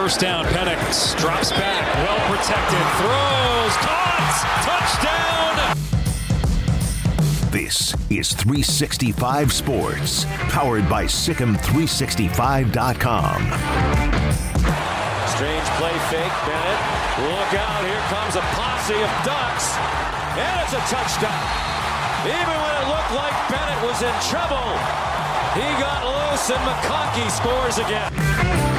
first down. Penix drops back, well protected, throws, caught, touchdown! This is 365 Sports, powered by Sikkim365.com. Strange play fake, Bennett. Look out, here comes a posse of Ducks, and it's a touchdown. Even when it looked like Bennett was in trouble, he got loose and McConkey scores again.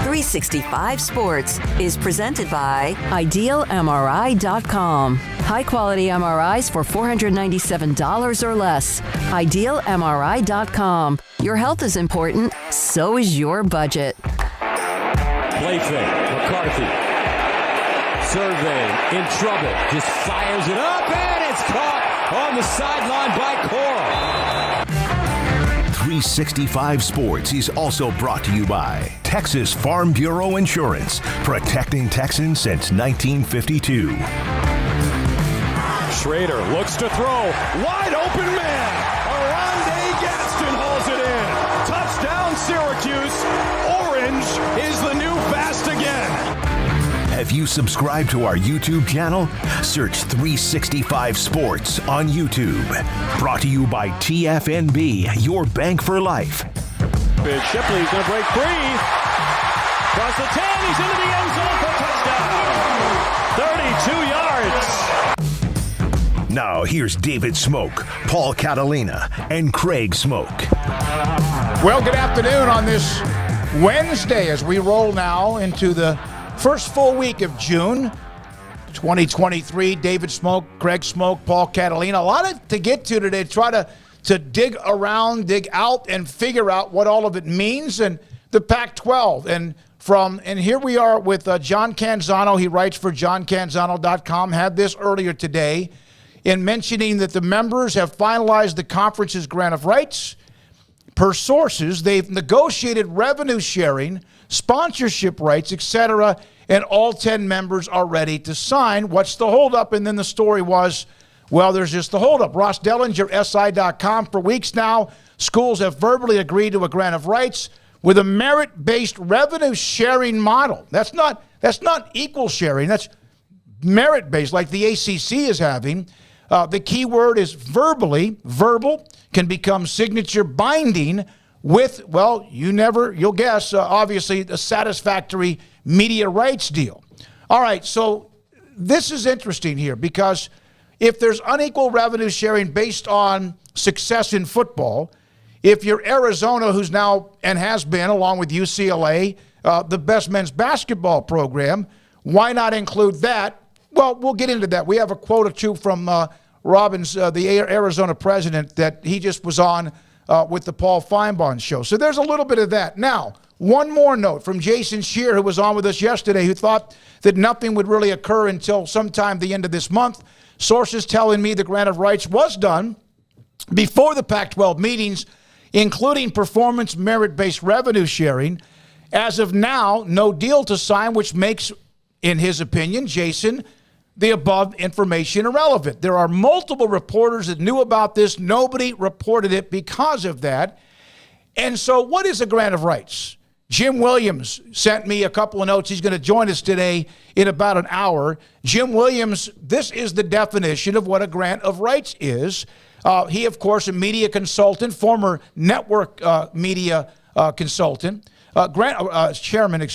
365 Sports is presented by IdealMRI.com. High-quality MRIs for $497 or less. IdealMRI.com. Your health is important, so is your budget. Play fake, McCarthy. Survey, in trouble, just fires it up, and it's caught on the sideline by Coral. 365 Sports is also brought to you by Texas Farm Bureau Insurance, protecting Texans since 1952. Schrader looks to throw, wide open man. Arondé Gaston hauls it in. Touchdown Syracuse. Orange is the new fast again. Have you subscribed to our YouTube channel? Search 365 Sports on YouTube. Brought to you by TFNB, your bank for life. Shipley's going to break free. Across the 10, he's into the end zone for touchdown. 32 yards. Now here's David Smoak, Paul Catalina, and Craig Smoak. Well, good afternoon on this Wednesday as we roll now into the first full week of June 2023. David Smoak, Craig Smoak, Paul Catalina. A lot to get to today. Try to dig around, dig out, and figure out what all of it means. And the Pac-12. And here we are with John Canzano. He writes for johncanzano.com. Had this earlier today in mentioning that the members have finalized the conference's grant of rights. Per sources, they've negotiated revenue sharing, sponsorship rights, etc., and all 10 members are ready to sign. What's the holdup? And then the story was, well, there's just the holdup. Ross Dellinger, SI.com. For weeks now, schools have verbally agreed to a grant of rights with a merit-based revenue sharing model. That's not equal sharing. That's merit-based, like the ACC is having. The key word is verbally. Verbal can become signature binding with, well, you'll guess, obviously, a satisfactory media rights deal. All right, so this is interesting here because if there's unequal revenue sharing based on success in football, if you're Arizona, who's now and has been, along with UCLA, the best men's basketball program, why not include that? Well, we'll get into that. We have a quote or two from Robbins, the Arizona president, that he just was on with the Paul Feinbaum show. So there's a little bit of that. Now, one more note from Jason Shear, who was on with us yesterday, who thought that nothing would really occur until sometime the end of this month. Sources telling me the grant of rights was done before the Pac-12 meetings, including performance merit-based revenue sharing. As of now, no deal to sign, which makes, in his opinion, Jason, the above information irrelevant. There are multiple reporters that knew about this. Nobody reported it because of that. And so what is a grant of rights? Jim Williams sent me a couple of notes. He's going to join us today in about an hour. Jim Williams, this is the definition of what a grant of rights is. He, of course, a media consultant, former network media consultant. Chairman.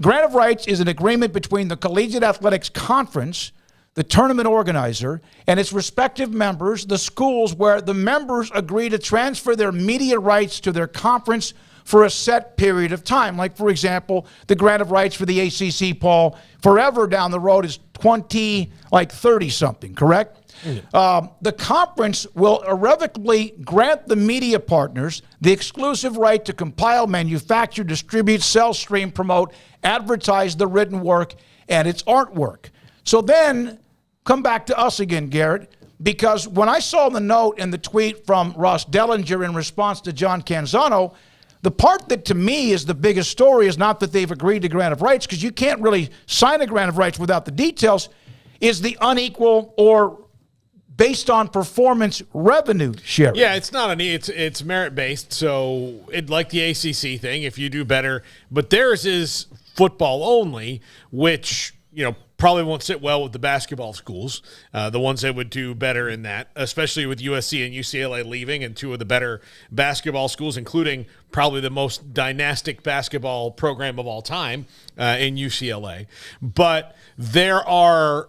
Grant of rights is an agreement between the Collegiate Athletics Conference, the tournament organizer, and its respective members, the schools, where the members agree to transfer their media rights to their conference for a set period of time. Like, for example, the grant of rights for the ACC, Paul, forever down the road is 30-something, correct? The conference will irrevocably grant the media partners the exclusive right to compile, manufacture, distribute, sell, stream, promote, advertise the written work and its artwork. So then, come back to us again, Garrett, because when I saw the note and the tweet from Ross Dellinger in response to John Canzano, the part that to me is the biggest story is not that they've agreed to grant of rights, because you can't really sign a grant of rights without the details, is the unequal or based on performance revenue sharing. Yeah, it's merit based, so it like the ACC thing. If you do better, but theirs is football only, which, probably won't sit well with the basketball schools, the ones that would do better in that, especially with USC and UCLA leaving, and two of the better basketball schools, including probably the most dynastic basketball program of all time in UCLA. But there are,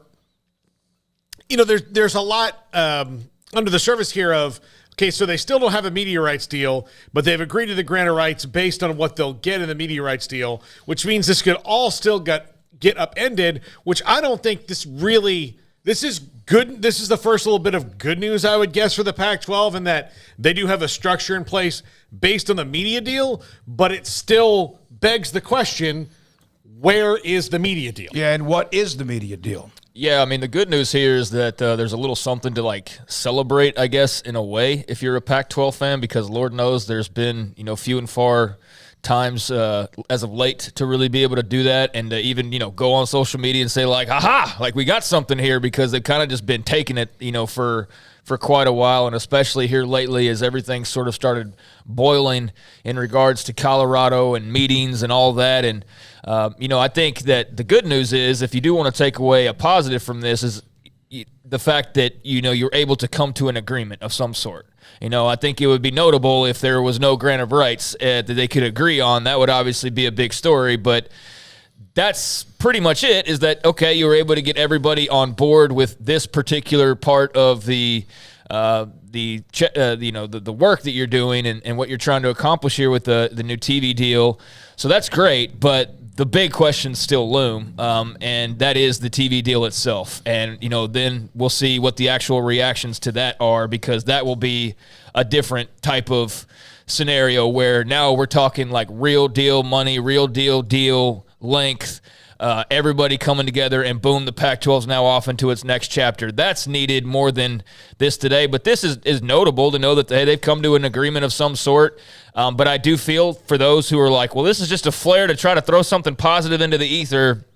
there's a lot under the surface here of, okay, so they still don't have a media rights deal, but they've agreed to the grant of rights based on what they'll get in the media rights deal, which means this could all still get upended, which I don't think this is good. This is the first little bit of good news, I would guess, for the Pac-12, in that they do have a structure in place based on the media deal, but it still begs the question, where is the media deal? Yeah, and what is the media deal? Yeah, I mean, the good news here is that there's a little something to, celebrate, I guess, in a way, if you're a Pac-12 fan, because Lord knows there's been, few and far times as of late to really be able to do that, and to even, go on social media and say, aha, we got something here, because they've kind of just been taking it, for quite a while, and especially here lately as everything sort of started boiling in regards to Colorado and meetings and all that. And, I think that the good news is, if you do want to take away a positive from this, is the fact that, you're able to come to an agreement of some sort. I think it would be notable if there was no grant of rights that they could agree on. That would obviously be a big story, but that's pretty much it, is that, okay, you were able to get everybody on board with this particular part of the work that you're doing and what you're trying to accomplish here with the new TV deal. So that's great, but the big questions still loom, and that is the TV deal itself. And, then we'll see what the actual reactions to that are, because that will be a different type of scenario where now we're talking real deal money, real deal length, everybody coming together, and boom, the Pac-12 is now off into its next chapter. That's needed more than this today, but this is notable to know that they've come to an agreement of some sort. But I do feel for those who are well, this is just a flare to try to throw something positive into the ether.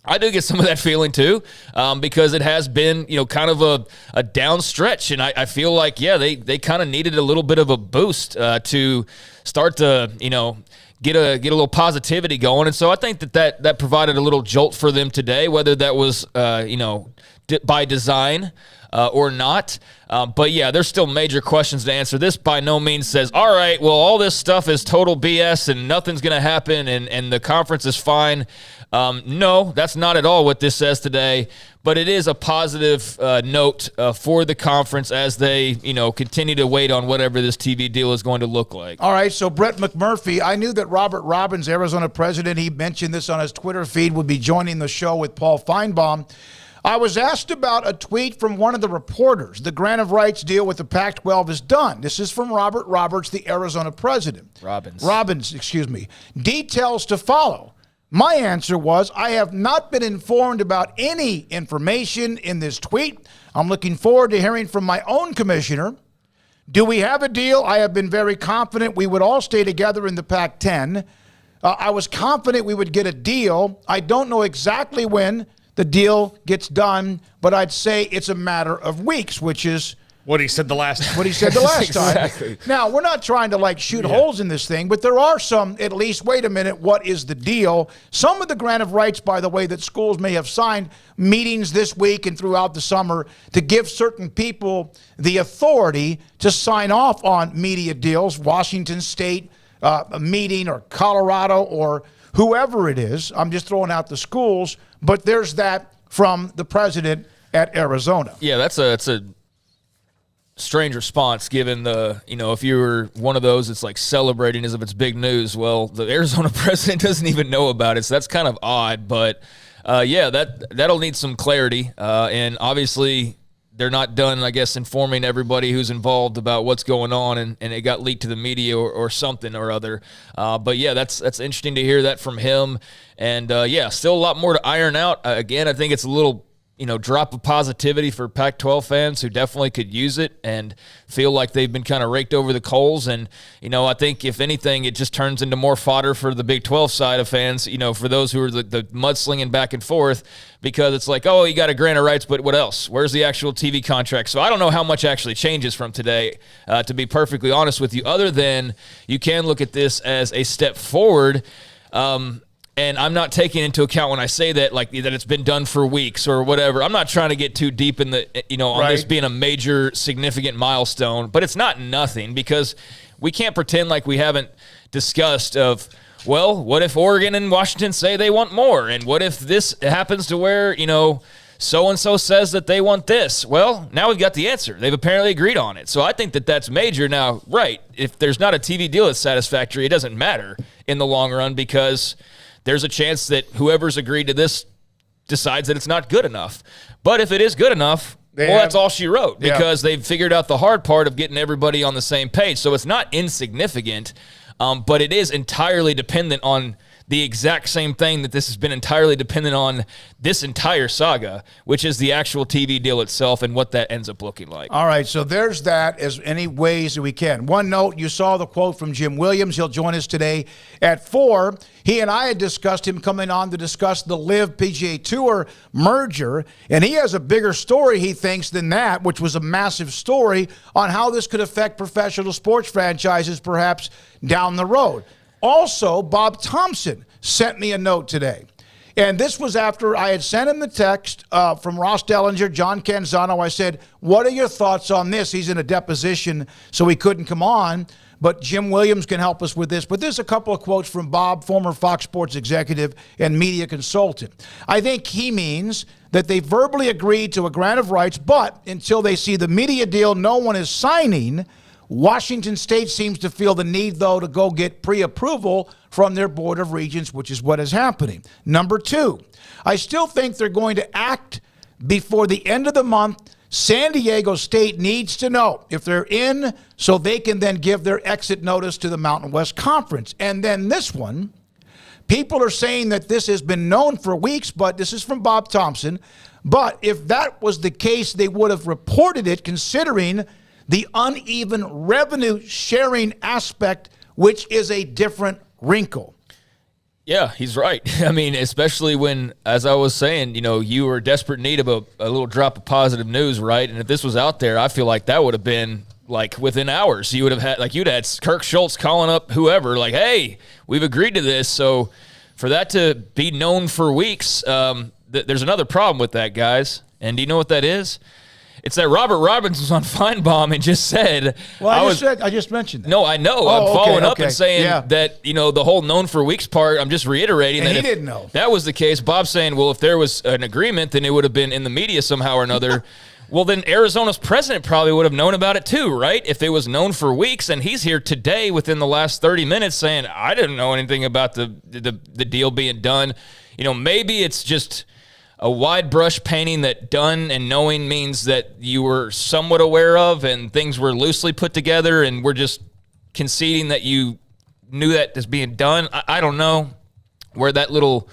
I do get some of that feeling too, because it has been, kind of a down stretch. And I feel they kind of needed a little bit of a boost to start to, get a little positivity going. And so I think that provided a little jolt for them today, whether that was, by design or not. But yeah, there's still major questions to answer. This by no means says, all right, well, all this stuff is total BS and nothing's going to happen and the conference is fine. No, that's not at all what this says today, but it is a positive note for the conference as they, continue to wait on whatever this TV deal is going to look like. All right, so Brett McMurphy, I knew that Robert Robbins, Arizona president, he mentioned this on his Twitter feed, would be joining the show with Paul Feinbaum. I was asked about a tweet from one of the reporters. The grant of rights deal with the Pac-12 is done. This is from Robert Roberts, the Arizona president. Robbins, excuse me. Details to follow. My answer was, I have not been informed about any information in this tweet. I'm looking forward to hearing from my own commissioner. Do we have a deal? I have been very confident we would all stay together in the Pac-10. I was confident we would get a deal. I don't know exactly when the deal gets done, but I'd say it's a matter of weeks, which is what he said the last time. Exactly. Time. Now, we're not trying to shoot holes in this thing, but there are some, at least, wait a minute, what is the deal? Some of the grant of rights, by the way, that schools may have signed meetings this week and throughout the summer to give certain people the authority to sign off on media deals, Washington State a meeting, or Colorado, or whoever it is. I'm just throwing out the schools, but there's that from the president at Arizona. Yeah, that's a strange response given the, if you were one of those that's celebrating as if it's big news. Well, the Arizona president doesn't even know about it, so that's kind of odd. But, that'll need some clarity. And obviously they're not done, I guess, informing everybody who's involved about what's going on, and it got leaked to the media or something or other. But, yeah, that's interesting to hear that from him. And, still a lot more to iron out. Again, I think it's a little drop of positivity for Pac-12 fans who definitely could use it and feel like they've been kind of raked over the coals. And, I think if anything, it just turns into more fodder for the Big 12 side of fans, for those who are the mudslinging back and forth, because it's oh, you got a grant of rights, but what else? Where's the actual TV contract? So I don't know how much actually changes from today, to be perfectly honest with you, other than you can look at this as a step forward. And I'm not taking into account when I say that, like, that it's been done for weeks or whatever. I'm not trying to get too deep in the, on this being a major, significant milestone. But it's not nothing, because we can't pretend like we haven't discussed of, well, what if Oregon and Washington say they want more? And what if this happens to where, so-and-so says that they want this? Well, now we've got the answer. They've apparently agreed on it. So I think that that's major. Now, right, if there's not a TV deal that's satisfactory, it doesn't matter in the long run, because there's a chance that whoever's agreed to this decides that it's not good enough. But if it is good enough, that's all she wrote, because they've figured out the hard part of getting everybody on the same page. So it's not insignificant, but it is entirely dependent on the exact same thing that this has been entirely dependent on this entire saga, which is the actual TV deal itself and what that ends up looking like. All right, so there's that, as any ways that we can. One note, you saw the quote from Jim Williams. He'll join us today at 4. He and I had discussed him coming on to discuss the LIV PGA Tour merger, and he has a bigger story, he thinks, than that, which was a massive story on how this could affect professional sports franchises perhaps down the road. Also, Bob Thompson sent me a note today. And this was after I had sent him the text from Ross Dellinger, John Canzano. I said, what are your thoughts on this? He's in a deposition, so he couldn't come on. But Jim Williams can help us with this. But there's a couple of quotes from Bob, former Fox Sports executive and media consultant. I think he means that they verbally agreed to a grant of rights, but until they see the media deal no one is signing, Washington State seems to feel the need, though, to go get pre-approval from their Board of Regents, which is what is happening. Number 2, I still think they're going to act before the end of the month. San Diego State needs to know if they're in, so they can then give their exit notice to the Mountain West Conference. And then this one, people are saying that this has been known for weeks, but this is from Bob Thompson. But if that was the case, they would have reported it, considering the uneven revenue sharing aspect, which is a different wrinkle. Yeah, he's right. I mean, especially when, as I was saying, you were in desperate need of a little drop of positive news, right? And if this was out there, I feel like that would have been like within hours. You would have had, you'd had Kirk Schultz calling up whoever, like, hey, we've agreed to this. So for that to be known for weeks, there's another problem with that, guys. And do you know what that is? It's that Robert Robbins was on Feinbaum and just said, well, I just mentioned that. No, I know. I'm following up and saying that, the whole known for weeks part, I'm just reiterating that he didn't know. That was the case. Bob's saying, well, if there was an agreement, then it would have been in the media somehow or another. Well, then Arizona's president probably would have known about it too, right? If it was known for weeks, and he's here today within the last 30 minutes saying, I didn't know anything about the deal being done. Maybe it's just a wide brush painting that done and knowing means that you were somewhat aware of and things were loosely put together, and we're just conceding that you knew that as being done. I don't know where that little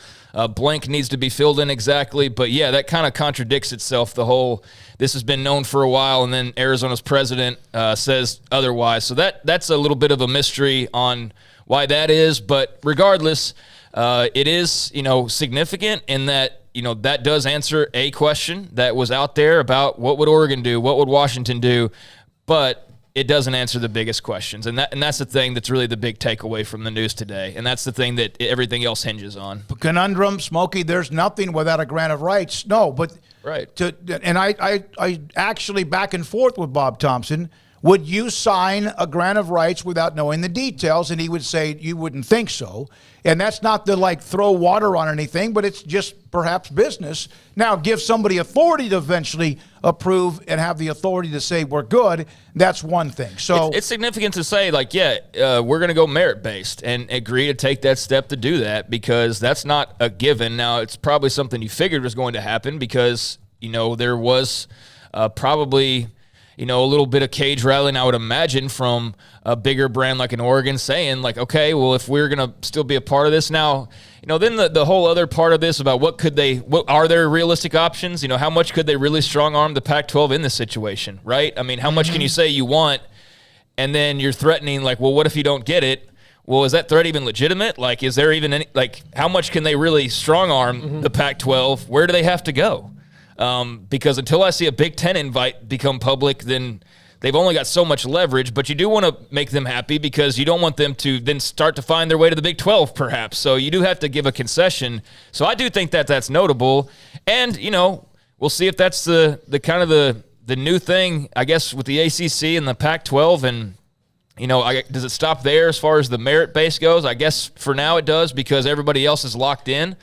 blank needs to be filled in exactly, but yeah, that kind of contradicts itself. The whole, this has been known for a while, and then Arizona's president says otherwise. So that's a little bit of a mystery on why that is, but regardless, it is, significant in that, that does answer a question that was out there about what would Oregon do, what would Washington do, but it doesn't answer the biggest questions. And that's the thing that's really the big takeaway from the news today, and that's the thing that everything else hinges on. Conundrum, Smokey, there's nothing without a grant of rights. No, but right. And I actually back and forth with Bob Thompson. Would you sign a grant of rights without knowing the details? And he would say you wouldn't think so. And that's not to throw water on anything, but it's just perhaps business. Now, give somebody authority to eventually approve and have the authority to say we're good. That's one thing. So it's significant to say, we're going to go merit-based and agree to take that step to do that, because that's not a given. Now, it's probably something you figured was going to happen because, there was probably – a little bit of cage rattling, I would imagine, from a bigger brand like an Oregon saying, okay, well, if we're going to still be a part of this now, then the whole other part of this about what are there realistic options? How much could they really strong arm the Pac-12 in this situation, right? I mean, how much can you say you want, and then you're threatening, well, what if you don't get it? Well, is that threat even legitimate? Is there even any, how much can they really strong arm the Pac-12? Where do they have to go? Because until I see a Big Ten invite become public, then they've only got so much leverage, but you do want to make them happy because you don't want them to then start to find their way to the Big 12, perhaps. So you do have to give a concession. So I do think that that's notable. And, we'll see if that's the kind of the new thing, I guess, with the ACC and the Pac-12. And, does it stop there as far as the merit base goes? I guess for now it does because everybody else is locked in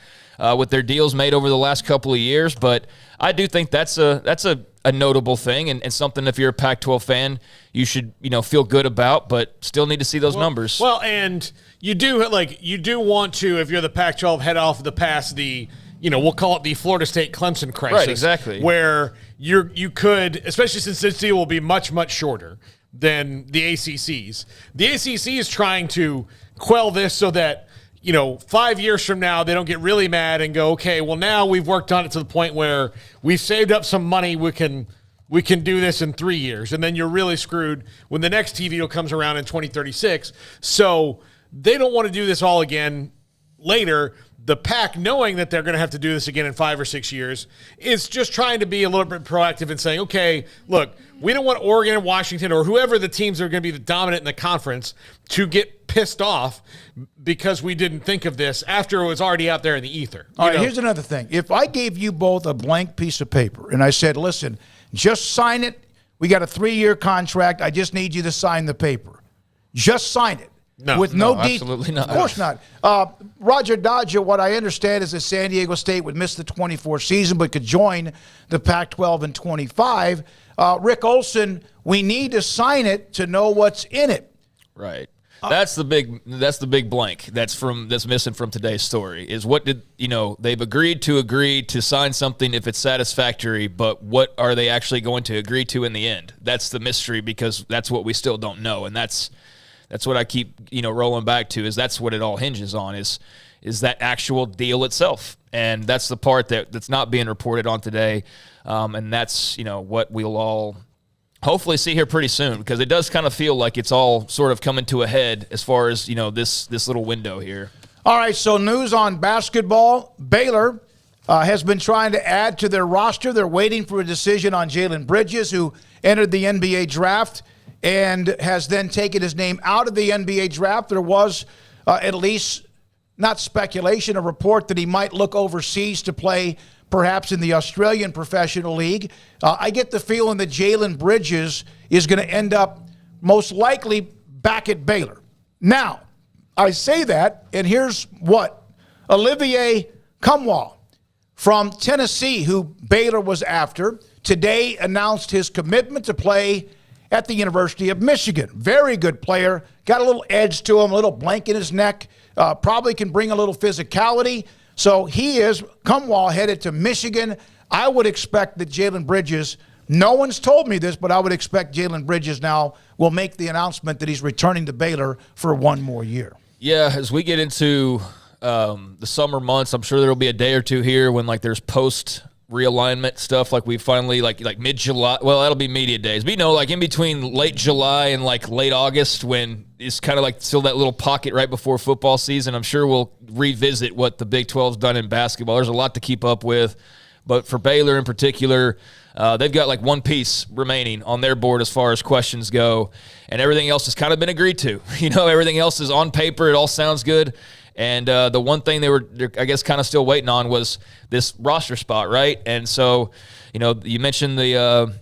with their deals made over the last couple of years. But I do think that's a notable thing and something if you're a Pac-12 fan you should feel good about, but still need to see those numbers. Well, and you do want to, if you're the Pac-12, head off the past the we'll call it the Florida State Clemson crisis. Right, exactly. Where you could, especially since this deal will be much, much shorter than the ACC's. The ACC is trying to quell this so that 5 years from now, they don't get really mad and go, okay, well, now we've worked on it to the point where we've saved up some money. We can do this in 3 years. And then you're really screwed when the next TV deal comes around in 2036. So they don't want to do this all again later. The PAC, knowing that they're going to have to do this again in 5 or 6 years, is just trying to be a little bit proactive and saying, okay, look, we don't want Oregon and Washington or whoever the teams are going to be the dominant in the conference to get pissed off because we didn't think of this after it was already out there in the ether. All right, here's another thing. If I gave you both a blank piece of paper and I said, listen, just sign it. We got a 3-year contract. I just need you to sign the paper. Just sign it. No, with no absolutely not. Of course not. Roger Dodger, what I understand is that San Diego State would miss the 24 season but could join the Pac-12 in 25. Rick Olson, we need to sign it to know what's in it. Right. That's the big blank that's missing from today's story is what did they've agreed to sign something if it's satisfactory, but what are they actually going to agree to in the end? That's the mystery because that's what we still don't know, and that's what I keep rolling back to is that's what it all hinges on is that actual deal itself, and that's the part that's not being reported on today, and that's what we'll all hopefully see here pretty soon because it does kind of feel like it's all sort of coming to a head as far as this little window here. All right, so news on basketball. Baylor has been trying to add to their roster. They're waiting for a decision on Jalen Bridges, who entered the NBA draft and has then taken his name out of the NBA draft. There was at least, not speculation, a report that he might look overseas to play perhaps in the Australian Professional League. I get the feeling that Jalen Bridges is going to end up most likely back at Baylor. Now, I say that, and here's what. Olivier Cumwall from Tennessee, who Baylor was after, today announced his commitment to play at the University of Michigan. Very good player. Got a little edge to him, a little blank in his neck. Probably can bring a little physicality. So he is, Cumwall, headed to Michigan. I would expect that Jalen Bridges, no one's told me this, but I would expect Jalen Bridges now will make the announcement that he's returning to Baylor for 1 more year. Yeah, as we get into the summer months, I'm sure there will be a day or two here when there's post realignment stuff like we finally like mid-July. Well, that'll be media days. But in between late July and late August when it's kind of still that little pocket right before football season, I'm sure we'll revisit what the Big 12's done in basketball. There's a lot to keep up with. But for Baylor in particular, they've got one piece remaining on their board as far as questions go. And everything else has kind of been agreed to. Everything else is on paper. It all sounds good. And the one thing they're I guess, kind of still waiting on was this roster spot, right? And so, you mentioned the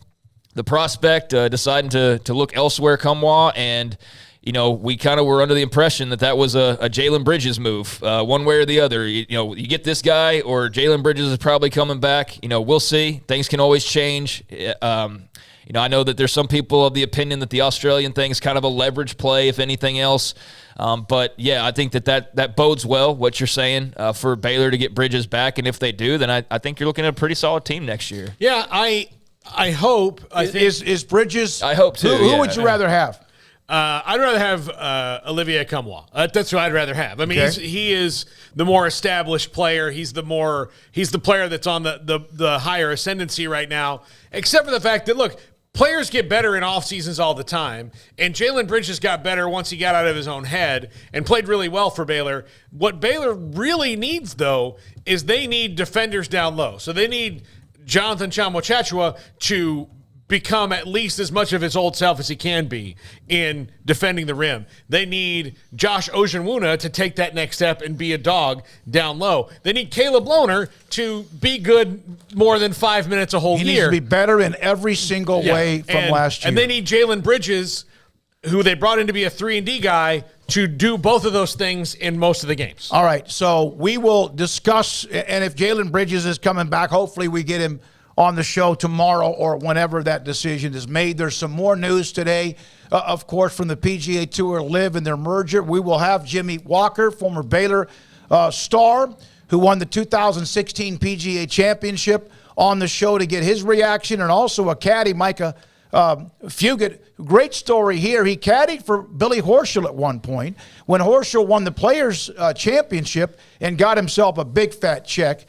prospect deciding to look elsewhere, Cumwall, and we kind of were under the impression that was a Jalen Bridges move, one way or the other. You get this guy, or Jalen Bridges is probably coming back. We'll see. Things can always change. I know that there's some people of the opinion that the Australian thing is kind of a leverage play, if anything else. But, yeah, I think that bodes well, what you're saying, for Baylor to get Bridges back. And if they do, then I think you're looking at a pretty solid team next year. Yeah, I hope. Is Bridges? I hope, too. Who would you rather have? I'd rather have Olivier Cumwall. That's who I'd rather have. I mean, okay. He is the more established player. He's the player that's on the higher ascendancy right now, except for the fact that, look, players get better in off seasons all the time, and Jalen Bridges got better once he got out of his own head and played really well for Baylor. What Baylor really needs, though, is they need defenders down low. So they need Jonathan Tchamwa to become at least as much of his old self as he can be in defending the rim. They need Josh Ojenwuna to take that next step and be a dog down low. They need Caleb Lohner to be good more than 5 minutes a whole year. He needs to be better in every single way from last year. And they need Jalen Bridges, who they brought in to be a 3-and-D guy, to do both of those things in most of the games. All right, so we will discuss, and if Jalen Bridges is coming back, hopefully we get him on the show tomorrow or whenever that decision is made. There's some more news today, of course, from the PGA Tour LIV and their merger. We will have Jimmy Walker, former Baylor star, who won the 2016 PGA Championship, on the show to get his reaction, and also a caddy, Micah Fugit. Great story here. He caddied for Billy Horschel at one point when Horschel won the Players' Championship and got himself a big fat check.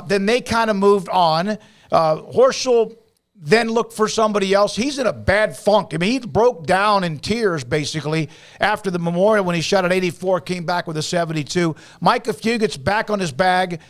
Then they kind of moved on. Horschel then looked for somebody else. He's in a bad funk. I mean, he broke down in tears, basically, after the Memorial when he shot at 84, came back with a 72. Micah Fugit's back on his bag.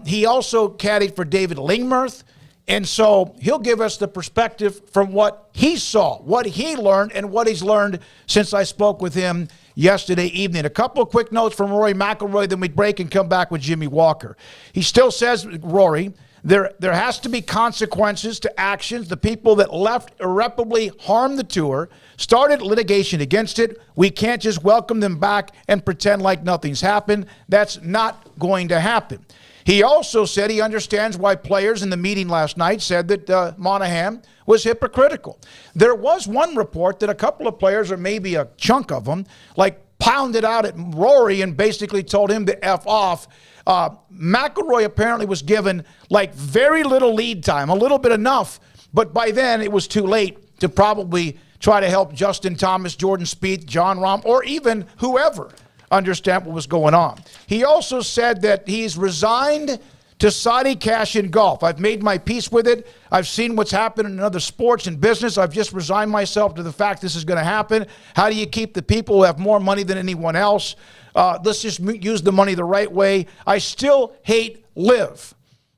He also caddied for David Lingmerth. And so he'll give us the perspective from what he saw, what he learned, and what he's learned since I spoke with him yesterday evening. A couple of quick notes from Rory McIlroy, then we break and come back with Jimmy Walker. He still says, Rory, there has to be consequences to actions. The people that left irreparably harmed the tour, started litigation against it. We can't just welcome them back and pretend like nothing's happened. That's not going to happen. He also said he understands why players in the meeting last night said that Monahan was hypocritical. There was one report that a couple of players, or maybe a chunk of them, like pounded out at Rory and basically told him to F off. McIlroy apparently was given like very little lead time, a little bit enough, but by then it was too late to probably try to help Justin Thomas, Jordan Spieth, John Rahm, or even whoever understand what was going on. He also said that he's resigned to Saudi cash in golf. I've made my peace with it. I've seen what's happened in other sports and business. I've just resigned myself to the fact this is going to happen. How do you keep the people who have more money than anyone else? Let's just use the money the right way. I still hate LIV.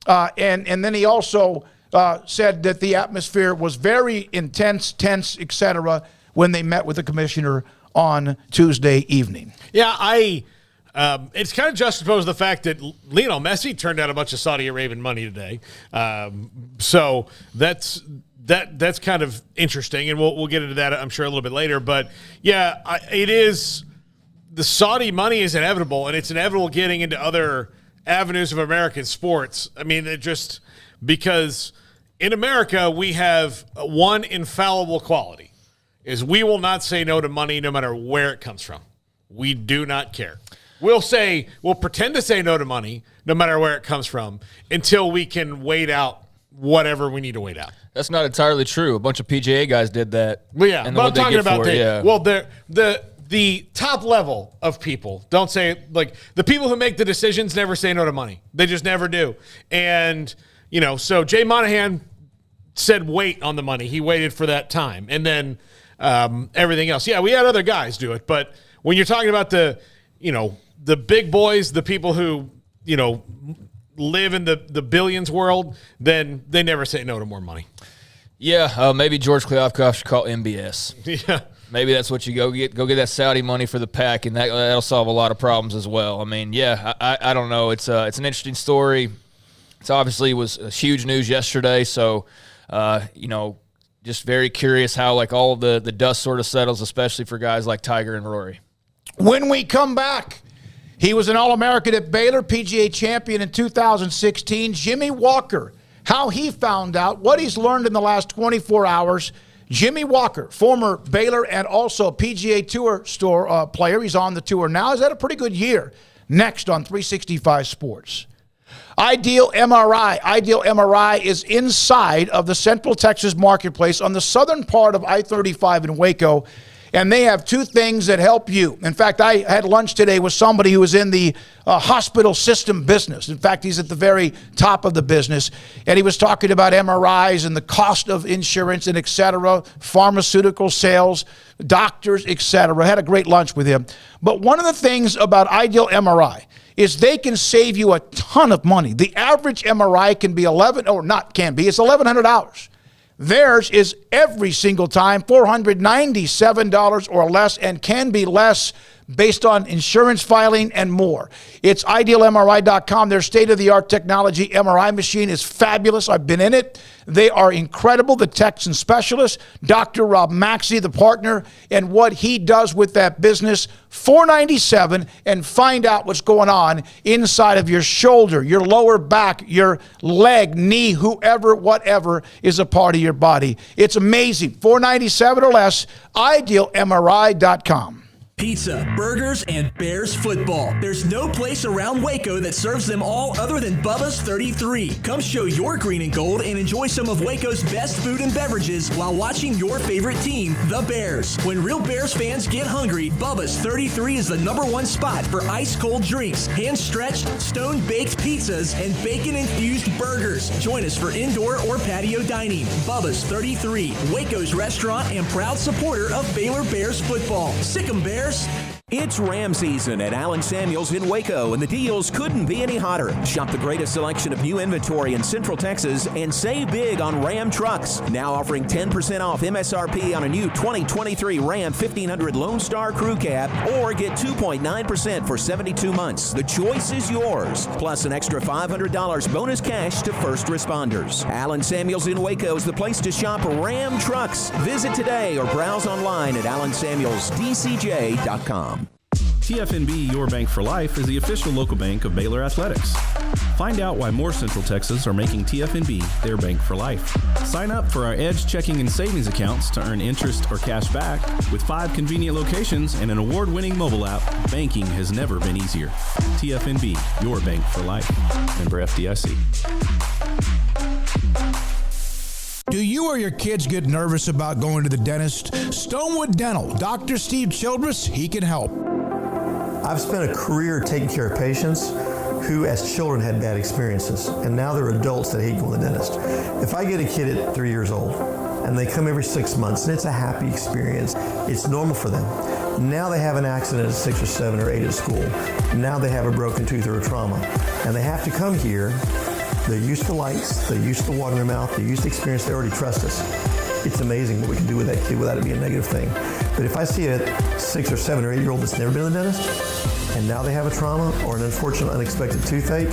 And then he also said that the atmosphere was very intense, tense, etc. when they met with the commissioner on Tuesday evening. Yeah, it's kind of juxtaposed the fact that Lionel Messi turned out a bunch of Saudi Arabian money today. So that's kind of interesting, and we'll get into that, I'm sure, a little bit later. But yeah, it is, the Saudi money is inevitable, and it's inevitable getting into other avenues of American sports. I mean, because in America we have one infallible quality. Is we will not say no to money no matter where it comes from. We do not care. We'll pretend to say no to money no matter where it comes from until we can wait out whatever we need to wait out. That's not entirely true. A bunch of PGA guys did that. Well, yeah, but I'm talking about the top level of people don't say, like, the people who make the decisions never say no to money. They just never do. And, so Jay Monahan said wait on the money. He waited for that time. And then everything else. Yeah, we had other guys do it, but when you're talking about the big boys, the people who, live in the billions world, then they never say no to more money. Yeah, maybe George Kliavkoff should call MBS. Yeah. Maybe that's what you go get that Saudi money for the pack, and that'll solve a lot of problems as well. I mean, yeah, I don't know. It's an interesting story. It's obviously was huge news yesterday, so just very curious how all of the dust sort of settles, especially for guys like Tiger and Rory. When we come back, he was an All-American at Baylor, PGA champion in 2016. Jimmy Walker, how he found out, what he's learned in the last 24 hours. Jimmy Walker, former Baylor and also PGA Tour player. He's on the tour now. He's had a pretty good year. Next on 365 Sports. Ideal MRI. Ideal MRI is inside of the Central Texas Marketplace on the southern part of I-35 in Waco, and they have two things that help you. In fact, I had lunch today with somebody who was in the hospital system business. In fact, he's at the very top of the business, and he was talking about MRIs and the cost of insurance and et cetera, pharmaceutical sales, doctors, et cetera. I had a great lunch with him. But one of the things about Ideal MRI is they can save you a ton of money. The average MRI can be it's $1,100. Theirs is every single time $497 or less and can be less based on insurance filing and more. It's idealmri.com. Their state-of-the-art technology MRI machine is fabulous. I've been in it. They are incredible. The techs and specialists, Dr. Rob Maxey, the partner, and what he does with that business, $497, and find out what's going on inside of your shoulder, your lower back, your leg, knee, whoever, whatever is a part of your body. It's amazing. $497 or less, idealmri.com. Pizza, burgers, and Bears football. There's no place around Waco that serves them all other than Bubba's 33. Come show your green and gold and enjoy some of Waco's best food and beverages while watching your favorite team, the Bears. When real Bears fans get hungry, Bubba's 33 is the #1 spot for ice-cold drinks, hand-stretched, stone-baked pizzas, and bacon-infused burgers. Join us for indoor or patio dining. Bubba's 33, Waco's restaurant and proud supporter of Baylor Bears football. Sick 'em, Bears. It's Ram season at Allen Samuels in Waco, and the deals couldn't be any hotter. Shop the greatest selection of new inventory in Central Texas and save big on Ram trucks. Now offering 10% off MSRP on a new 2023 Ram 1500 Lone Star Crew Cab, or get 2.9% for 72 months. The choice is yours. Plus an extra $500 bonus cash to first responders. Allen Samuels in Waco is the place to shop Ram trucks. Visit today or browse online at allensamuelsdcj.com. TFNB Your Bank for Life is the official local bank of Baylor Athletics. Find out why more Central Texas are making TFNB their bank for life. Sign up for our Edge checking and savings accounts to earn interest or cash back. With 5 convenient locations and an award-winning mobile app, banking has never been easier. TFNB Your Bank for Life. Member FDIC. Do you or your kids get nervous about going to the dentist? Stonewood Dental, Dr. Steve Childress, he can help. I've spent a career taking care of patients who as children had bad experiences, and now they're adults that hate going to the dentist. If I get a kid at 3 years old and they come every 6 months and it's a happy experience, it's normal for them. Now they have an accident at 6 or 7 or 8 at school. Now they have a broken tooth or a trauma, and they have to come here. They're used to lights, they're used to water in their mouth, they're used to experience, they already trust us. It's amazing what we can do with that kid without it being a negative thing. But if I see a 6 or 7 or 8 year old that's never been to the dentist, and now they have a trauma or an unfortunate unexpected toothache,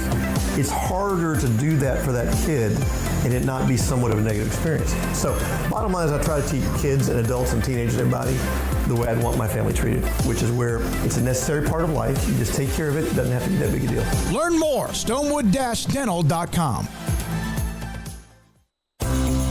it's harder to do that for that kid and it not be somewhat of a negative experience. So bottom line is I try to teach kids and adults and teenagers, everybody, the way I'd want my family treated, which is where it's a necessary part of life. You just take care of it. It doesn't have to be that big a deal. Learn more, stonewood-dental.com.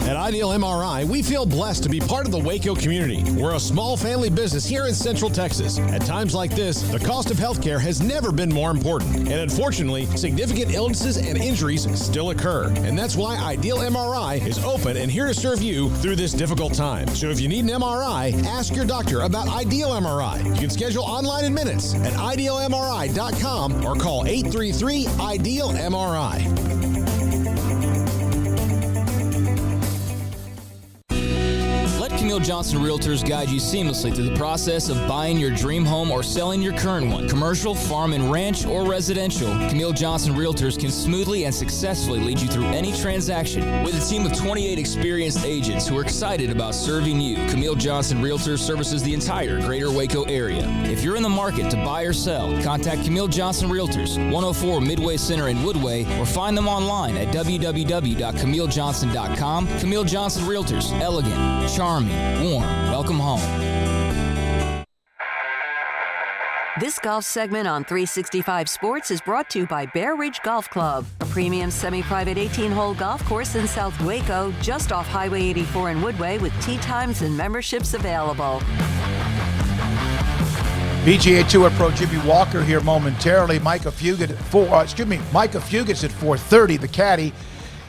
At Ideal MRI, we feel blessed to be part of the Waco community. We're a small family business here in Central Texas. At times like this, the cost of healthcare has never been more important. And unfortunately, significant illnesses and injuries still occur. And that's why Ideal MRI is open and here to serve you through this difficult time. So if you need an MRI, ask your doctor about Ideal MRI. You can schedule online in minutes at idealmri.com or call 833-IDEAL-MRI. Camille Johnson Realtors guide you seamlessly through the process of buying your dream home or selling your current one. Commercial, farm and ranch, or residential, Camille Johnson Realtors can smoothly and successfully lead you through any transaction. With a team of 28 experienced agents who are excited about serving you, Camille Johnson Realtors services the entire greater Waco area. If you're in the market to buy or sell, contact Camille Johnson Realtors, 104 Midway Center in Woodway, or find them online at www.camillejohnson.com. Camille Johnson Realtors, elegant, charming, warm. Welcome home. This golf segment on 365 Sports is brought to you by Bear Ridge Golf Club, a premium semi-private 18-hole golf course in South Waco, just off Highway 84 in Woodway, with tee times and memberships available. PGA Tour Pro Jimmy Walker here momentarily. Micah Fugit at 4:30, the caddy,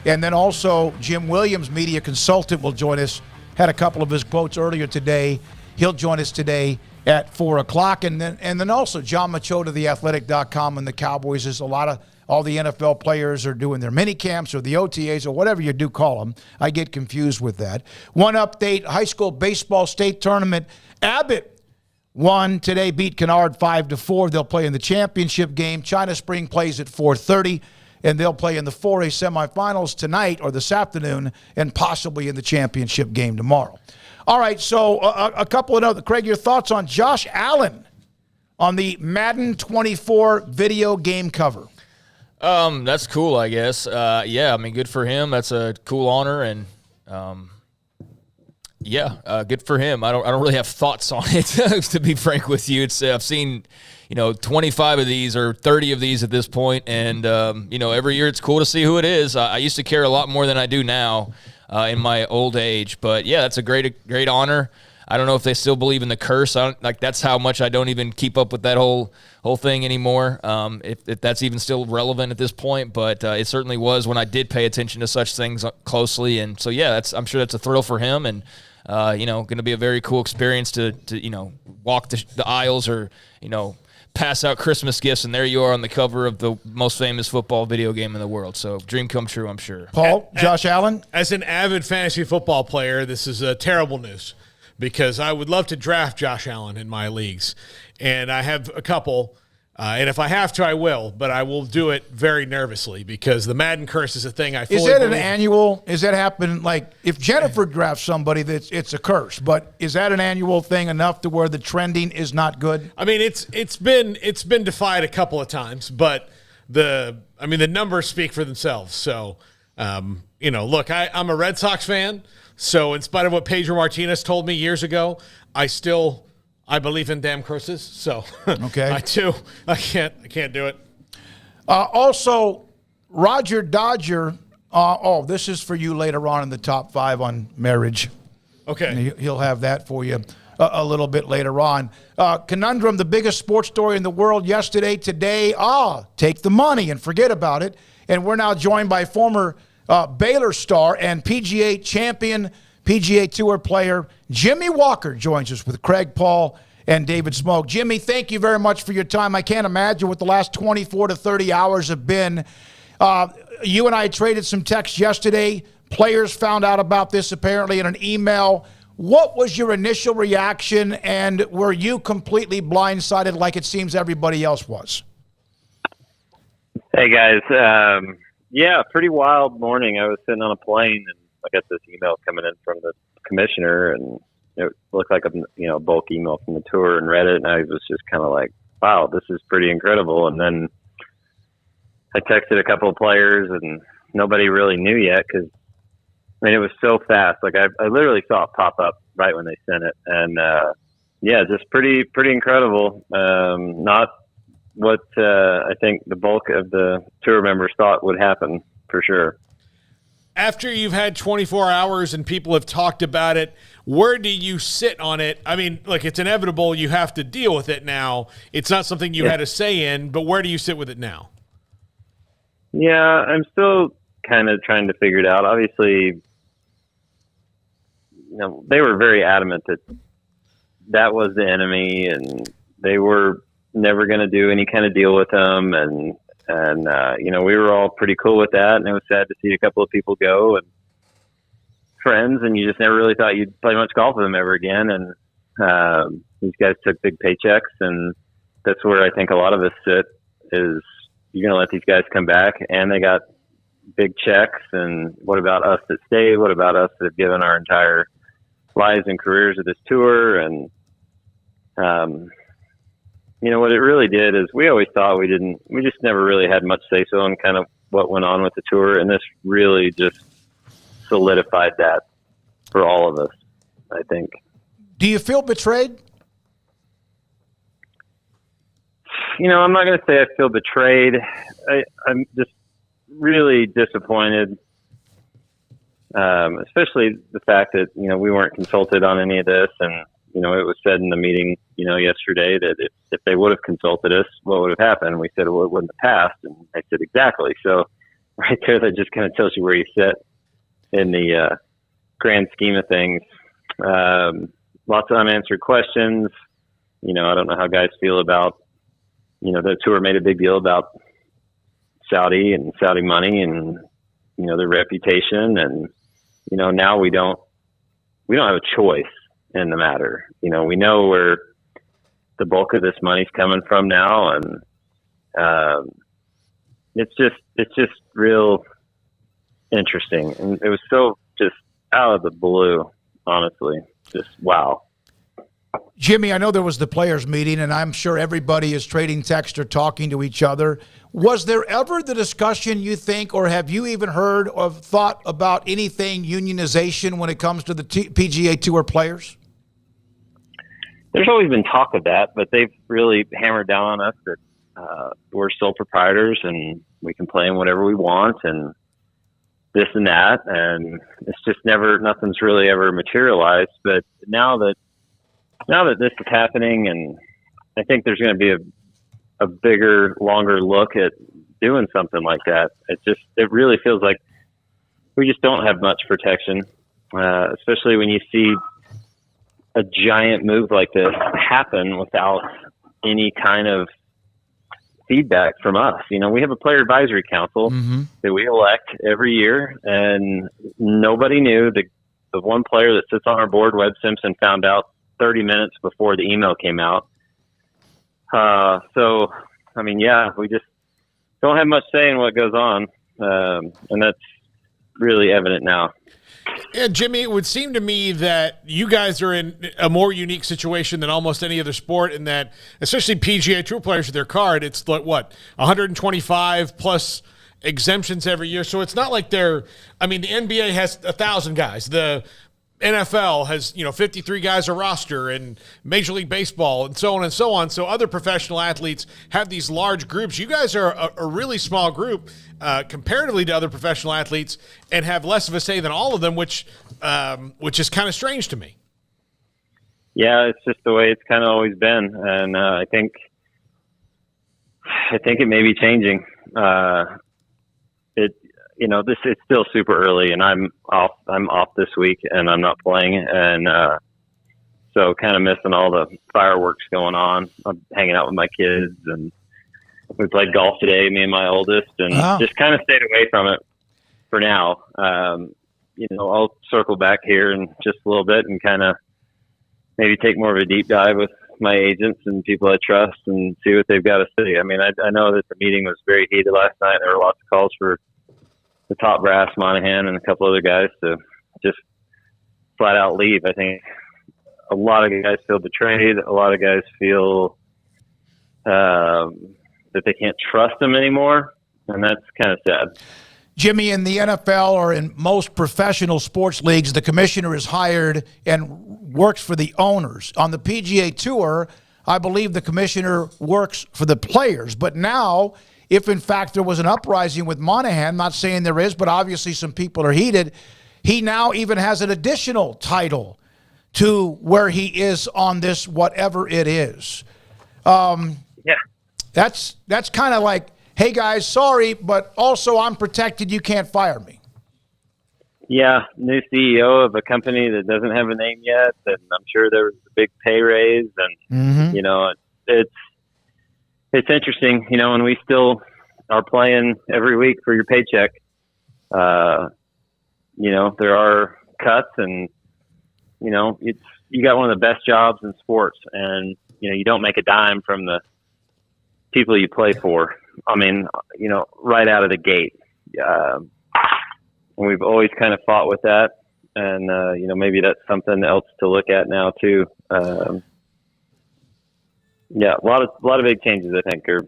and then also Jim Williams, media consultant, will join us. Had a couple of his quotes earlier today. He'll join us today at 4 o'clock. And then also John Machota, theathletic.com, and the Cowboys. There's all the NFL players are doing their mini camps or the OTAs or whatever you do call them. I get confused with that. One update, high school baseball state tournament. Abbott won today, beat Kennard 5-4. They'll play in the championship game. China Spring plays at 4:30. and they'll play in the 4A semifinals tonight or this afternoon and possibly in the championship game tomorrow. All right, so a couple of other. Craig, your thoughts on Josh Allen on the Madden 24 video game cover? That's cool, I guess. Yeah, I mean, good for him. That's a cool honor, and good for him. I don't really have thoughts on it, to be frank with you. I've seen 25 of these or 30 of these at this point, and every year it's cool to see who it is. I used to care a lot more than I do now in my old age, but yeah, that's a great honor. I don't know if they still believe in the curse. That's how much I don't even keep up with that whole thing anymore. If that's even still relevant at this point, but it certainly was when I did pay attention to such things closely. And so, yeah, I'm sure that's a thrill for him, and going to be a very cool experience to walk the aisles or pass out Christmas gifts, and there you are on the cover of the most famous football video game in the world. So dream come true, I'm sure. Paul, Josh Allen? As an avid fantasy football player, this is terrible news, because I would love to draft Josh Allen in my leagues, and I have a couple, and if I have to, I will, but I will do it very nervously because the Madden curse is a thing I fully Is that believe. an annual? Is that happen? Like if Jennifer drafts somebody, it's a curse. But is that an annual thing enough to where the trending is not good? I mean, it's been defied a couple of times, but the numbers speak for themselves. So, look, I'm a Red Sox fan. So in spite of what Pedro Martinez told me years ago, I believe in damn curses. So okay, I do. I can't do it. Also, Roger Dodger. This is for you later on in the top 5 on marriage. Okay, and he'll have that for you a little bit later on. Conundrum: the biggest sports story in the world yesterday, today. Take the money and forget about it. And we're now joined by former Baylor star and PGA champion, PGA Tour player Jimmy Walker joins us with Craig Paul and David Smoak. Jimmy, thank you very much for your time. I can't imagine what the last 24 to 30 hours have been. You and I traded some texts yesterday. Players found out about this apparently in an email. What was your initial reaction, and were you completely blindsided like it seems everybody else was? Hey, guys. Pretty wild morning. I was sitting on a plane, and I got this email coming in from the commissioner, and it looked like a bulk email from the tour, and read it, and I was just kind of like, wow, this is pretty incredible. And then I texted a couple of players, and nobody really knew yet because, it was so fast. Like I literally saw it pop up right when they sent it, and just pretty incredible. Not what I think the bulk of the tour members thought would happen, for sure. After you've had 24 hours and people have talked about it, where do you sit on it? I mean, like, it's inevitable. You have to deal with it now. It's not something you had a say in, but where do you sit with it now? Yeah, I'm still kind of trying to figure it out. Obviously, they were very adamant that was the enemy, and they were never going to do any kind of deal with them. And we were all pretty cool with that. And it was sad to see a couple of people go, and friends, and you just never really thought you'd play much golf with them ever again. And these guys took big paychecks, and that's where I think a lot of us sit is you're going to let these guys come back, and they got big checks. And what about us that stayed? What about us that have given our entire lives and careers to this tour? And, what it really did is we always thought we just never really had much say so in kind of what went on with the tour. And this really just solidified that for all of us, I think. Do you feel betrayed? I'm not going to say I feel betrayed. I'm just really disappointed, especially the fact that, we weren't consulted on any of this. And, it was said in the meeting, yesterday that if they would have consulted us, what would have happened? We said, well, it wouldn't have passed. And I said, exactly. So right there, that just kind of tells you where you sit in the grand scheme of things. Lots of unanswered questions. I don't know how guys feel about, the tour made a big deal about Saudi and Saudi money and, their reputation. And, now we don't have a choice in the matter. We know where the bulk of this money's coming from now. And, it's just real interesting. And it was so just out of the blue, honestly. Just wow. Jimmy, I know there was the players' meeting, and I'm sure everybody is trading text or talking to each other. Was there ever the discussion, you think, or have you even heard or thought about anything unionization when it comes to the PGA Tour players? There's always been talk of that, but they've really hammered down on us that we're sole proprietors and we can play in whatever we want and this and that. And it's just nothing's really ever materialized. But now that this is happening, and I think there's going to be a bigger, longer look at doing something like that. It really feels like we just don't have much protection, especially when you see a giant move like this happen without any kind of feedback from us. You know, we have a player advisory council that we elect every year, and nobody knew. The one player that sits on our board, Webb Simpson, found out 30 minutes before the email came out. So, I mean, yeah, we just don't have much say in what goes on. And that's really evident now. Yeah, Jimmy, it would seem to me that you guys are in a more unique situation than almost any other sport in that, especially PGA Tour players with their card, it's like, 125 plus exemptions every year. So it's not like the NBA has 1,000 guys. The NFL has, 53 guys a roster, and Major League Baseball and so on and so on. So other professional athletes have these large groups. You guys are a really small group comparatively to other professional athletes and have less of a say than all of them, which is kind of strange to me. Yeah, it's just the way it's kind of always been. And I think it may be changing. It's still super early, and I'm off this week, and I'm not playing, and so kind of missing all the fireworks going on. I'm hanging out with my kids, and we played golf today, me and my oldest, and just kind of stayed away from it for now. I'll circle back here in just a little bit and kind of maybe take more of a deep dive with my agents and people I trust and see what they've got to say. I mean, I know that the meeting was very heated last night. There were lots of calls for the top brass, Monahan, and a couple other guys to just flat out leave. I think a lot of guys feel betrayed. A lot of guys feel that they can't trust them anymore, and that's kind of sad. Jimmy, in the NFL or in most professional sports leagues, the commissioner is hired and works for the owners. On the PGA Tour, I believe the commissioner works for the players. But now, if in fact there was an uprising with Monahan, not saying there is, but obviously some people are heated, he now even has an additional title to where he is on this, whatever it is. That's kind of like, hey guys, sorry, but also I'm protected. You can't fire me. Yeah, new CEO of a company that doesn't have a name yet, and I'm sure there was a big pay raise, and it's interesting, and we still are playing every week for your paycheck. There are cuts, and you got one of the best jobs in sports, and you don't make a dime from the people you play for. I mean, right out of the gate. And we've always kind of fought with that. And, maybe that's something else to look at now too. A lot of big changes, I think, are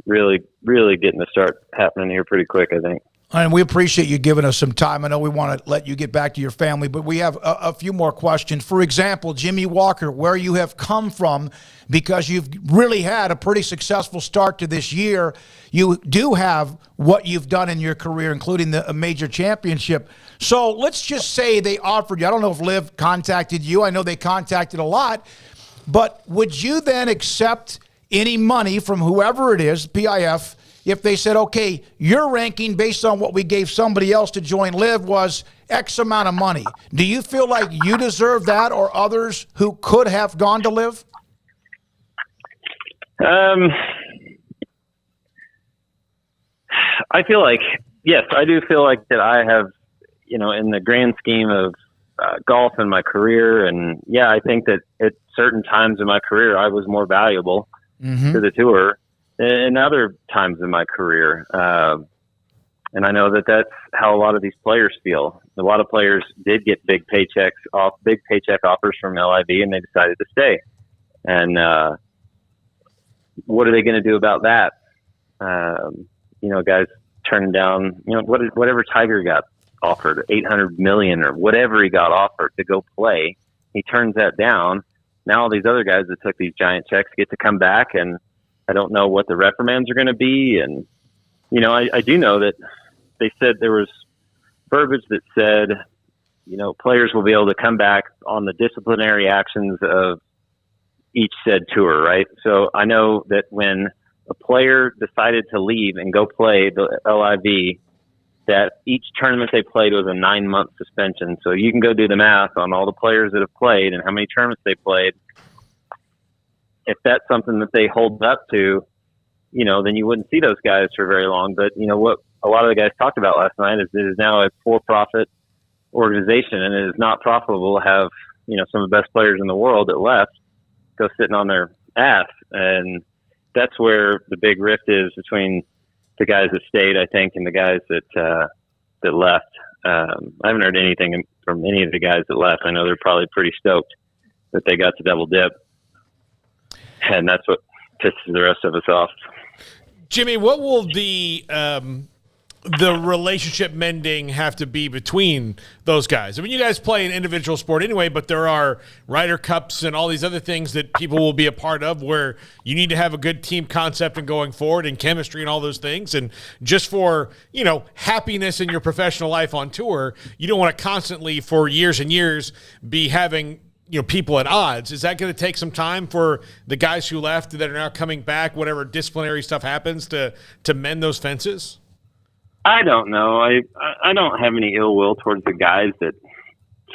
really, really getting to start happening here pretty quick, I think. And we appreciate you giving us some time. I know we want to let you get back to your family, but we have a few more questions. For example, Jimmy Walker, where you have come from, because you've really had a pretty successful start to this year. You do have what you've done in your career, including a major championship. So let's just say they offered you. I don't know if LIV contacted you. I know they contacted a lot. But would you then accept any money from whoever it is, PIF, if they said, okay, your ranking based on what we gave somebody else to join LIV was X amount of money? Do you feel like you deserve that, or others who could have gone to LIV? I feel like, yes, I do feel like that I have, in the grand scheme of golf and my career. And I think that at certain times in my career, I was more valuable to the tour in other times in my career. And I know that that's how a lot of these players feel. A lot of players did get big paycheck offers from LIV, and they decided to stay. And what are they going to do about that? Guys turning down, whatever Tiger got offered, $800 million or whatever he got offered to go play, he turns that down. Now all these other guys that took these giant checks get to come back, and I don't know what the reprimands are going to be. And I do know that they said there was verbiage that said, players will be able to come back on the disciplinary actions of each said tour, right? So I know that when a player decided to leave and go play the LIV, that each tournament they played was a 9-month suspension. So you can go do the math on all the players that have played and how many tournaments they played. If that's something that they hold up to, then you wouldn't see those guys for very long. But what a lot of the guys talked about last night is it is now a for-profit organization, and it is not profitable to have, some of the best players in the world that left go sitting on their ass. And that's where the big rift is between the guys that stayed, I think, and the guys that left. I haven't heard anything from any of the guys that left. I know they're probably pretty stoked that they got to double dip, and that's what pisses the rest of us off. Jimmy, what will the relationship mending have to be between those guys? I mean, you guys play an individual sport anyway, but there are Ryder Cups and all these other things that people will be a part of where you need to have a good team concept and going forward and chemistry and all those things. And just for, happiness in your professional life on tour, you don't want to constantly for years and years be having, people at odds. Is that going to take some time for the guys who left that are now coming back, whatever disciplinary stuff happens, to mend those fences? I don't know. I don't have any ill will towards the guys that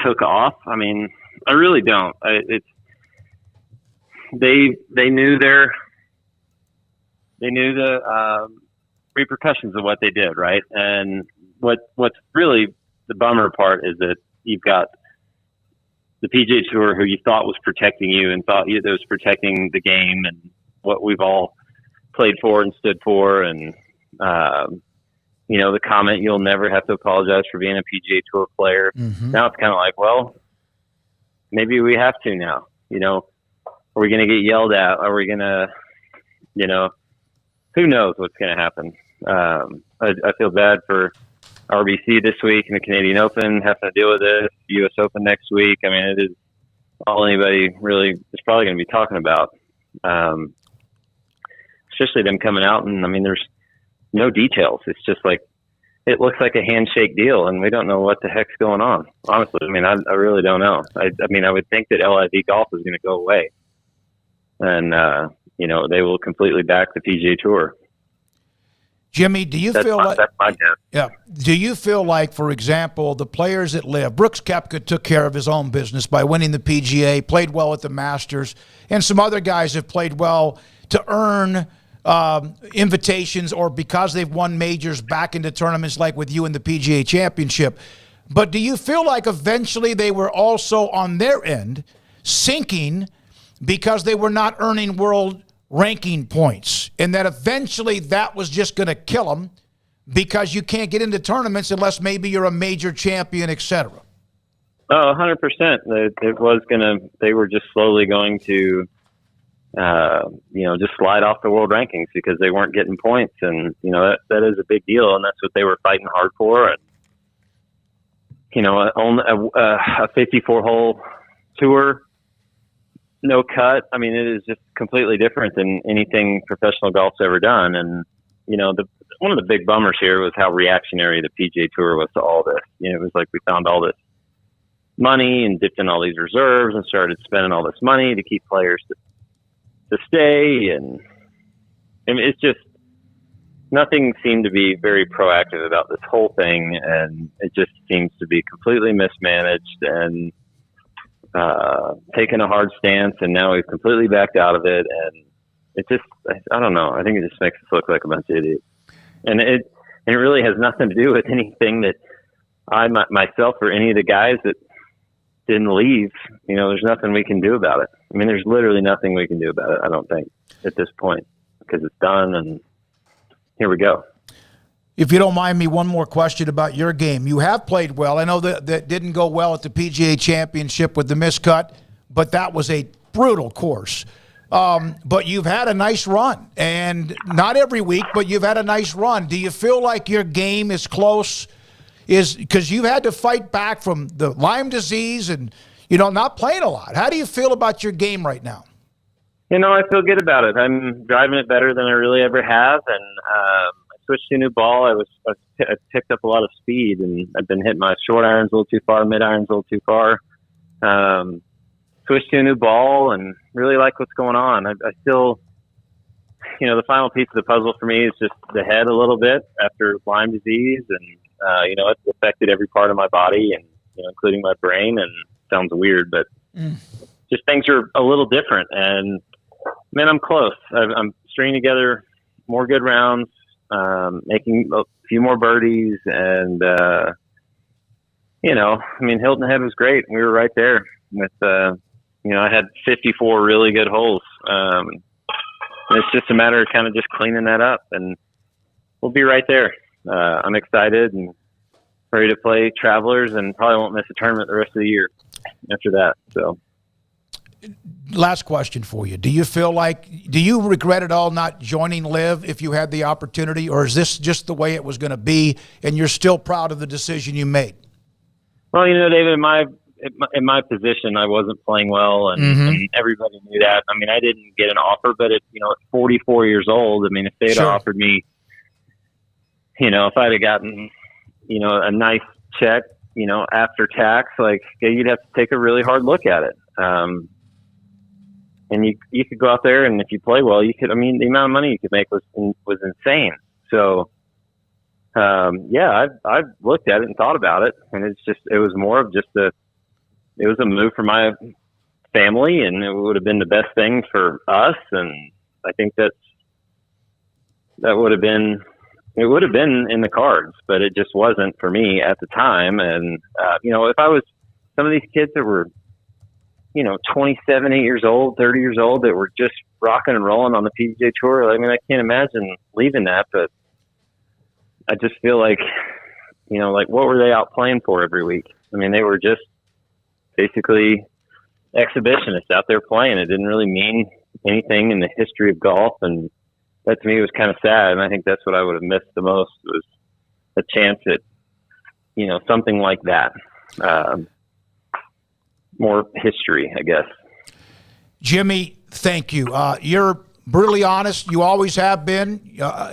took off. I mean, I really don't. They knew the repercussions of what they did, right? And what's really the bummer part is that you've got the PGA Tour, who you thought was protecting you and thought that was protecting the game and what we've all played for and stood for, and the comment, "You'll never have to apologize for being a PGA Tour player." Mm-hmm. Now it's kind of like, well, maybe we have to now. Are we going to get yelled at? Are we going to, who knows what's going to happen? I feel bad for RBC this week in the Canadian Open, having to deal with this. U.S. Open next week. I mean, it is all anybody really is probably going to be talking about. Especially them coming out, and I mean, there's no details. It's just like, it looks like a handshake deal, and we don't know what the heck's going on. Honestly, I mean, I really don't know. I mean, I would think that LIV golf is going to go away, and they will completely back the PGA Tour. Jimmy, do you feel like? That's my guess. Yeah. Do you feel like, for example, the players that live, Brooks Koepka took care of his own business by winning the PGA, played well at the Masters, and some other guys have played well to earn invitations, or because they've won majors, back into tournaments like with you in the PGA Championship. But do you feel like eventually they were also on their end sinking because they were not earning world ranking points, and that eventually that was just going to kill them because you can't get into tournaments unless maybe you're a major champion, etc.? Oh, 100%. It was going to, they were just slowly going to, just slide off the world rankings because they weren't getting points. And, that is a big deal. And that's what they were fighting hard for. And, a 54-hole tour, no cut. I mean, it is just completely different than anything professional golf's ever done. And, one of the big bummers here was how reactionary the PGA Tour was to all this. It was like we found all this money and dipped in all these reserves and started spending all this money to keep players to stay. And I mean, it's just, nothing seemed to be very proactive about this whole thing. And it just seems to be completely mismanaged and taken a hard stance. And now we've completely backed out of it. And it just, I don't know. I think it just makes us look like a bunch of idiots. And it really has nothing to do with anything that I myself or any of the guys that didn't leave. There's nothing we can do about it. I mean, there's literally nothing we can do about it, I don't think, at this point. because it's done, and here we go. If you don't mind me, one more question about your game. You have played well. I know that didn't go well at the PGA Championship with the miscut, but that was a brutal course. But you've had a nice run, and not every week, but you've had a nice run. Do you feel like your game is close? Because you've had to fight back from the Lyme disease and, not playing a lot. How do you feel about your game right now? I feel good about it. I'm driving it better than I really ever have, and I switched to a new ball. I picked up a lot of speed, and I've been hitting my short irons a little too far, mid irons a little too far. Switched to a new ball and really like what's going on. I still, the final piece of the puzzle for me is just the head a little bit after Lyme disease, and it's affected every part of my body, and including my brain. And sounds weird, but just things are a little different. And man, I'm close. I'm stringing together more good rounds, making a few more birdies, and Hilton Head was great. We were right there with I had 54 really good holes. It's just a matter of kind of just cleaning that up, and we'll be right there. I'm excited and ready to play Travelers, and probably won't miss a tournament the rest of the year after that. So, last question for you. Do you regret at all not joining LIV if you had the opportunity, or is this just the way it was going to be, and you're still proud of the decision you made? Well, David, in my position, I wasn't playing well, and everybody knew that. I mean, I didn't get an offer, but at 44 years old, I mean, if they'd offered me, if I'd have gotten, a nice check, after tax, you'd have to take a really hard look at it. And you could go out there, and if you play well, the amount of money you could make was insane. So, I've looked at it and thought about it, and it was more of just it was a move for my family, and it would have been the best thing for us. And I think it would have been in the cards, but it just wasn't for me at the time. And, if I was some of these kids that were, 27, 8 years old, 30 years old, that were just rocking and rolling on the PGA Tour, I can't imagine leaving that, but I just feel like, what were they out playing for every week? They were just basically exhibitionists out there playing. It didn't really mean anything in the history of golf, and that to me was kind of sad. And I think that's what I would have missed the most, was a chance at, something like that. More history, I guess. Jimmy, thank you. You're brutally honest. You always have been.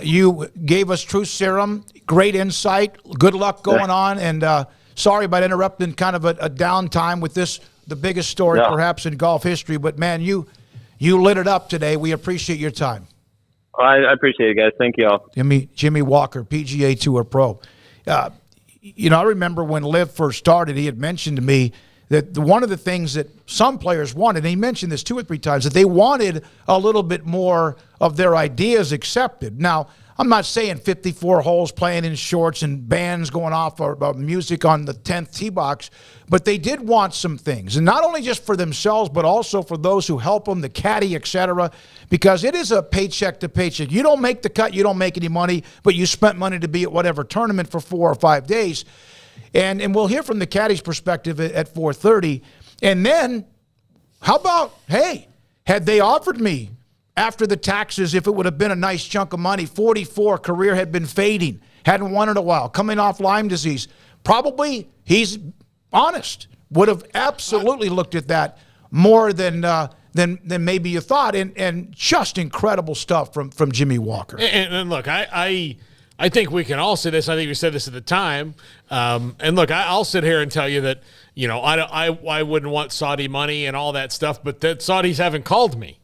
You gave us truth serum, great insight, good luck going on. And sorry about interrupting kind of a downtime with the biggest story perhaps in golf history. But, man, you lit it up today. We appreciate your time. I appreciate it, guys. Thank you all. Jimmy Walker, PGA Tour Pro. I remember when LIV first started, he had mentioned to me that one of the things that some players wanted, and he mentioned this 2 or 3 times, that they wanted a little bit more of their ideas accepted. Now, I'm not saying 54 holes playing in shorts and bands going off or music on the 10th tee box, but they did want some things. And not only just for themselves, but also for those who help them, the caddy, etc., because it is a paycheck to paycheck. You don't make the cut, you don't make any money, but you spent money to be at whatever tournament for 4 or 5 days. And we'll hear from the caddy's perspective at 4:30. And then, how about, hey, had they offered me after the taxes, if it would have been a nice chunk of money, 44, career had been fading, hadn't won in a while, coming off Lyme disease, probably, he's honest, would have absolutely looked at that more than maybe you thought. And just incredible stuff from Jimmy Walker. And look, I think we can all say this. I think we said this at the time. And look, I'll sit here and tell you that, I wouldn't want Saudi money and all that stuff, but the Saudis haven't called me,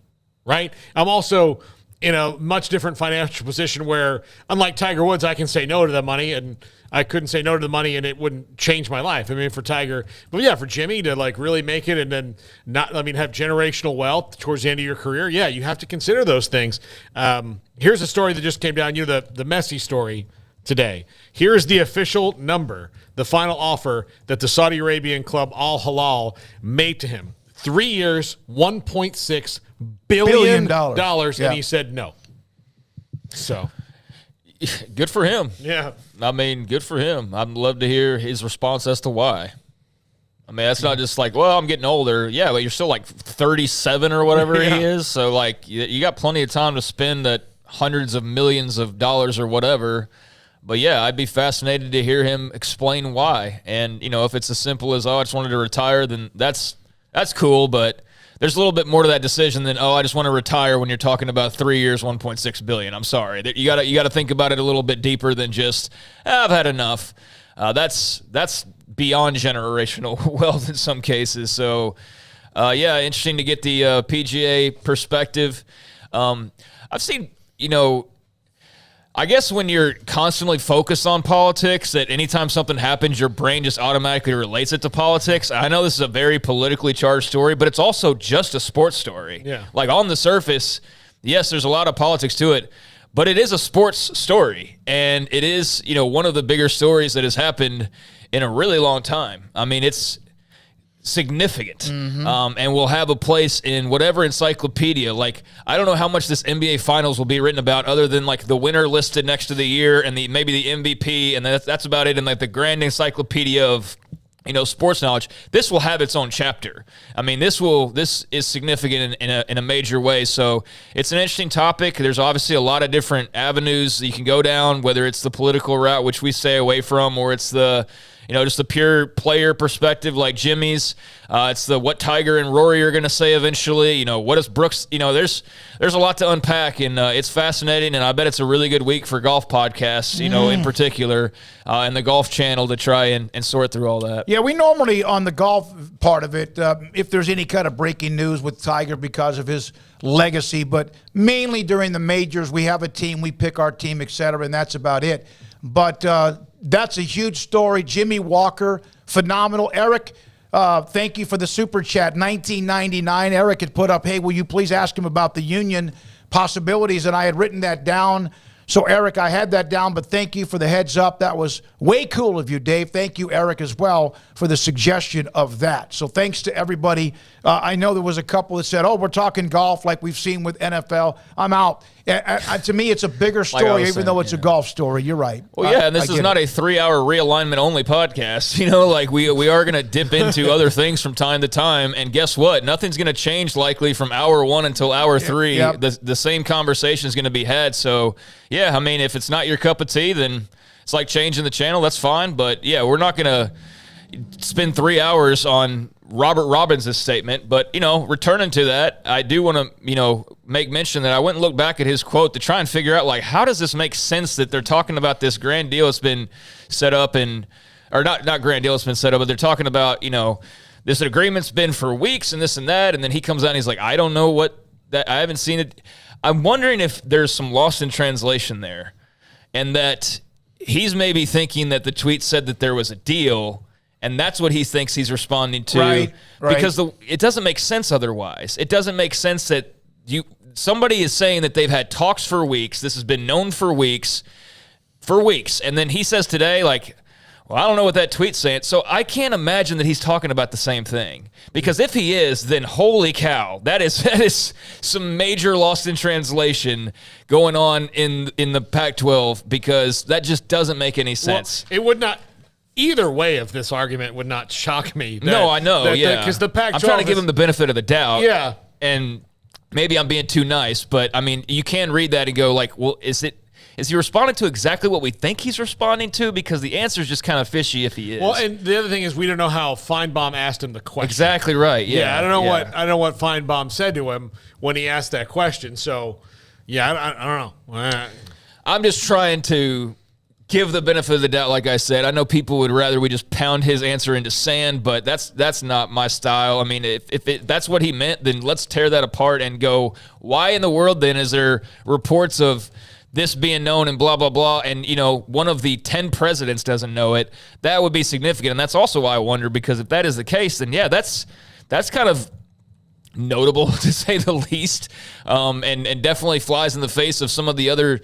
right? I'm also in a much different financial position where, unlike Tiger Woods, I can say no to the money, and I couldn't say no to the money and it wouldn't change my life. For Tiger, but yeah, for Jimmy to really make it and then have generational wealth towards the end of your career. Yeah, you have to consider those things. Here's a story that just came down, the Messi story today. Here's the official number, the final offer that the Saudi Arabian club Al Hilal made to him. 3 years, $1.6 billion. Yeah. And he said no. So good for him. Yeah. I mean, good for him. I'd love to hear his response as to why. I mean, that's not just like, well, I'm getting older. Yeah, but you're still like 37 or whatever he is. So, like, you got plenty of time to spend at hundreds of millions of dollars or whatever. But, yeah, I'd be fascinated to hear him explain why. And, you know, if it's as simple as, I just wanted to retire, then that's cool. But there's a little bit more to that decision than, I just want to retire when you're talking about 3 years, $1.6 billion. I'm sorry. You got to think about it a little bit deeper than just, I've had enough. That's beyond generational wealth in some cases. So, interesting to get the PGA perspective. I've seen, I guess when you're constantly focused on politics, that anytime something happens, your brain just automatically relates it to politics. I know this is a very politically charged story, but it's also just a sports story. Yeah. Like on the surface, yes, there's a lot of politics to it, but it is a sports story. And it is, one of the bigger stories that has happened in a really long time. I mean, it's significant, and will have a place in whatever encyclopedia. Like, I don't know how much this NBA Finals will be written about, other than like the winner listed next to the year and maybe the MVP, and that's about it. And like the grand encyclopedia of sports knowledge, this will have its own chapter. I mean, this is significant in a major way. So it's an interesting topic. There's obviously a lot of different avenues that you can go down, whether it's the political route, which we stay away from, or it's the just the pure player perspective like Jimmy's. It's the what Tiger and Rory are going to say eventually. What is Brooks? There's a lot to unpack, and it's fascinating, and I bet it's a really good week for golf podcasts, in particular, and the Golf Channel to try and sort through all that. Yeah, we normally, on the golf part of it, if there's any kind of breaking news with Tiger because of his legacy, but mainly during the majors, we have a team, we pick our team, et cetera, and that's about it. But that's a huge story. Jimmy Walker, phenomenal. Eric, thank you for the super chat. 1999, Eric had put up, hey, will you please ask him about the union possibilities? And I had written that down. So, Eric, I had that down, but thank you for the heads up. That was way cool of you, Dave. Thank you, Eric, as well, for the suggestion of that. So thanks to everybody. I know there was a couple that said, we're talking golf like we've seen with NFL. I'm out. To me, it's a bigger story, even though it's a golf story. You're right. Well, yeah, and this is not a 3-hour realignment only podcast. Like we are going to dip into other things from time to time. And guess what? Nothing's going to change likely from hour 1 until hour 3. Yep. The same conversation is going to be had. So, yeah, I mean, if it's not your cup of tea, then it's like changing the channel. That's fine. But, yeah, we're not going to spend 3 hours on Robert Robbins' statement. But, returning to that, I do want to, make mention that I went and looked back at his quote to try and figure out, like, how does this make sense that they're talking about this grand deal that's been set up or not grand deal that's been set up, but they're talking about, this agreement's been for weeks and this and that. And then he comes out and he's like, I don't know what that, I haven't seen it. I'm wondering if there's some lost in translation there, and that he's maybe thinking that the tweet said that there was a deal, and that's what he thinks he's responding to. Right. Because it doesn't make sense otherwise. It doesn't make sense that somebody is saying that they've had talks for weeks. This has been known for weeks. And then he says today, like, well, I don't know what that tweet's saying. So I can't imagine that he's talking about the same thing. Because if he is, then holy cow, that is some major lost in translation going on in the Pac-12, because that just doesn't make any sense. Well, it would not. Either way of this argument would not shock me. No, I know, because the Pac-12 I'm trying to give him the benefit of the doubt. Yeah. And maybe I'm being too nice, but, I mean, you can read that and go, like, well, is he responding to exactly what we think he's responding to? Because the answer is just kind of fishy if he is. Well, and the other thing is we don't know how Feinbaum asked him the question. Exactly right. Yeah. I don't know what Feinbaum said to him when he asked that question. So, yeah, I don't know. I'm just trying to give the benefit of the doubt, like I said. I know people would rather we just pound his answer into sand, but that's not my style. I mean, if that's what he meant, then let's tear that apart and go, why in the world then is there reports of this being known and blah, blah, blah, and, one of the 10 presidents doesn't know it? That would be significant, and that's also why I wonder, because if that is the case, then, yeah, that's kind of notable, to say the least, and definitely flies in the face of some of the other,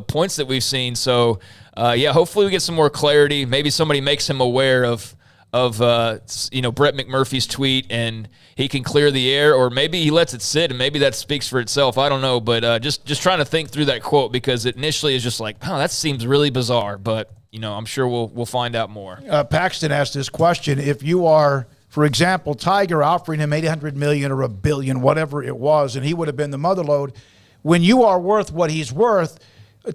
points that we've seen. So, hopefully we get some more clarity. Maybe somebody makes him aware of of Brett McMurphy's tweet and he can clear the air, or maybe he lets it sit and maybe that speaks for itself. I don't know, but just trying to think through that quote, because it initially is just like, oh, that seems really bizarre, but I'm sure we'll find out more. Paxton asked this question: if you are, for example, Tiger offering him $800 million or $1 billion, whatever it was, and he would have been the mother lode, when you are worth what he's worth,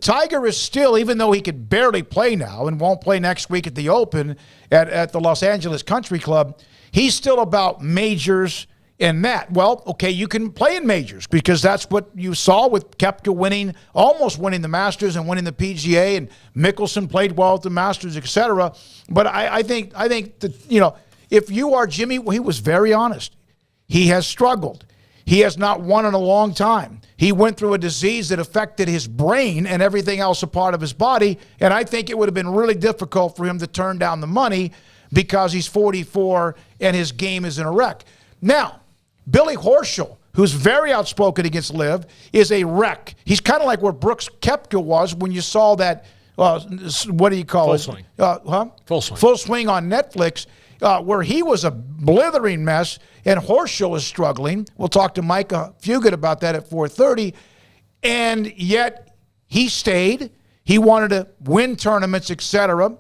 Tiger is still, even though he could barely play now and won't play next week at the Open at the Los Angeles Country Club, he's still about majors and that. Well, okay, you can play in majors because that's what you saw with Koepka almost winning the Masters and winning the PGA, and Mickelson played well at the Masters, etc. But I think that, if you are Jimmy, he was very honest. He has struggled. He has not won in a long time. He went through a disease that affected his brain and everything else a part of his body, and I think it would have been really difficult for him to turn down the money because he's 44 and his game is in a wreck. Now, Billy Horschel, who's very outspoken against LIV, is a wreck. He's kind of like where Brooks Koepka was when you saw that, what do you call it? Full swing. Full swing. Full swing on Netflix. Where he was a blithering mess, and Horschel is struggling. We'll talk to Micah Fugit about that at 4:30. And yet he stayed. He wanted to win tournaments, etc.,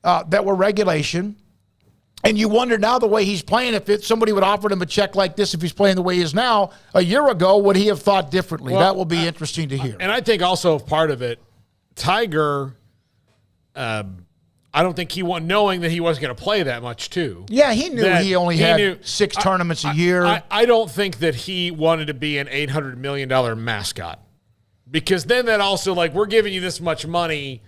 that were regulation. And you wonder now the way he's playing, if somebody would offer him a check like this, if he's playing the way he is now, a year ago, would he have thought differently? Well, that will be interesting to hear. And I think also part of it, Tiger, I don't think he won, knowing that he wasn't going to play that much too. Yeah, he knew he only had 6 tournaments a year. I don't think that he wanted to be an $800 million mascot, because then that also, like, we're giving you this much money,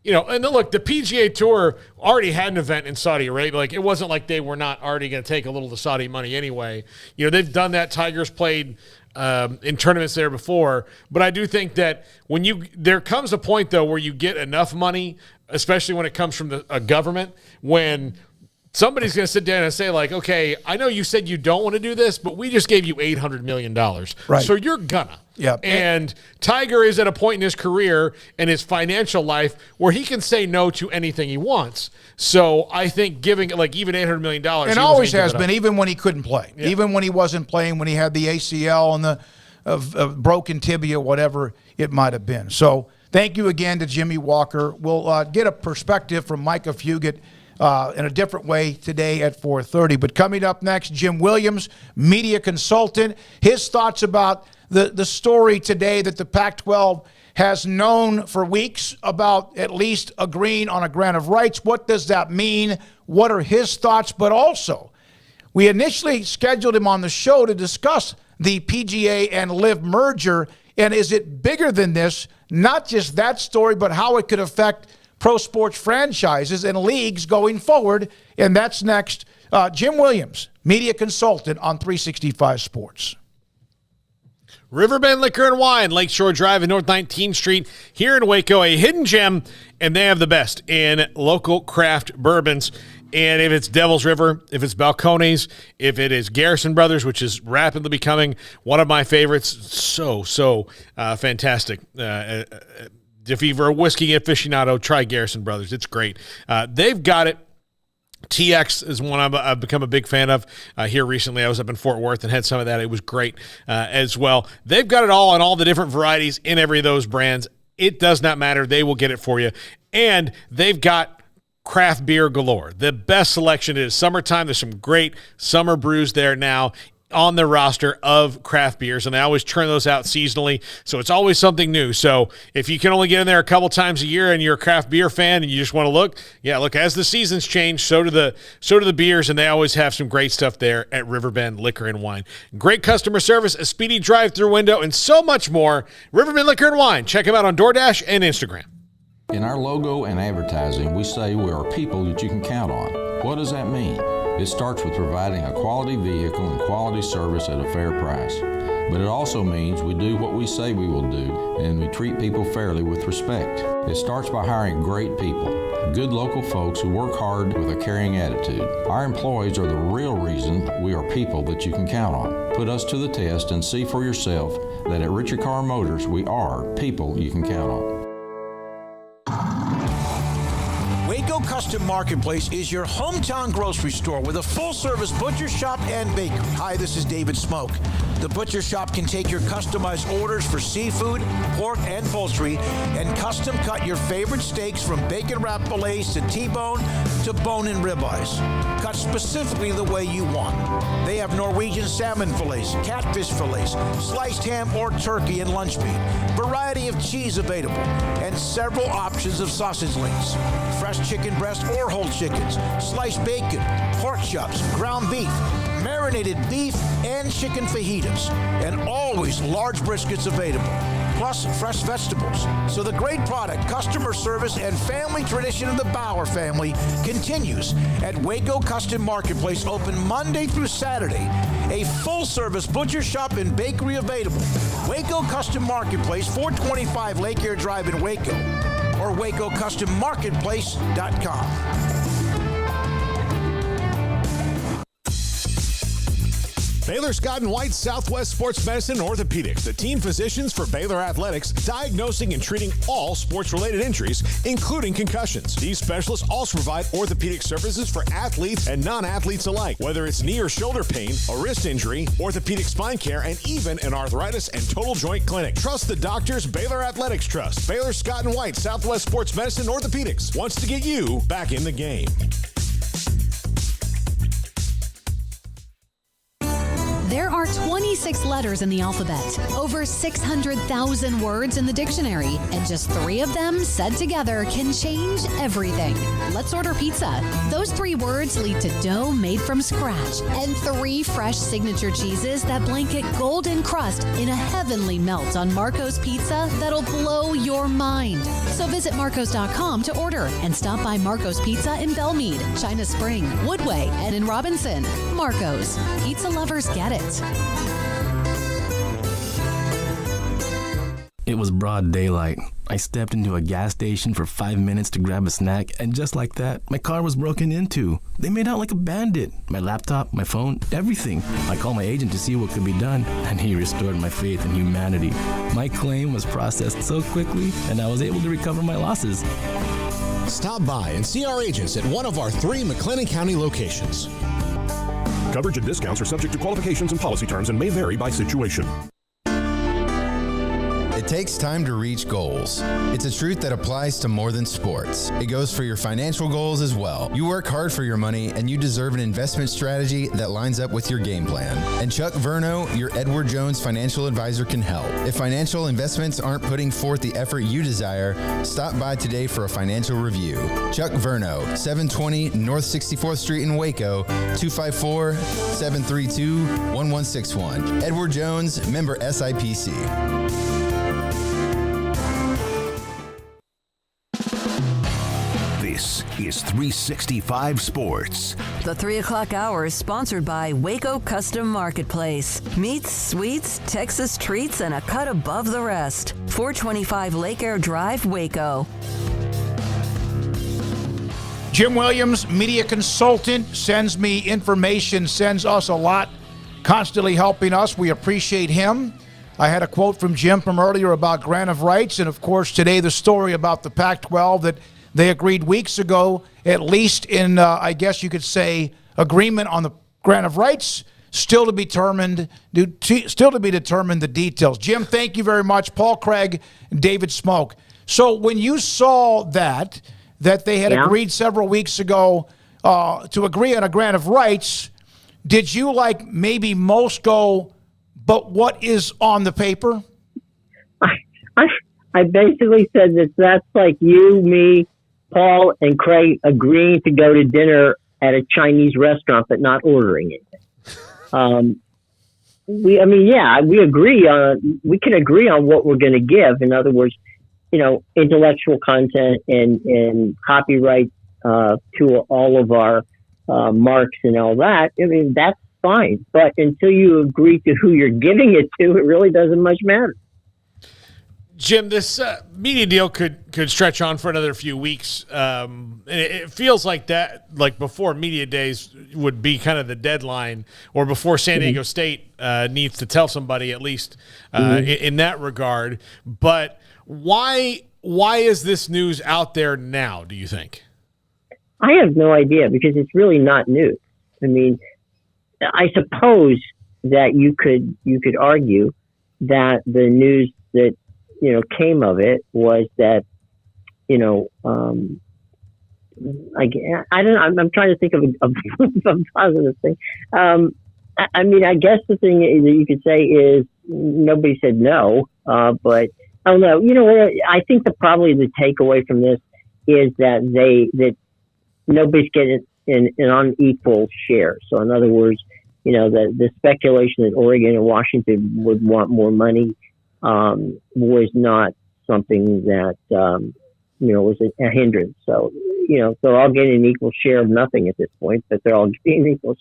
and look, the PGA Tour already had an event in Saudi Arabia. Like, it wasn't like they were not already going to take a little of the Saudi money anyway. They've done that. Tiger's played in tournaments there before. But I do think that there comes a point, though, where you get enough money, especially when it comes from a government, when somebody's going to sit down and say, like, okay, I know you said you don't want to do this, but we just gave you $800 million. Right. So you're gonna. Yeah. And Tiger is at a point in his career and his financial life where he can say no to anything he wants. So I think giving, like, even $800 million. And always has been, even when he couldn't play. Yeah. Even when he wasn't playing, when he had the ACL and the broken tibia, whatever it might have been. So thank you again to Jimmy Walker. We'll get a perspective from Micah Fugit in a different way today at 4:30. But coming up next, Jim Williams, media consultant, his thoughts about the story today that the Pac-12 has known for weeks about at least agreeing on a grant of rights. What does that mean? What are his thoughts? But also, we initially scheduled him on the show to discuss the PGA and LIV merger, and is it bigger than this? Not just that story, but how it could affect pro sports franchises and leagues going forward. And that's next. Jim Williams, media consultant on 365 Sports. Riverbend Liquor and Wine, Lakeshore Drive and North 19th Street here in Waco, a hidden gem, and they have the best in local craft bourbons. And if it's Devil's River, if it's Balcones, if it is Garrison Brothers, which is rapidly becoming one of my favorites, so fantastic. If you're a whiskey aficionado, try Garrison Brothers. It's great. They've got it. TX is one I've become a big fan of here recently. I was up in Fort Worth and had some of that. It was great as well. They've got it all in all the different varieties in every of those brands. It does not matter. They will get it for you. And they've got craft beer galore. The best selection is summertime. There's some great summer brews there now on the roster of craft beers, and they always turn those out seasonally, so it's always something new. So if you can only get in there a couple times a year and you're a craft beer fan and you just want to look, as the seasons change, so do the beers, and they always have some great stuff there at Riverbend Liquor and Wine. Great customer service, a speedy drive-through window, and so much more. Riverbend Liquor and Wine. Check them out on DoorDash and Instagram. In our logo and advertising, we say we are people that you can count on. What does that mean? It starts with providing a quality vehicle and quality service at a fair price. But it also means we do what we say we will do, and we treat people fairly with respect. It starts by hiring great people, good local folks who work hard with a caring attitude. Our employees are the real reason we are people that you can count on. Put us to the test and see for yourself that at Richard Carr Motors, we are people you can count on. Custom Marketplace is your hometown grocery store with a full-service butcher shop and bakery. Hi, this is David Smoak. The butcher shop can take your customized orders for seafood, pork, and poultry and custom cut your favorite steaks from bacon-wrapped fillets to T-bone to bone-in ribeyes. Cut specifically the way you want. They have Norwegian salmon fillets, catfish fillets, sliced ham or turkey and lunch meat, variety of cheese available, and several options of sausage links, fresh chicken breast or whole chickens, sliced bacon, pork chops, ground beef, marinated beef, and chicken fajitas, and always large briskets available, plus fresh vegetables. So the great product, customer service, and family tradition of the Bauer family continues at Waco Custom Marketplace, open Monday through Saturday. A full-service butcher shop and bakery available. Waco Custom Marketplace, 425 Lake Air Drive in Waco, or WacoCustomMarketplace.com. Baylor Scott & White Southwest Sports Medicine and Orthopedics, the team physicians for Baylor Athletics, diagnosing and treating all sports-related injuries, including concussions. These specialists also provide orthopedic services for athletes and non-athletes alike, whether it's knee or shoulder pain, a wrist injury, orthopedic spine care, and even an arthritis and total joint clinic. Trust the doctors Baylor Athletics trust. Baylor Scott & White Southwest Sports Medicine and Orthopedics wants to get you back in the game. There are 26 letters in the alphabet, over 600,000 words in the dictionary, and just 3 of them said together can change everything. Let's order pizza. Those 3 words lead to dough made from scratch and 3 fresh signature cheeses that blanket golden crust in a heavenly melt on Marco's Pizza that'll blow your mind. So visit Marcos.com to order and stop by Marco's Pizza in Belmead, China Spring, Woodway, and in Robinson. Marco's. Pizza lovers get it. It was broad daylight. I stepped into a gas station for 5 minutes to grab a snack, and just like that, my car was broken into. They made out like a bandit. My laptop, my phone, everything. I called my agent to see what could be done, and he restored my faith in humanity. My claim was processed so quickly, and I was able to recover my losses. Stop by and see our agents at one of our 3 McLennan County locations. Coverage and discounts are subject to qualifications and policy terms and may vary by situation. It takes time to reach goals. It's a truth that applies to more than sports. It goes for your financial goals as well. You work hard for your money, and you deserve an investment strategy that lines up with your game plan. And Chuck Verno, your Edward Jones financial advisor, can help. If financial investments aren't putting forth the effort you desire, stop by today for a financial review. Chuck Verno, 720 North 64th Street in Waco, 254-732-1161. Edward Jones, member SIPC. This is 365 Sports. The 3 o'clock hour is sponsored by Waco Custom Marketplace. Meats, sweets, Texas treats, and a cut above the rest. 425 Lake Air Drive, Waco. Jim Williams, media consultant, sends me information, sends us a lot, constantly helping us. We appreciate him. I had a quote from Jim from earlier about grant of rights, and of course today the story about the Pac-12 that they agreed weeks ago, at least in, I guess you could say, agreement on the grant of rights. Still to be determined the details. Jim, thank you very much. Paul Craig, David Smoak. So when you saw that they had agreed several weeks ago to agree on a grant of rights, did you, like maybe most, go, but what is on the paper? I basically said that's like you, me, Paul, and Craig agreeing to go to dinner at a Chinese restaurant but not ordering it. We agree on, we can agree on what we're going to give. In other words, intellectual content and copyright to all of our marks and all that. I mean, that's fine. But until you agree to who you're giving it to, it really doesn't much matter. Jim, this media deal could stretch on for another few weeks. And it feels like that, like before media days would be kind of the deadline, or before San Diego State needs to tell somebody, at least in that regard. But why is this news out there now, do you think? I have no idea because it's really not new. I mean, I suppose that you could argue that the news that came of it was that I don't. I'm trying to think of a positive thing. I mean, I guess the thing that you could say is nobody said no, but I don't know. I think probably the takeaway from this is that nobody's getting an unequal share. So in other words, the speculation that Oregon and Washington would want more money was not something that was a hindrance. So they're all getting an equal share of nothing at this point, but they're all getting equal.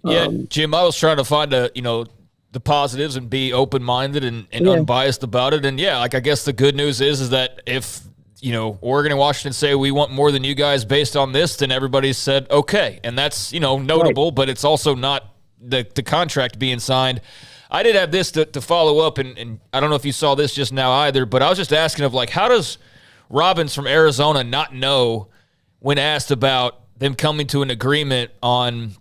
Yeah, Jim, I was trying to find the positives and be open-minded and unbiased about it. And I guess the good news is that if Oregon and Washington say we want more than you guys based on this, then everybody said okay, and that's notable, right. But it's also not the contract being signed. I did have this to follow up, and I don't know if you saw this just now either, but I was just asking how does Robbins from Arizona not know when asked about them coming to an agreement on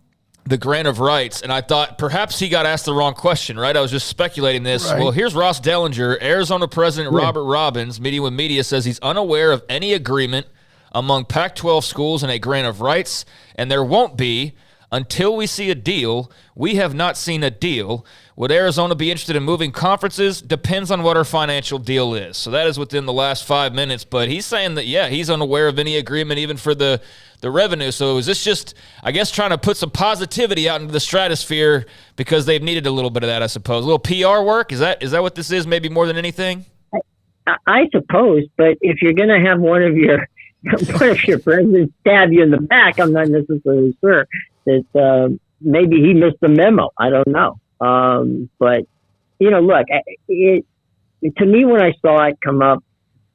the grant of rights? And I thought perhaps he got asked the wrong question, right? I was just speculating this. Right. Well, here's Ross Dellinger, Arizona President Robert Robbins, meeting with media, says he's unaware of any agreement among Pac-12 schools and a grant of rights, and there won't be until we see a deal. We have not seen a deal. Would Arizona be interested in moving conferences? Depends on what our financial deal is. So that is within the last 5 minutes. But he's saying that, he's unaware of any agreement even for the revenue. So is this just, I guess, trying to put some positivity out into the stratosphere because they've needed a little bit of that, I suppose? A little PR work? Is that what this is, maybe more than anything? I suppose. But if you're going to have one of your presidents stab you in the back, I'm not necessarily sure that maybe he missed the memo. I don't know. But look, to me, when I saw it come up,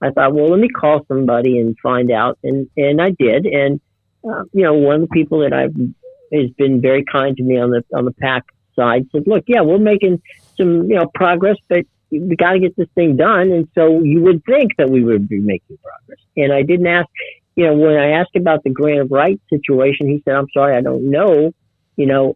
I thought, well, let me call somebody and find out. And I did. And, one of the people that has been very kind to me on the PAC side said, look, we're making some, progress, but we got to get this thing done. And so you would think that we would be making progress. And I didn't ask, when I asked about the grant of rights situation, he said, I'm sorry, I don't know,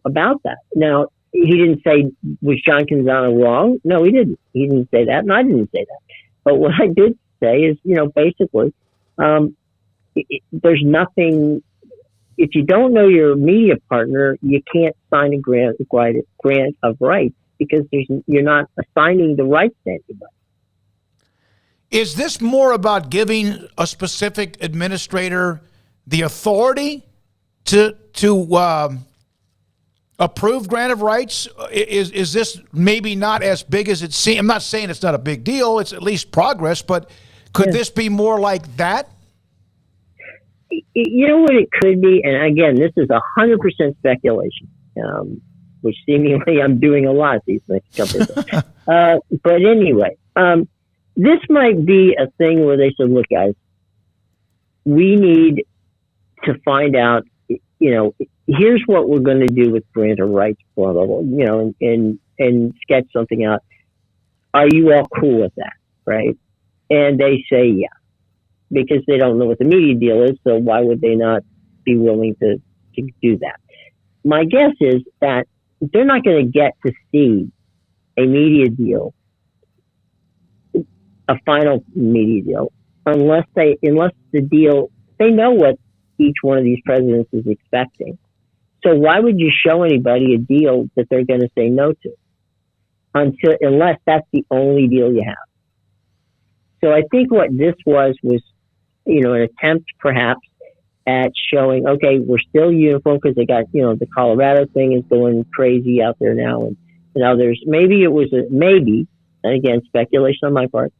about that. Now, he didn't say, was John Canzano wrong? No, he didn't. He didn't say that, and I didn't say that. But what I did say is, basically, there's nothing. If you don't know your media partner, you can't sign a grant of rights because you're not assigning the rights to anybody. Is this more about giving a specific administrator the authority to approve grant of rights? Is this maybe not as big as it seems? I'm not saying it's not a big deal. It's at least progress, but could this be more like that? You know what it could be? And again, this is 100% speculation, which seemingly I'm doing a lot these next couple of days. But anyway, this might be a thing where they said, look, guys, we need to find out, here's what we're going to do with grant of rights, blah, blah, blah, and sketch something out. Are you all cool with that? Right. And they say, yeah, because they don't know what the media deal is. So why would they not be willing to do that? My guess is that they're not going to get to see a media deal, a final media deal, unless the deal, they know what each one of these presidents is expecting. So why would you show anybody a deal that they're going to say no to unless that's the only deal you have? So I think what this was, an attempt perhaps at showing, okay, we're still uniform because they got, the Colorado thing is going crazy out there now. And others, maybe it was and again, speculation on my part,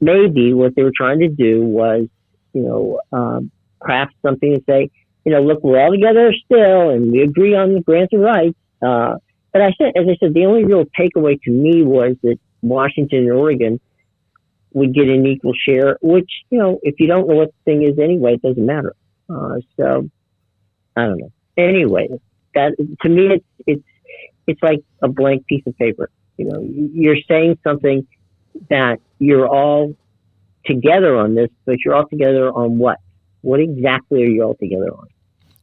maybe what they were trying to do was, craft something to say, look, we're all together still and we agree on the grant of rights. But as I said, the only real takeaway to me was that Washington and Oregon would get an equal share, which, if you don't know what the thing is anyway, it doesn't matter. So I don't know. Anyway, that to me, it's like a blank piece of paper. You're saying something that you're all together on this, but you're all together on what? What exactly are you all together on?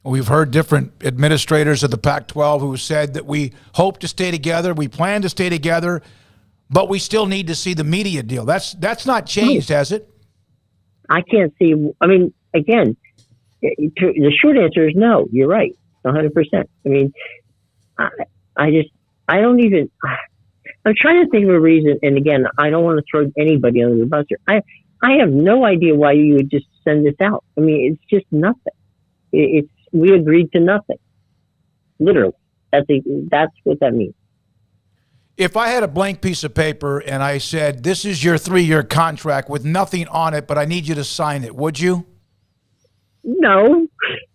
We've heard different administrators of the Pac-12 who said that we hope to stay together, we plan to stay together, but we still need to see the media deal. That's not changed, has it? I can't see. I mean, again, the short answer is no. You're right, 100%. I mean, I don't even. I'm trying to think of a reason, and again, I don't want to throw anybody under the bus here. I have no idea why you would just send this out. I mean, it's just nothing. We agreed to nothing. Literally, that's what that means. If I had a blank piece of paper and I said, this is your 3-year contract with nothing on it, but I need you to sign it, would you? No,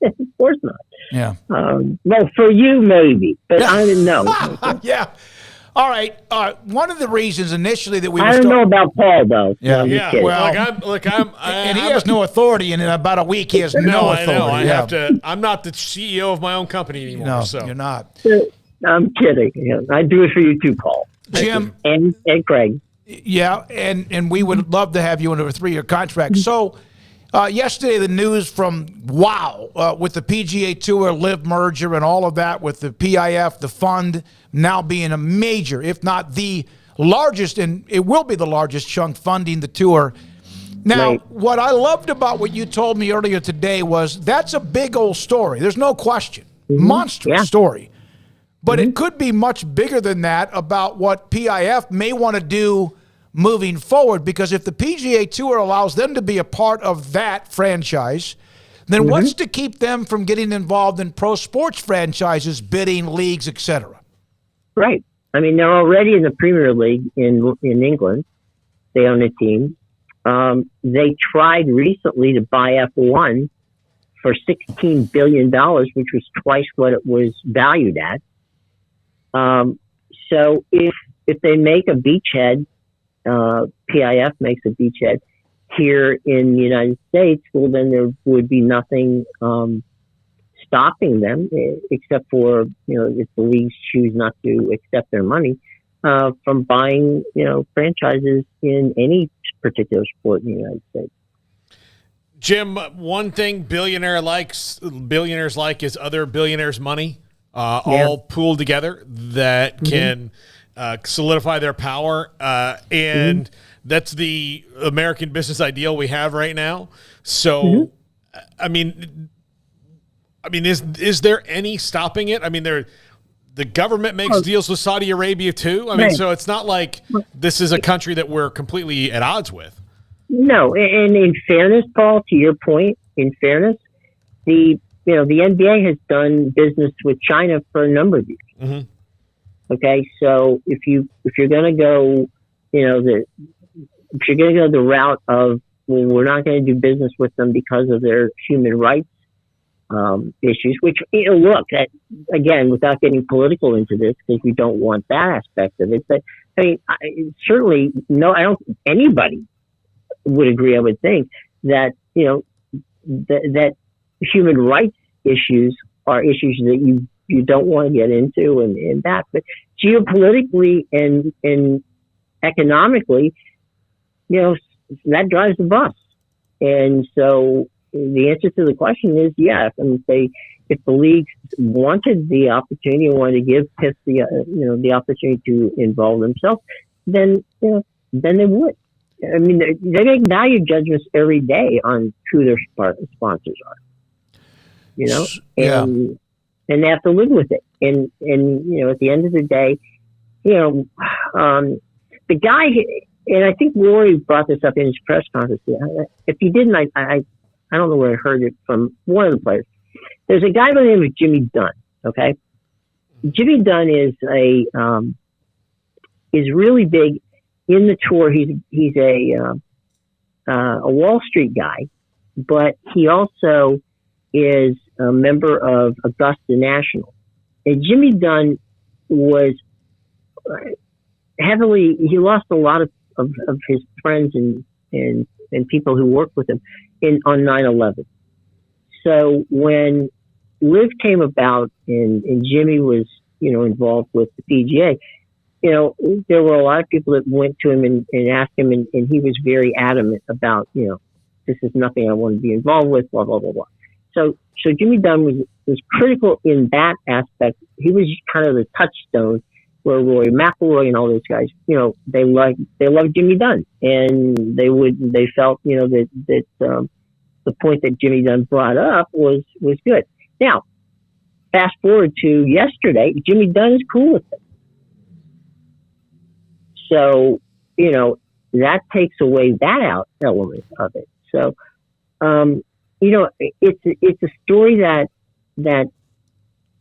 of course not. Yeah. Well, for you, maybe, but I didn't know. Yeah. All right. One of the reasons initially that we I don't know about Paul, though. Yeah. Yeah. Well, and he has no authority, and in about a week he has no authority. I know. I have to. I'm not the CEO of my own company anymore. No, so you're not. I'm kidding. I do it for you too, Paul. Jim and Craig. Yeah, and we would love to have you under a 3-year contract. So yesterday, the news from with the PGA Tour LIV merger and all of that, with the PIF, the fund now being a major, if not the largest, and it will be the largest chunk funding the tour. Now, what I loved about what you told me earlier today was that's a big old story. There's no question. Monstrous story. But it could be much bigger than that about what PIF may want to do moving forward, because if the PGA Tour allows them to be a part of that franchise, then what's to keep them from getting involved in pro sports franchises, bidding, leagues, etc.? Right. I mean, they're already in the Premier League in England. They own a team. They tried recently to buy F1 for $16 billion, which was twice what it was valued at. So if they make a beachhead, PIF makes a beachhead here in the United States, well, then there would be nothing stopping them, except for, if the leagues choose not to accept their money, from buying, franchises in any particular sport in the United States. Jim, one thing billionaires like is other billionaires' money, all pooled together that can solidify their power, and that's the American business ideal we have right now. So, I mean, is there any stopping it? I mean, the government makes deals with Saudi Arabia too. I mean, so it's not like this is a country that we're completely at odds with. No, and in fairness, Paul, to your point, in fairness, the NBA has done business with China for a number of years. Okay, so if you're going to go, the route of, well, we're not going to do business with them because of their human rights issues, which, look, again, without getting political into this, because we don't want that aspect of it, but I mean, certainly, no, I don't. Anybody would agree, I would think, that that human rights issues are issues that you don't want to get into, and that, but geopolitically and economically, that drives the bus. And so the answer to the question is yes. And if the league wanted the opportunity and wanted to give PIF the opportunity to involve themselves, then they would. I mean, they make value judgments every day on who their sponsors are. And they have to live with it. And at the end of the day, the guy, and I think Rory brought this up in his press conference. If he didn't, I don't know where I heard it from one of the players. There's a guy by the name of Jimmy Dunn. Okay, Jimmy Dunn is really big in the tour. He's a Wall Street guy, but he also is a member of Augusta National. And Jimmy Dunn was he lost a lot of his friends and people who worked with him on 9/11. So when LIV came about and Jimmy was, involved with the PGA, there were a lot of people that went to him and asked him, and he was very adamant about, this is nothing I want to be involved with, blah, blah, blah, blah. So Jimmy Dunn was critical in that aspect. He was kind of the touchstone where Rory McIlroy and all those guys, they loved Jimmy Dunn, and they felt, that the point that Jimmy Dunn brought up was good. Now, fast forward to yesterday, Jimmy Dunn is cool with it. So, that takes away that element of it. So, it's a story that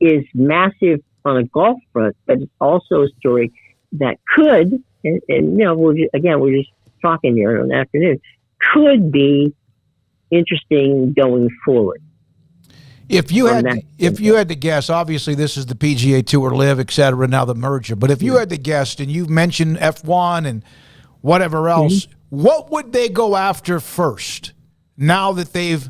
is massive on a golf front, but it's also a story that could, we're just talking here on the afternoon, could be interesting going forward. If you had to guess, obviously this is the PGA Tour Live, et cetera, now the merger, but if you had to guess, and you've mentioned F1 and whatever else, what would they go after first now that they've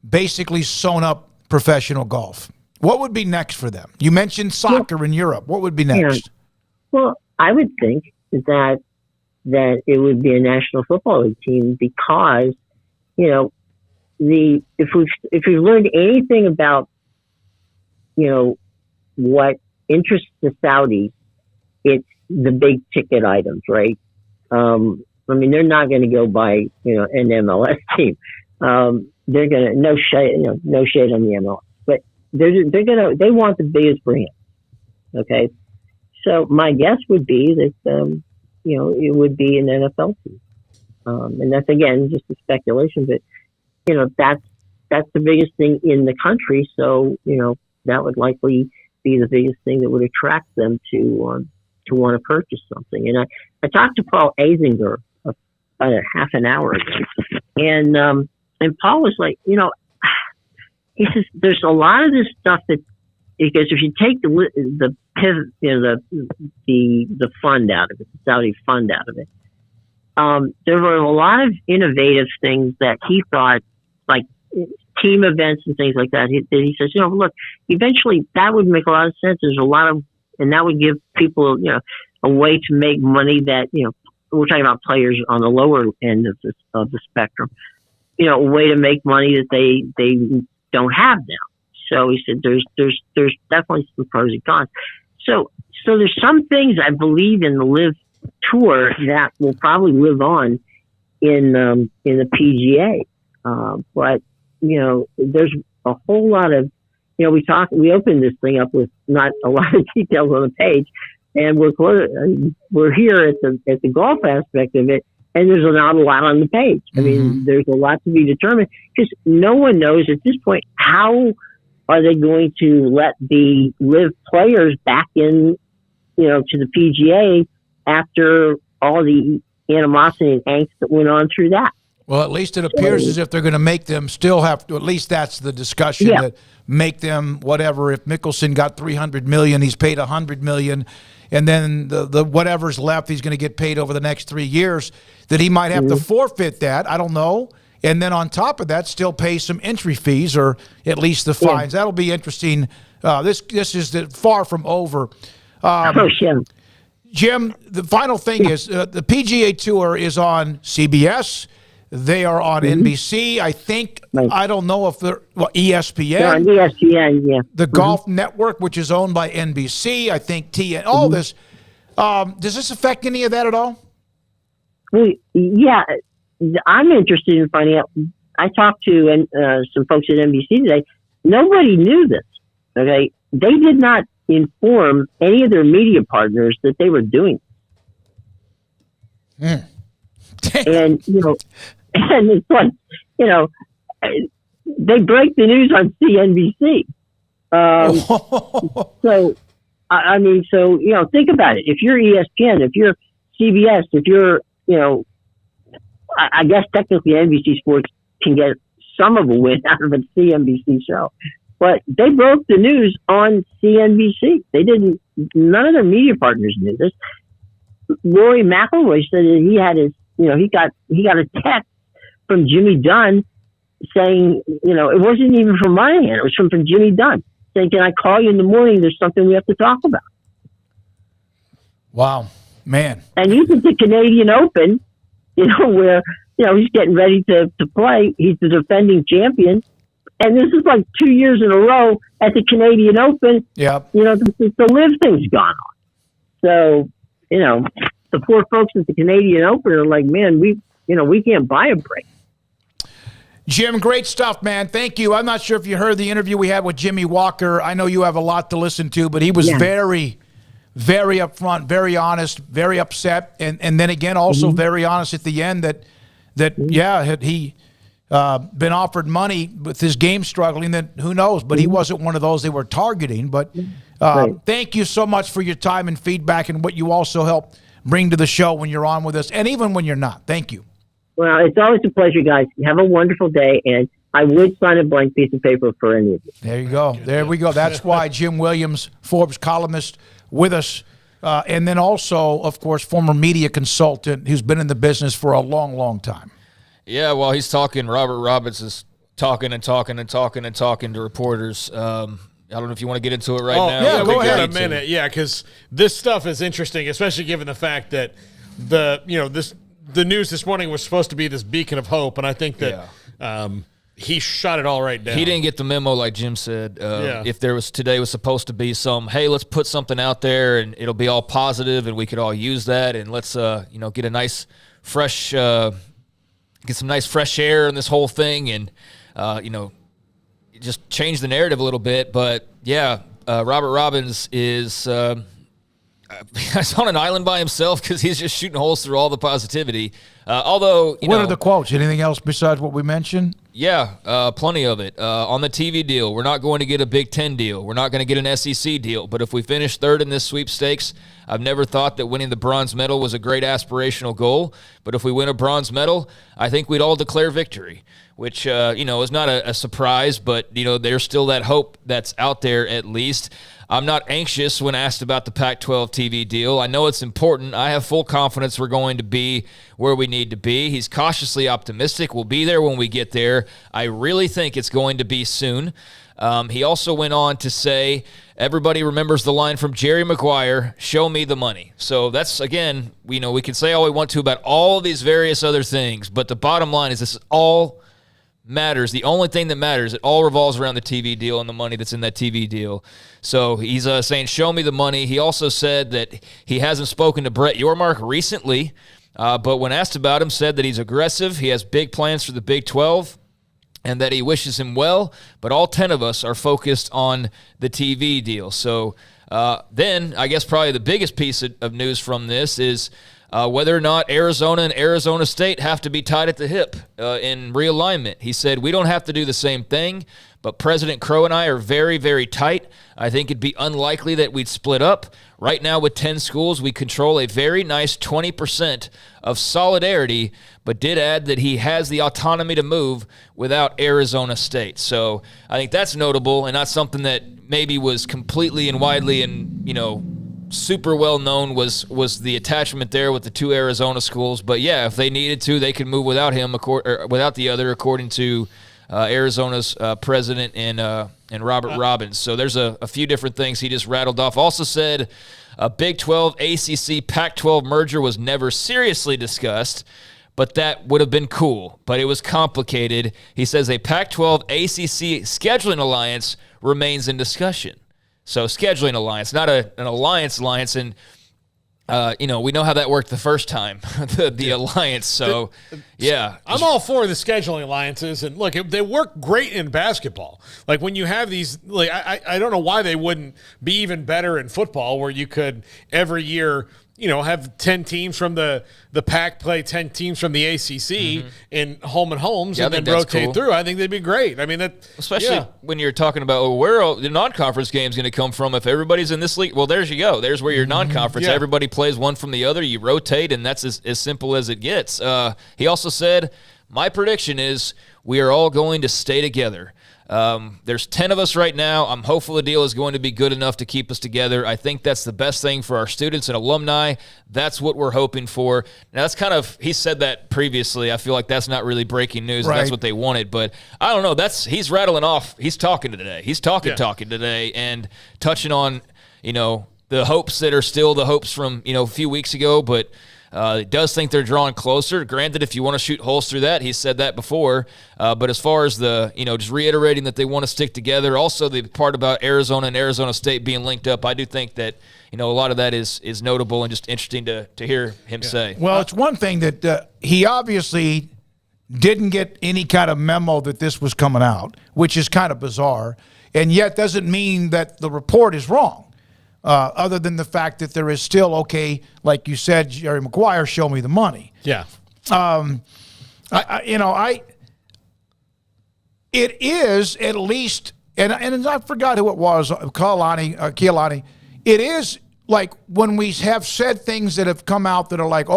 basically sewn up professional golf? What would be next for them? You mentioned soccer in Europe. What would be next? Yeah. Well, I would think that it would be a National Football League team because, if we've learned anything about, what interests the Saudis, it's the big ticket items, right? They're not going to go buy, an MLS team. They're going to, no shade on the MLS, but they want the biggest brand. Okay. So my guess would be that, it would be an NFL team. And that's, again, just a speculation, but, that's the biggest thing in the country. So, that would likely be the biggest thing that would attract them to want to purchase something. And I talked to Paul Azinger about a half an hour ago, and Paul was like, he says there's a lot of this stuff that, because if you take the fund out of it, the Saudi fund out of it, there were a lot of innovative things that he thought, like team events and things like that. He says, look, eventually that would make a lot of sense. There's a lot of, and that would give people, a way to make money that, we're talking about players on the lower end of the spectrum, a way to make money that they don't have now. So he said, there's definitely some pros and cons. So there's some things I believe in the Live Tour that will probably live on in the PGA. But there's a whole lot of, we opened this thing up with not a lot of details on the page, and we're here at the golf aspect of it, and there's not a lot on the page. I mean, there's a lot to be determined because no one knows at this point how are they going to let the Live players back in, to the PGA after all the animosity and angst that went on through that. Well, at least it appears as if they're going to make them still have to, at least that's the discussion, that make them whatever. If Mickelson got $300 million, he's paid $100 million, and then the whatever's left, he's going to get paid over the next 3 years, that he might have to forfeit that. I don't know. And then on top of that, still pay some entry fees or at least the fines. That'll be interesting. This is far from over. Jim, the final thing is the PGA Tour is on CBS. They are on NBC. I think, I don't know if they're, ESPN. They're on ESPN, yeah. The Golf Network, which is owned by NBC. I think TN, all this. Does this affect any of that at all? Well, yeah. I'm interested in finding out. I talked to some folks at NBC today. Nobody knew this. Okay, they did not inform any of their media partners that they were doing this. And and it's like they break the news on CNBC. So I mean, think about it. If you're ESPN, if you're CBS, if you're I guess technically NBC Sports can get some of a win out of a CNBC show, but they broke the news on CNBC. They didn't. None of their media partners knew this. Rory McIlroy said that he had his, he got a text from Jimmy Dunn saying, it wasn't even from Monahan. It was from Jimmy Dunn saying, "Can I call you in the morning? There's something we have to talk about." Wow, man! And you think the Canadian Open, where he's getting ready to play. He's the defending champion. And this is like 2 years in a row at the Canadian Open. Yeah. The live thing's gone on. So, the poor folks at the Canadian Open are like, man, we can't buy a break. Jim, great stuff, man. Thank you. I'm not sure if you heard the interview we had with Jimmy Walker. I know you have a lot to listen to, but he was very, very upfront, very honest, very upset. And then again, also very honest at the end that had he been offered money with his game struggling, then who knows? But he wasn't one of those they were targeting. But thank you so much for your time and feedback and what you also help bring to the show when you're on with us and even when you're not. Thank you. Well, it's always a pleasure, guys. Have a wonderful day, and I would sign a blank piece of paper for any of you. There you go. There we go. That's why Jim Williams, Forbes columnist, with us. And then also, of course, former media consultant who's been in the business for a long, long time. Yeah, while he's talking, Robert Robbins is talking to reporters. I don't know if you want to get into it right now. Yeah, go ahead. In a minute. Yeah, because this stuff is interesting, especially given the fact that the news this morning was supposed to be this beacon of hope, and I think that he shot it all right down. He didn't get the memo, like Jim said. If today was supposed to be hey, let's put something out there, and it'll be all positive, and we could all use that, and let's get a nice fresh. Get some nice fresh air in this whole thing and, just change the narrative a little bit. But, Robert Robbins is he's on an island by himself because he's just shooting holes through all the positivity. Although, what are the quotes? Anything else besides what we mentioned? Yeah, plenty of it. On the TV deal, we're not going to get a Big Ten deal. We're not going to get an SEC deal. But if we finish third in this sweepstakes, I've never thought that winning the bronze medal was a great aspirational goal. But if we win a bronze medal, I think we'd all declare victory, which, is not a surprise. But, there's still that hope that's out there at least. I'm not anxious when asked about the Pac-12 TV deal. I know it's important. I have full confidence we're going to be where we need to be. He's cautiously optimistic. We'll be there when we get there. I really think it's going to be soon. He also went on to say, everybody remembers the line from Jerry Maguire, show me the money. So that's, again, we can say all we want to about all these various other things, but the bottom line is this all matters. The only thing that matters, it all revolves around the TV deal and the money that's in that TV deal. So he's saying, show me the money. He also said that he hasn't spoken to Brett Yormark recently, but when asked about him, said that he's aggressive. He has big plans for the Big 12 and that he wishes him well, but all 10 of us are focused on the TV deal. So then I guess probably the biggest piece of news from this is whether or not Arizona and Arizona State have to be tied at the hip in realignment. He said, we don't have to do the same thing, but President Crow and I are very, very tight. I think it'd be unlikely that we'd split up. Right now with 10 schools, we control a very nice 20% of solidarity, but did add that he has the autonomy to move without Arizona State. So I think that's notable and not something that maybe was completely and widely and, super well known was the attachment there with the two Arizona schools. But yeah, if they needed to, they could move without him or without the other, according to Arizona's president and Robert Robbins. So there's a few different things he just rattled off. Also said a Big 12 ACC Pac-12 merger was never seriously discussed, but that would have been cool. But it was complicated. He says a Pac-12 ACC scheduling alliance remains in discussion. So scheduling alliance, not an alliance, and we know how that worked the first time, the alliance. So yeah, I'm all for the scheduling alliances, and look, they work great in basketball. Like when you have these, like I don't know why they wouldn't be even better in football, where you could every year, have 10 teams from the Pac play 10 teams from the ACC in home and homes, and then rotate through. I think they'd be great. I mean, especially when you're talking about where the non-conference game is going to come from. If everybody's in this league, well, there's you go. There's where your non-conference. Everybody plays one from the other. You rotate, and that's as simple as it gets. He also said, my prediction is we are all going to stay together. There's 10 of us right now. I'm hopeful the deal is going to be good enough to keep us together. I think that's the best thing for our students and alumni. That's what we're hoping for. Now, that's he said that previously. I feel like that's not really breaking news. Right. That's what they wanted. But I don't know. He's rattling off. He's talking today. He's talking today and touching on, the hopes that are still the hopes from, a few weeks ago. But Does think they're drawing closer. Granted, if you want to shoot holes through that, he's said that before. But as far as the, just reiterating that they want to stick together, also the part about Arizona and Arizona State being linked up, I do think that, a lot of that is notable and just interesting to hear him say. Well, it's one thing that he obviously didn't get any kind of memo that this was coming out, which is kind of bizarre, and yet doesn't mean that the report is wrong. Other than the fact that there is still, okay, like you said, Jerry Maguire, show me the money. Yeah. It is at least, and I forgot who it was, Catalina. It is like when we have said things that have come out that are like,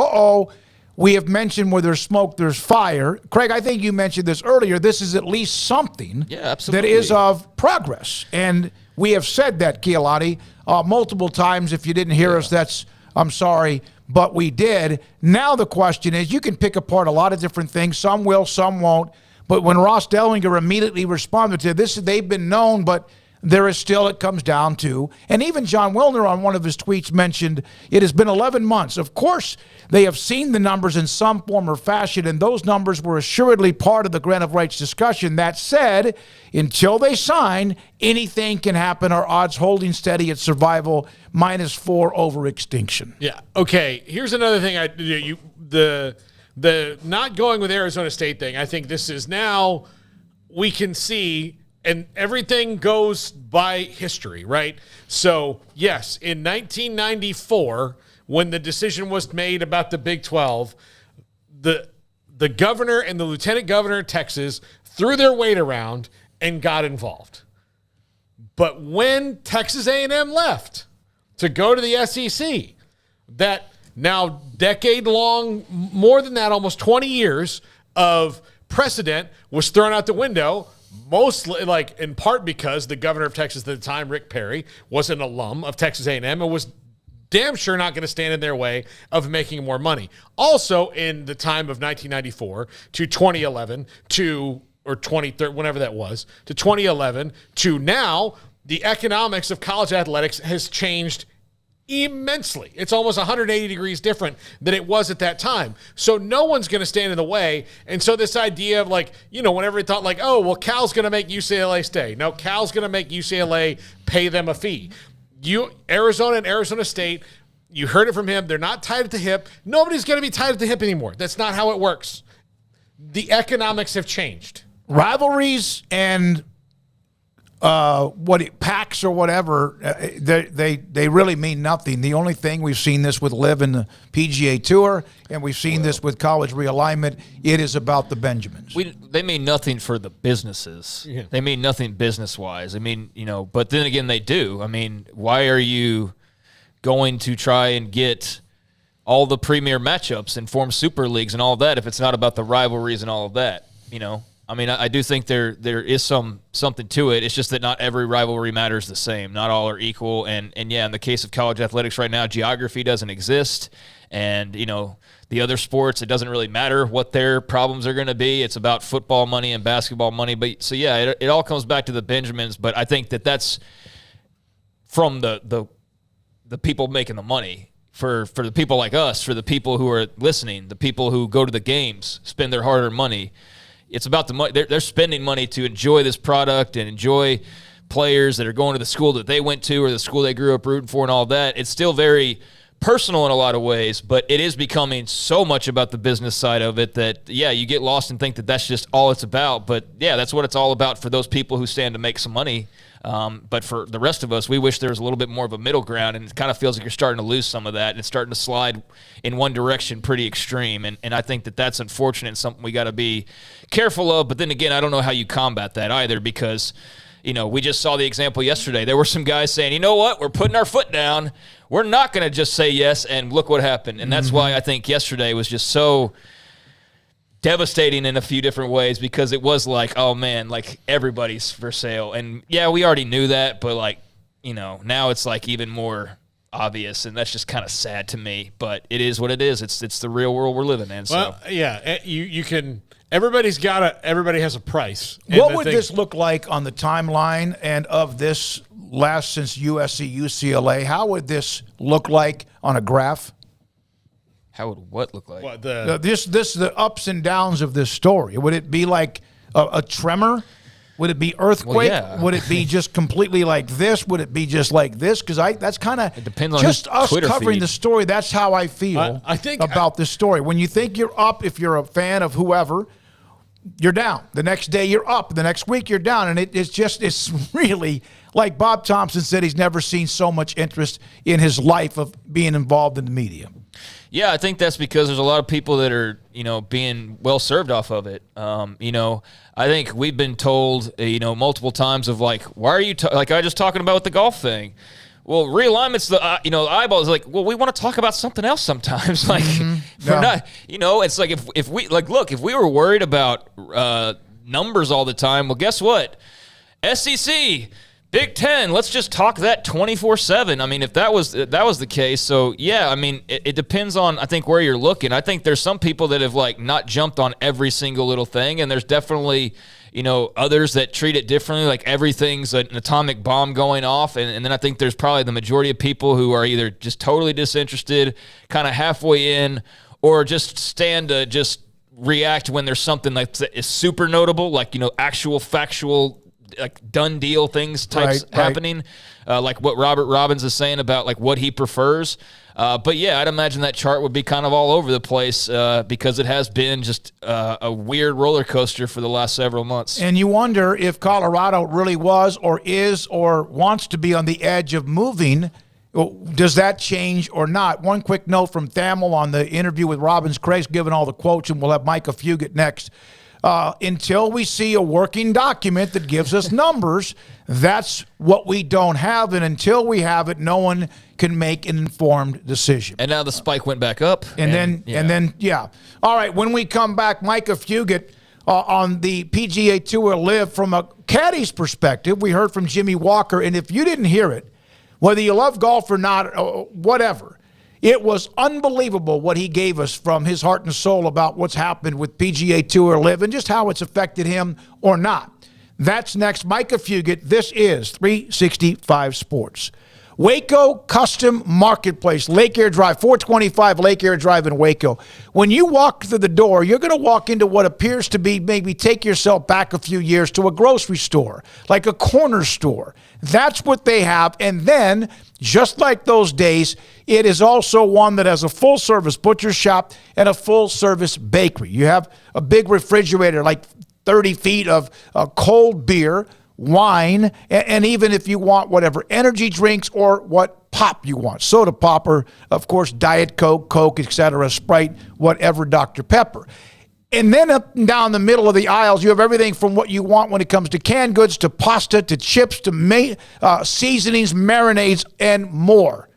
we have mentioned where there's smoke, there's fire. Craig, I think you mentioned this earlier. This is at least something that is of progress. And we have said that, Catalina, multiple times. If you didn't hear us, I'm sorry, but we did. Now the question is, you can pick apart a lot of different things. Some will, some won't. But when Ross Dellinger immediately responded to this, they've been known, but there is still, it comes down to, and even John Wilner on one of his tweets mentioned, it has been 11 months. Of course, they have seen the numbers in some form or fashion, and those numbers were assuredly part of the grant of rights discussion. That said, until they sign, anything can happen. Our odds holding steady at survival, -4 over extinction. Yeah. Okay. Here's another thing. The not going with Arizona State thing. I think this is now we can see. And everything goes by history, right? So, yes, in 1994, when the decision was made about the Big 12, the governor and the lieutenant governor of Texas threw their weight around and got involved. But when Texas A&M left to go to the SEC, that now decade-long, more than that, almost 20 years of precedent was thrown out the window. Mostly, in part because the governor of Texas at the time, Rick Perry, was an alum of Texas A&M and was damn sure not going to stand in their way of making more money. Also, in the time of 1994 to 2011 or 2013, whenever that was, to 2011 to now, the economics of college athletics has changed immensely. It's almost 180 degrees different than it was at that time. So no one's going to stand in the way. And so this idea of whenever we thought Cal's going to make UCLA stay. No, Cal's going to make UCLA pay them a fee. Arizona and Arizona State, you heard it from him. They're not tied at the hip. Nobody's going to be tied at the hip anymore. That's not how it works. The economics have changed. Rivalries and packs or whatever, they really mean nothing. The only thing we've seen this with LIV and the PGA Tour, and we've seen this with college realignment. It is about the Benjamins. They mean nothing for the businesses. Yeah. They mean nothing business-wise. I mean, but then again, they do. I mean, why are you going to try and get all the premier matchups and form super leagues and all of that if it's not about the rivalries and all of that? I mean, I do think there is something to it. It's just that not every rivalry matters the same. Not all are equal. And yeah, in the case of college athletics right now, geography doesn't exist. And, the other sports, it doesn't really matter what their problems are going to be. It's about football money and basketball money. But so, yeah, it all comes back to the Benjamins. But I think that's from the people making the money. For the people like us, for the people who are listening, the people who go to the games, spend their hard-earned money. It's about the money. They're spending money to enjoy this product and enjoy players that are going to the school that they went to or the school they grew up rooting for and all that. It's still very personal in a lot of ways, but it is becoming so much about the business side of it that, yeah, you get lost and think that that's just all it's about. But, yeah, that's what it's all about for those people who stand to make some money. But for the rest of us, we wish there was a little bit more of a middle ground, and it kind of feels like you're starting to lose some of that, and it's starting to slide in one direction pretty extreme. And I think that's unfortunate and something we got to be careful of. But then again, I don't know how you combat that either because, we just saw the example yesterday. There were some guys saying, you know what, we're putting our foot down. We're not going to just say yes, and look what happened. And that's why I think yesterday was just so devastating in a few different ways because it was like, oh, man, like everybody's for sale. And, yeah, we already knew that, but, now it's, like, even more obvious, and that's just kind of sad to me. But it is what it is. It's the real world we're living in. So. Well, yeah, you can – everybody has a price. What would this look like on the timeline and of this last since USC, UCLA? How would this look like on a graph? How would what look like? What, the ups and downs of this story. Would it be like a tremor? Would it be earthquake? Well, yeah. Would it be just completely like this? Would it be just like this? Because that's kind of it depends on just us Twitter covering feed. the story. That's how I feel I think about this story. When you think you're up, if you're a fan of whoever, you're down. The next day you're up. The next week you're down, and it's really like Bob Thompson said. He's never seen so much interest in his life of being involved in the media. Yeah, I think that's because there's a lot of people that are, being well served off of it. I think we've been told, multiple times of like, why are you like I just talking about with the golf thing? Well, realignment's the eyeballs like, well, we want to talk about something else sometimes. Like, we're not, it's like if we like look, if we were worried about numbers all the time, well, guess what? SEC. Big Ten, let's just talk that 24/7. I mean, if that was the case, so yeah, I mean, it depends on, I think, where you're looking. I think there's some people that have like not jumped on every single little thing, and there's definitely, others that treat it differently, like everything's an atomic bomb going off, and then I think there's probably the majority of people who are either just totally disinterested, kind of halfway in, or just stand to just react when there's something that is super notable, like, actual factual, like done deal things types happening, like what Robert Robbins is saying about like what he prefers. But yeah, I'd imagine that chart would be kind of all over the place because it has been just a weird roller coaster for the last several months. And you wonder if Colorado really was or is or wants to be on the edge of moving. Does that change or not? One quick note from Thamel on the interview with Robbins. Craig's giving all the quotes, and we'll have Micah Fugit next. Until we see a working document that gives us numbers, that's what we don't have. And until we have it, no one can make an informed decision. And now the spike went back up. And then, All right, when we come back, Micah Fugit on the PGA Tour LIV from a caddy's perspective. We heard from Jimmy Walker. And if you didn't hear it, whether you love golf or not, whatever, it was unbelievable what he gave us from his heart and soul about what's happened with PGA Tour LIV and just how it's affected him or not. That's next. Micah Fugit. This is 365 Sports. Waco Custom Marketplace, Lake Air Drive, 425 Lake Air Drive in Waco. When you walk through the door, you're going to walk into what appears to be, maybe take yourself back a few years to a grocery store, like a corner store. That's what they have. And then, just like those days, it is also one that has a full-service butcher shop and a full-service bakery. You have a big refrigerator, like 30 feet of cold beer, wine, and even if you want whatever energy drinks or what pop you want, soda pop or, of course, Diet Coke, Coke, etc., Sprite, whatever, Dr. Pepper. And then up and down the middle of the aisles, you have everything from what you want when it comes to canned goods, to pasta, to chips, to seasonings, marinades, and more.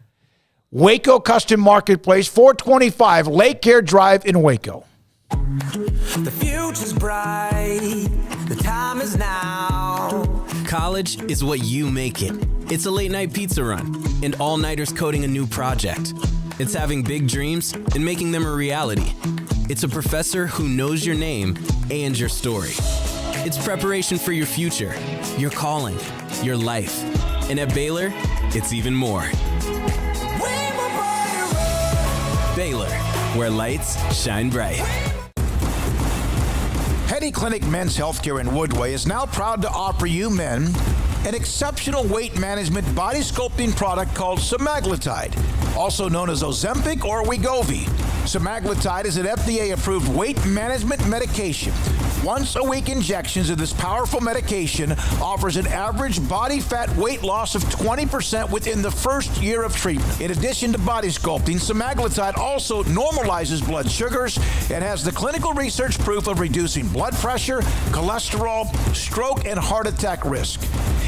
Waco Custom Marketplace, 425 Lake Air Drive in Waco. The future's bright, the time is now. College is what you make it. It's a late night pizza run and all-nighters coding a new project. It's having big dreams and making them a reality. It's a professor who knows your name and your story. It's preparation for your future, your calling, your life. And at Baylor, it's even more. Baylor, where lights shine bright. Petty Clinic Men's Healthcare in Woodway is now proud to offer you men an exceptional weight management body sculpting product called semaglutide, also known as Ozempic or Wegovy. Semaglutide is an FDA-approved weight management medication. Once-a-week injections of this powerful medication offers an average body fat weight loss of 20% within the first year of treatment. In addition to body sculpting, semaglutide also normalizes blood sugars and has the clinical research proof of reducing blood pressure, cholesterol, stroke, and heart attack risk.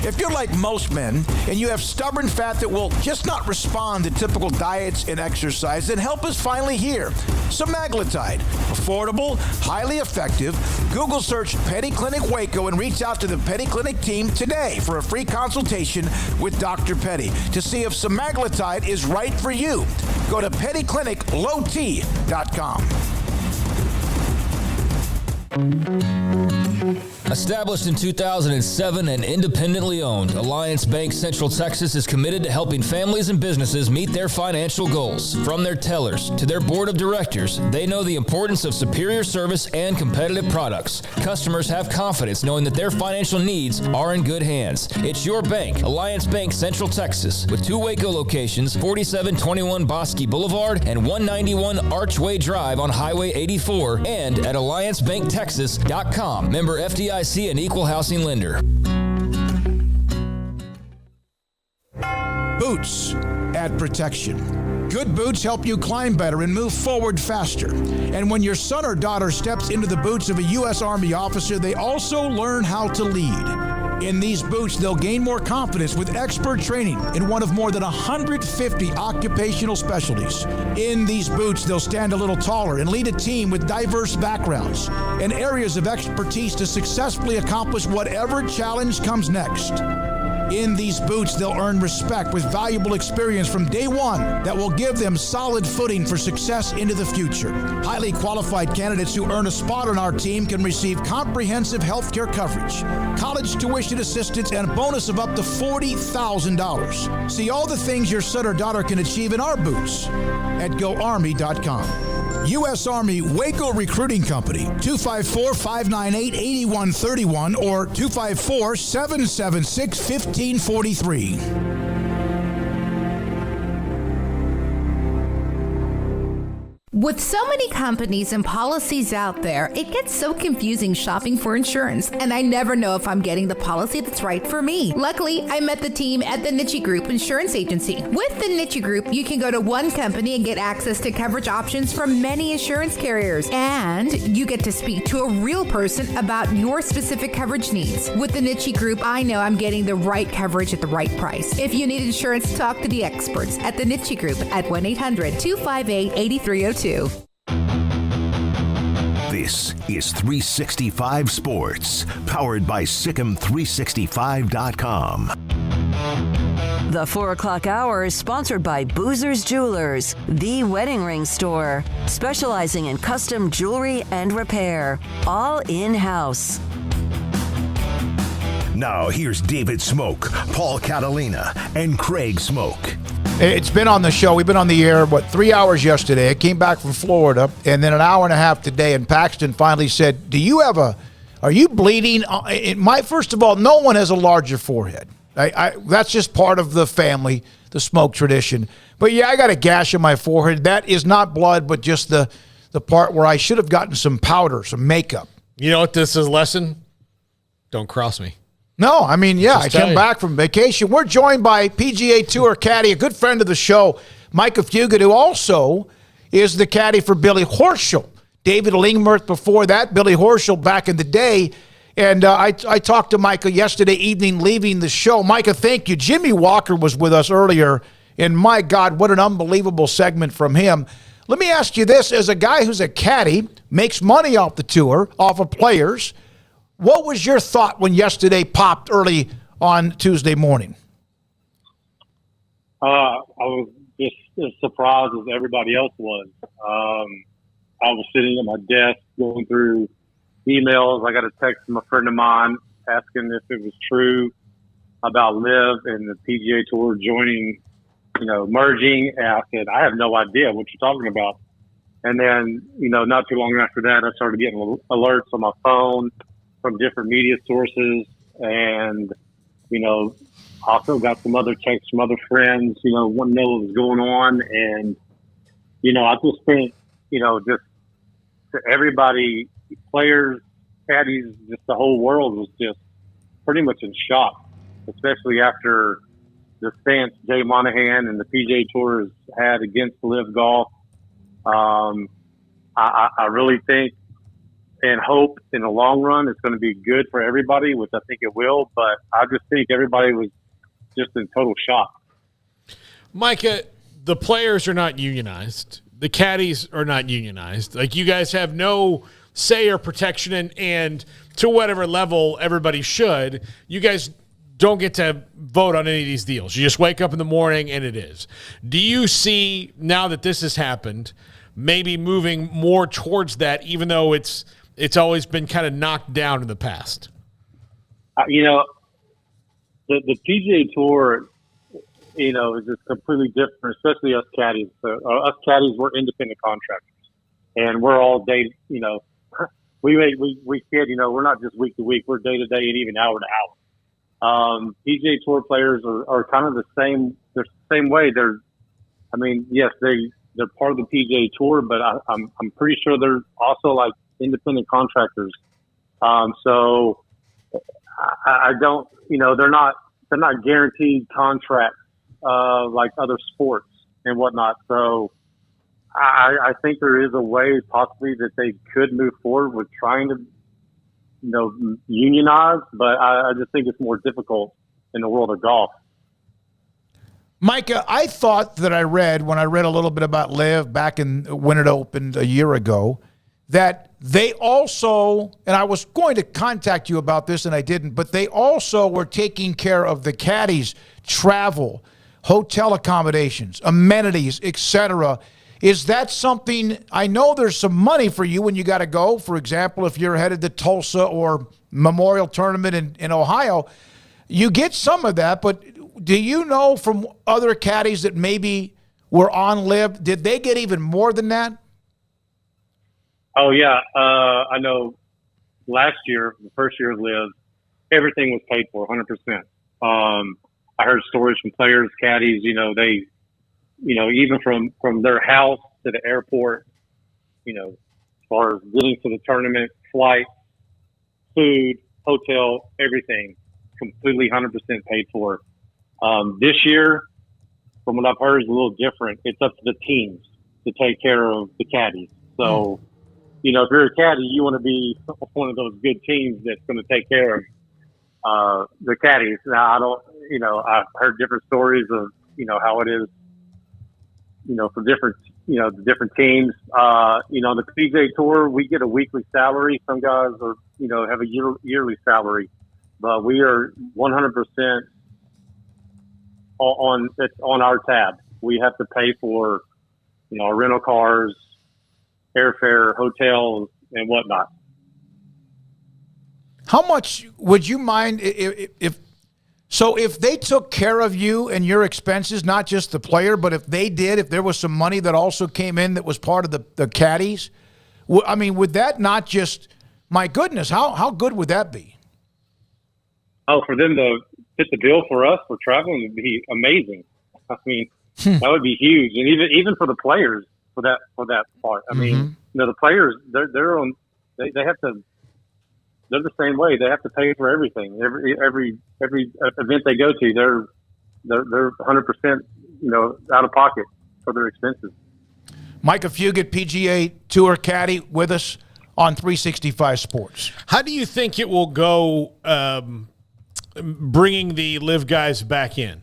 If you're like most men and you have stubborn fat that will just not respond to typical diets and exercise, then help is finally here. Semaglutide, affordable, highly effective. Google search Petty Clinic Waco and reach out to the Petty Clinic team today for a free consultation with Dr. Petty to see if semaglutide is right for you. Go to pettycliniclowt.com. Established in 2007 and independently owned, Alliance Bank Central Texas is committed to helping families and businesses meet their financial goals. From their tellers to their board of directors, they know the importance of superior service and competitive products. Customers have confidence knowing that their financial needs are in good hands. It's your bank, Alliance Bank Central Texas, with 2 Waco locations, 4721 Bosque Boulevard and 191 Archway Drive on Highway 84, and at AllianceBankTexas.com. Member FDIC and equal housing lender. Boots add protection. Good boots help you climb better and move forward faster. And when your son or daughter steps into the boots of a U.S. Army officer, they also learn how to lead. In these boots, they'll gain more confidence with expert training in one of more than 150 occupational specialties. In these boots, they'll stand a little taller and lead a team with diverse backgrounds and areas of expertise to successfully accomplish whatever challenge comes next. In these boots, they'll earn respect with valuable experience from day one that will give them solid footing for success into the future. Highly qualified candidates who earn a spot on our team can receive comprehensive health care coverage, college tuition assistance, and a bonus of up to $40,000. See all the things your son or daughter can achieve in our boots at GoArmy.com. U.S. Army Waco Recruiting Company, 254-598-8131 or 254-776-1543. With so many companies and policies out there, it gets so confusing shopping for insurance, and I never know if I'm getting the policy that's right for me. Luckily, I met the team at the Niche Group Insurance Agency. With the Niche Group, you can go to one company and get access to coverage options from many insurance carriers, and you get to speak to a real person about your specific coverage needs. With the Niche Group, I know I'm getting the right coverage at the right price. If you need insurance, talk to the experts at the Niche Group at 1-800-258-8302. This is 365 Sports, powered by Sikkim365.com. The 4 o'clock hour is sponsored by Boozer's Jewelers, the wedding ring store, specializing in custom jewelry and repair, all in-house. Now here's David Smoak, Paul Catalina, and Craig Smoak. It's been on the show. We've been on the air, 3 hours yesterday. I came back from Florida, and then an hour and a half today, and Paxton finally said, are you bleeding? First of all, no one has a larger forehead. That's just part of the family, the Smoak tradition. But yeah, I got a gash on my forehead. That is not blood, but just the part where I should have gotten some powder, some makeup. You know what this is a lesson? Don't cross me. No, I came back from vacation. We're joined by PGA Tour caddy, a good friend of the show, Micah Fugit, who also is the caddy for Billy Horschel. David Lingmerth before that, Billy Horschel back in the day. And I talked to Micah yesterday evening leaving the show. Micah, thank you. Jimmy Walker was with us earlier, and my God, what an unbelievable segment from him. Let me ask you this. As a guy who's a caddy, makes money off the tour, off of players, what was your thought when yesterday popped early on Tuesday morning? I was just as surprised as everybody else was. I was sitting at my desk going through emails. I got a text from a friend of mine asking if it was true about LIV and the PGA Tour joining, merging. And I said, I have no idea what you're talking about. And then, not too long after that, I started getting alerts on my phone from different media sources, and also got some other texts from other friends, wanting to know what was going on. And I just think just to everybody, players, caddies, just the whole world was just pretty much in shock, especially after the stance Jay Monahan and the PGA Tour has had against LIV Golf. I really think and hope in the long run it's going to be good for everybody, which I think it will. But I just think everybody was just in total shock. Micah, the players are not unionized. The caddies are not unionized. Like, you guys have no say or protection, and to whatever level everybody should, you guys don't get to vote on any of these deals. You just wake up in the morning and it is. Do you see, now that this has happened, maybe moving more towards that, even though it's it's always been kind of knocked down in the past. The PGA Tour, is just completely different, especially us caddies. So us caddies, we're independent contractors, and we're all day. We kid. We're not just week to week. We're day to day and even hour to hour. PGA Tour players are kind of the same. They're the same way. Yes, they're part of the PGA Tour, but I'm pretty sure they're also like independent contractors. So I don't. They're not guaranteed contracts like other sports and whatnot. So I think there is a way possibly that they could move forward with trying to, unionize, but I just think it's more difficult in the world of golf. Micah, I thought that when I read a little bit about LIV back when it opened a year ago, that they also, and I was going to contact you about this and I didn't, but they also were taking care of the caddies' travel, hotel accommodations, amenities, etc. Is that something, I know there's some money for you when you got to go. For example, if you're headed to Tulsa or Memorial Tournament in Ohio, you get some of that, but do you know from other caddies that maybe were on LIV, did they get even more than that? Oh, yeah. I know last year, the first year of LIV, everything was paid for 100%. I heard stories from players, caddies, they, even from their house to the airport, as far as getting to the tournament, flight, food, hotel, everything, completely 100% paid for. This year, from what I've heard, is a little different. It's up to the teams to take care of the caddies. So, if you're a caddy, you want to be one of those good teams that's going to take care of the caddies. Now, I don't, I've heard different stories of, how it is, for different, the different teams. The PGA Tour, we get a weekly salary. Some guys are, have a yearly salary, but we are 100% it's on our tab. We have to pay for, our rental cars, airfare, hotels, and whatnot. How much would you mind if they took care of you and your expenses, not just the player, but if there was some money that also came in that was part of the caddies, would that not just, my goodness, how good would that be? Oh, for them to fit the bill for us for traveling would be amazing. That would be huge, and even for the players for that part. The players they have to. They're the same way. They have to pay for everything. Every event they go to, they're 100% out of pocket for their expenses. Micah Fugit, PGA Tour caddy, with us on 365 Sports. How do you think it will go? Bringing the LIV guys back in?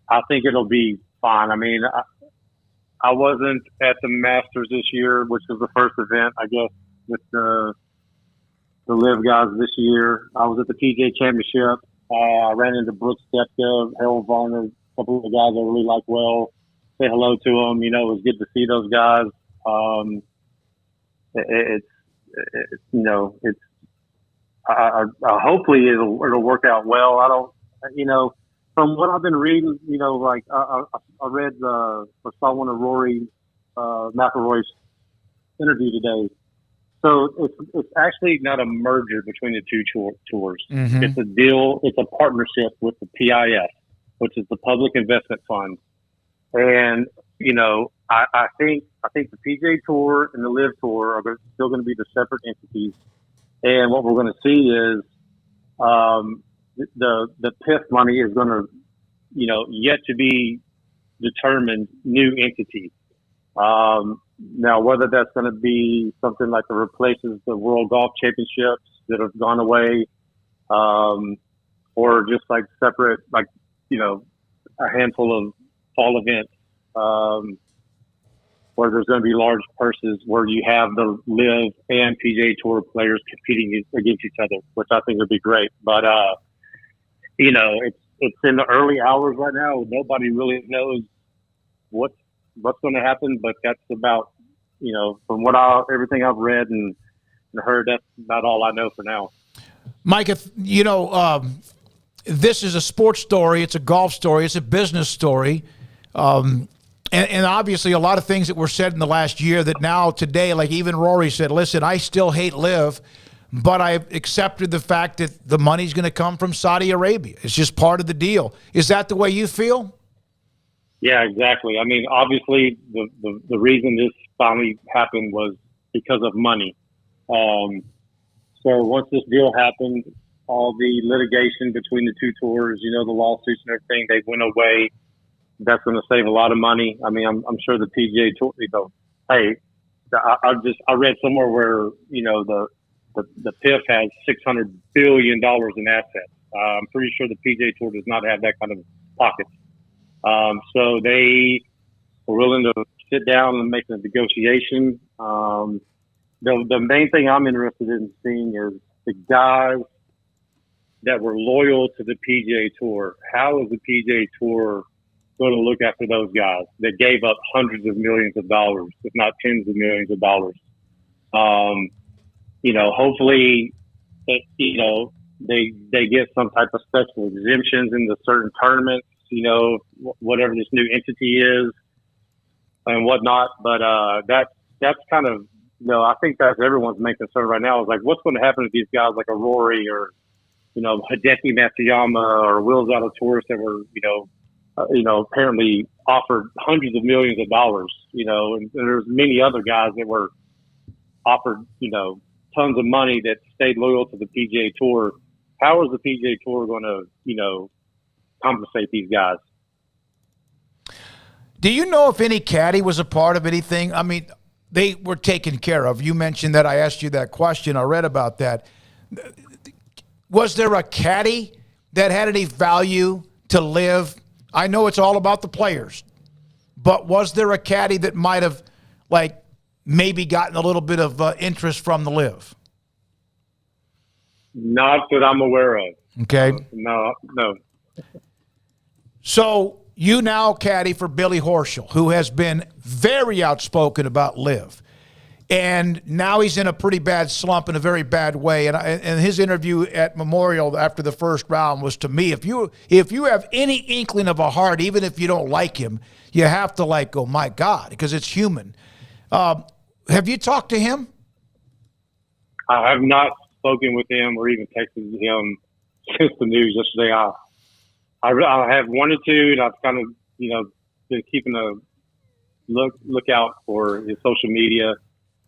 I think it'll be fine. I wasn't at the Masters this year, which was the first event, I guess, with the LIV guys this year. I was at the PGA Championship. I ran into Brooks Koepka, Harold Varner, a couple of the guys I really like well. Say hello to them. It was good to see those guys. Hopefully it'll work out well. I don't, from what I've been reading, I read or saw one of Rory McIlroy's interview today. So it's actually not a merger between the two tours. Mm-hmm. It's a deal. It's a partnership with the PIF, which is the Public Investment Fund. And I think the PGA Tour and the LIV Tour are still going to be the separate entities. And what we're going to see is the PIF money is going to, yet to be determined new entity. Now, whether that's going to be something like that replaces the World Golf Championships that have gone away, or just like separate, a handful of fall events, where there's going to be large purses where you have the LIV and PGA Tour players competing against each other, which I think would be great. But, it's in the early hours right now. Nobody really knows what's going to happen, but that's about, from everything I've read and heard, that's about all I know for now. Mike, this is a sports story. It's a golf story. It's a business story. And obviously a lot of things that were said in the last year that now today, like even Rory said, listen, I still hate LIV, but I've accepted the fact that the money's going to come from Saudi Arabia. It's just part of the deal. Is that the way you feel? Yeah, exactly. I mean, obviously the reason this finally happened was because of money. So once this deal happened, all the litigation between the two tours, the lawsuits and everything, they went away. That's going to save a lot of money. I mean, I'm sure the PGA Tour, hey, I read somewhere where, the PIF has $600 billion in assets. I'm pretty sure the PGA Tour does not have that kind of pockets. So they were willing to sit down and make a negotiation. The main thing I'm interested in seeing is the guys that were loyal to the PGA Tour. How is the PGA Tour going to look after those guys that gave up hundreds of millions of dollars, if not tens of millions of dollars? Hopefully, they get some type of special exemptions into certain tournaments, whatever this new entity is and whatnot. But that's kind of, I think that's everyone's main concern right now is like, what's going to happen to these guys like a Rory or, Hideki Matsuyama or Will Zalatoris that were, apparently offered hundreds of millions of dollars, and there's many other guys that were offered, tons of money that stayed loyal to the PGA Tour. How is the PGA Tour going to, compensate these guys? Do you know if any caddy was a part of anything? I mean, they were taken care of. You mentioned that. I asked you that question. I read about that. Was there a caddy that had any value to LIV? I know it's all about the players, but was there a caddy that might have, maybe gotten a little bit of interest from the LIV? Not that I'm aware of. Okay. No. So you now caddy for Billy Horschel, who has been very outspoken about LIV. And now he's in a pretty bad slump in a very bad way. And his interview at Memorial after the first round was, to me, if you have any inkling of a heart, even if you don't like him, you have to go, my God, because it's human. Have you talked to him? I have not spoken with him or even texted him since the news yesterday. I have wanted to, and I've kind of, been keeping a lookout for his social media.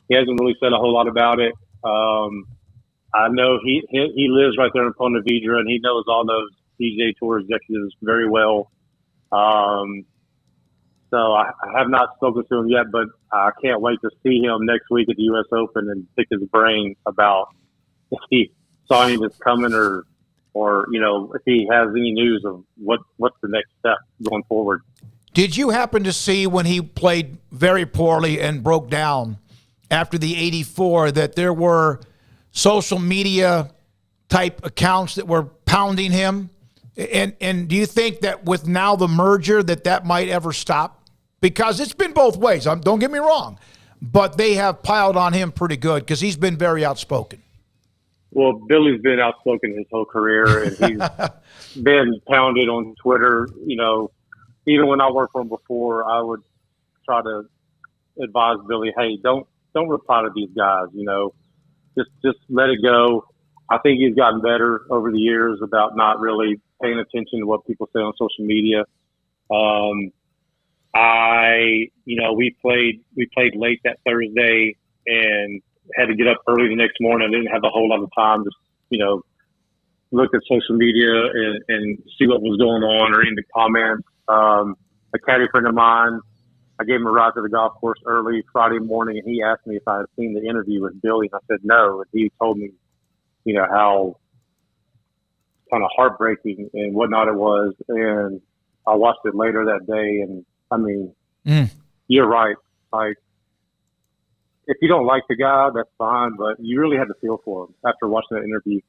He hasn't really said a whole lot about it. I know he lives right there in Ponte Vedra, and he knows all those PGA Tour executives very well. So I have not spoken to him yet, but I can't wait to see him next week at the U.S. Open and pick his brain about if he saw any of this coming or if he has any news of what's the next step going forward. Did you happen to see when he played very poorly and broke down after the 84 that there were social media type accounts that were pounding him? And do you think that with now the merger that might ever stop? Because it's been both ways. Don't get me wrong, but they have piled on him pretty good because he's been very outspoken. Well, Billy's been outspoken his whole career, and he's been pounded on Twitter. Even when I worked for him before, I would try to advise Billy, hey, don't reply to these guys. Just let it go. I think he's gotten better over the years about not really paying attention to what people say on social media. We played late that Thursday and had to get up early the next morning. I didn't have a whole lot of time to, look at social media and see what was going on or in the comments. A caddy friend of mine, I gave him a ride to the golf course early Friday morning, and he asked me if I had seen the interview with Billy, and I said no. And he told me, how kind of heartbreaking and whatnot it was. And I watched it later that day, and I mean, you're right. If you don't like the guy, that's fine, but you really had to feel for him after watching that interview.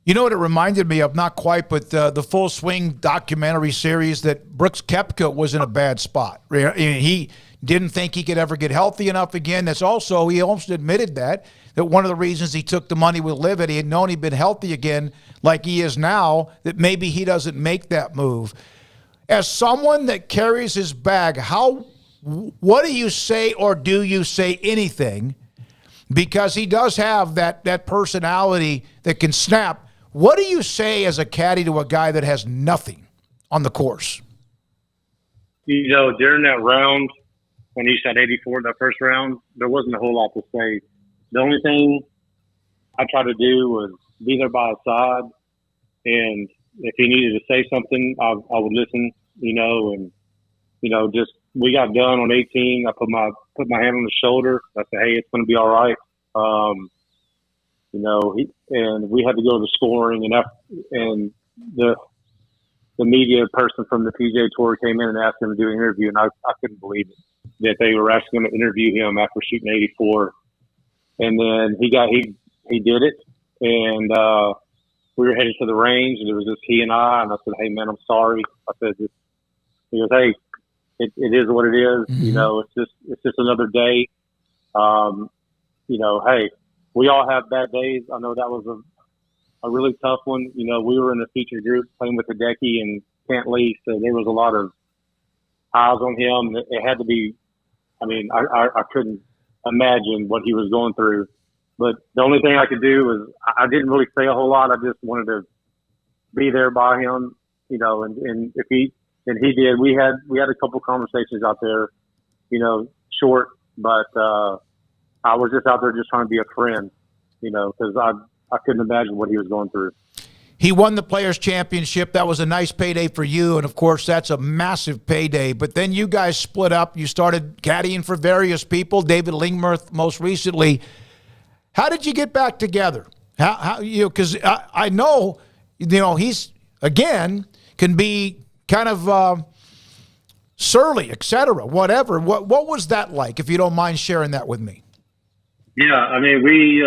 You know what it reminded me of? Not quite, but the Full Swing documentary series that Brooks Koepka was in a bad spot. He didn't think he could ever get healthy enough again. He almost admitted that one of the reasons he took the money with LIV, he had known he'd been healthy again like he is now, that maybe he doesn't make that move. As someone that carries his bag, what do you say, or do you say anything? Because he does have that personality that can snap. What do you say as a caddy to a guy that has nothing on the course? During that round, when he shot 84 that first round, there wasn't a whole lot to say. The only thing I tried to do was be there by his side, and if he needed to say something, I would listen, and, just we got done on 18. I put my hand on his shoulder. I said, hey, it's going to be all right. And we had to go to the scoring, and the media person from the PGA Tour came in and asked him to do an interview, and I couldn't believe it, that they were asking him to interview him after shooting 84. And then he did it, and we were headed to the range, and it was just he and I said, hey, man, I'm sorry. I said, he goes, hey, it is what it is. Mm-hmm. It's just another day. Hey, we all have bad days. I know that was a really tough one. We were in a featured group playing with Hideki and Cantley, so there was a lot of eyes on him. It had to be, I couldn't imagine what he was going through. But the only thing I could do was I didn't really say a whole lot. I just wanted to be there by him, and if he did. We had a couple conversations out there, short, but I was just out there just trying to be a friend, because I couldn't imagine what he was going through. He won the Players' Championship. That was a nice payday for you, and, of course, that's a massive payday. But then you guys split up. You started caddying for various people, David Lingmerth most recently. How did you get back together? Because I know, he's, again, can be kind of surly, et cetera, whatever. What was that like, if you don't mind sharing that with me? Yeah, we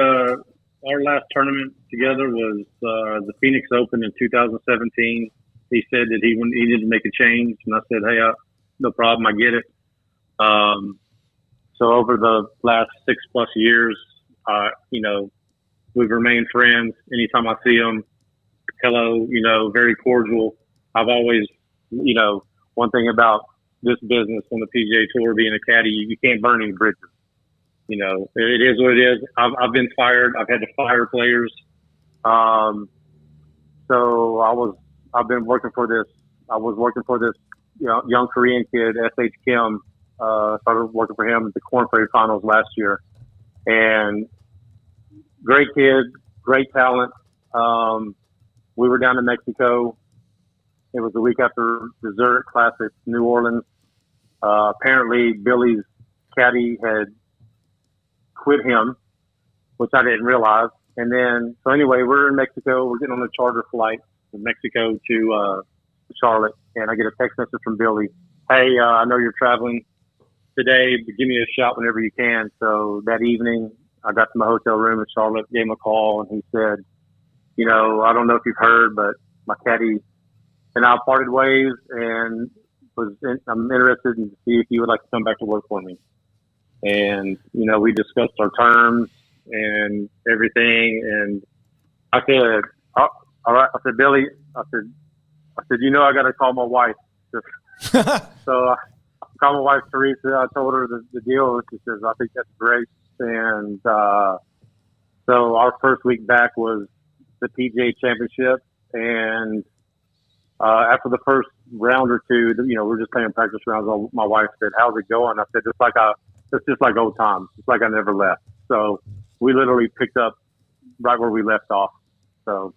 our last tournament together was the Phoenix Open in 2017. He said that he needed to make a change, and I said, hey, no problem, I get it. So over the last 6+ years, we've remained friends. Anytime I see him, hello, very cordial. I've always, one thing about this business on the PGA Tour, being a caddy, you can't burn any bridges. It is what it is. I've been fired. I've had to fire players. So I've been working for this. I was working for this, young Korean kid, S.H. Kim. Started working for him at the Korn Ferry Finals last year, and great kid, great talent. We were down in Mexico. It was the week after the Zurich Classic, New Orleans. Apparently, Billy's caddy had quit him, which I didn't realize. And then, so anyway, we're in Mexico. We're getting on a charter flight from Mexico to Charlotte, and I get a text message from Billy. Hey, I know you're traveling today, but give me a shout whenever you can. So that evening, I got to my hotel room in Charlotte, gave him a call, and he said, I don't know if you've heard, but my caddy and I parted ways, and I'm interested in to see if you would like to come back to work for me. And, we discussed our terms and everything. And I said, all right. I said, Billy, I said, I got to call my wife. So I called my wife, Teresa. I told her the deal. She says, I think that's great. And so our first week back was the PGA Championship. And after the first round or two, we're just playing practice rounds. My wife said, how's it going? I said, it's just like old times. It's like I never left. So we literally picked up right where we left off. So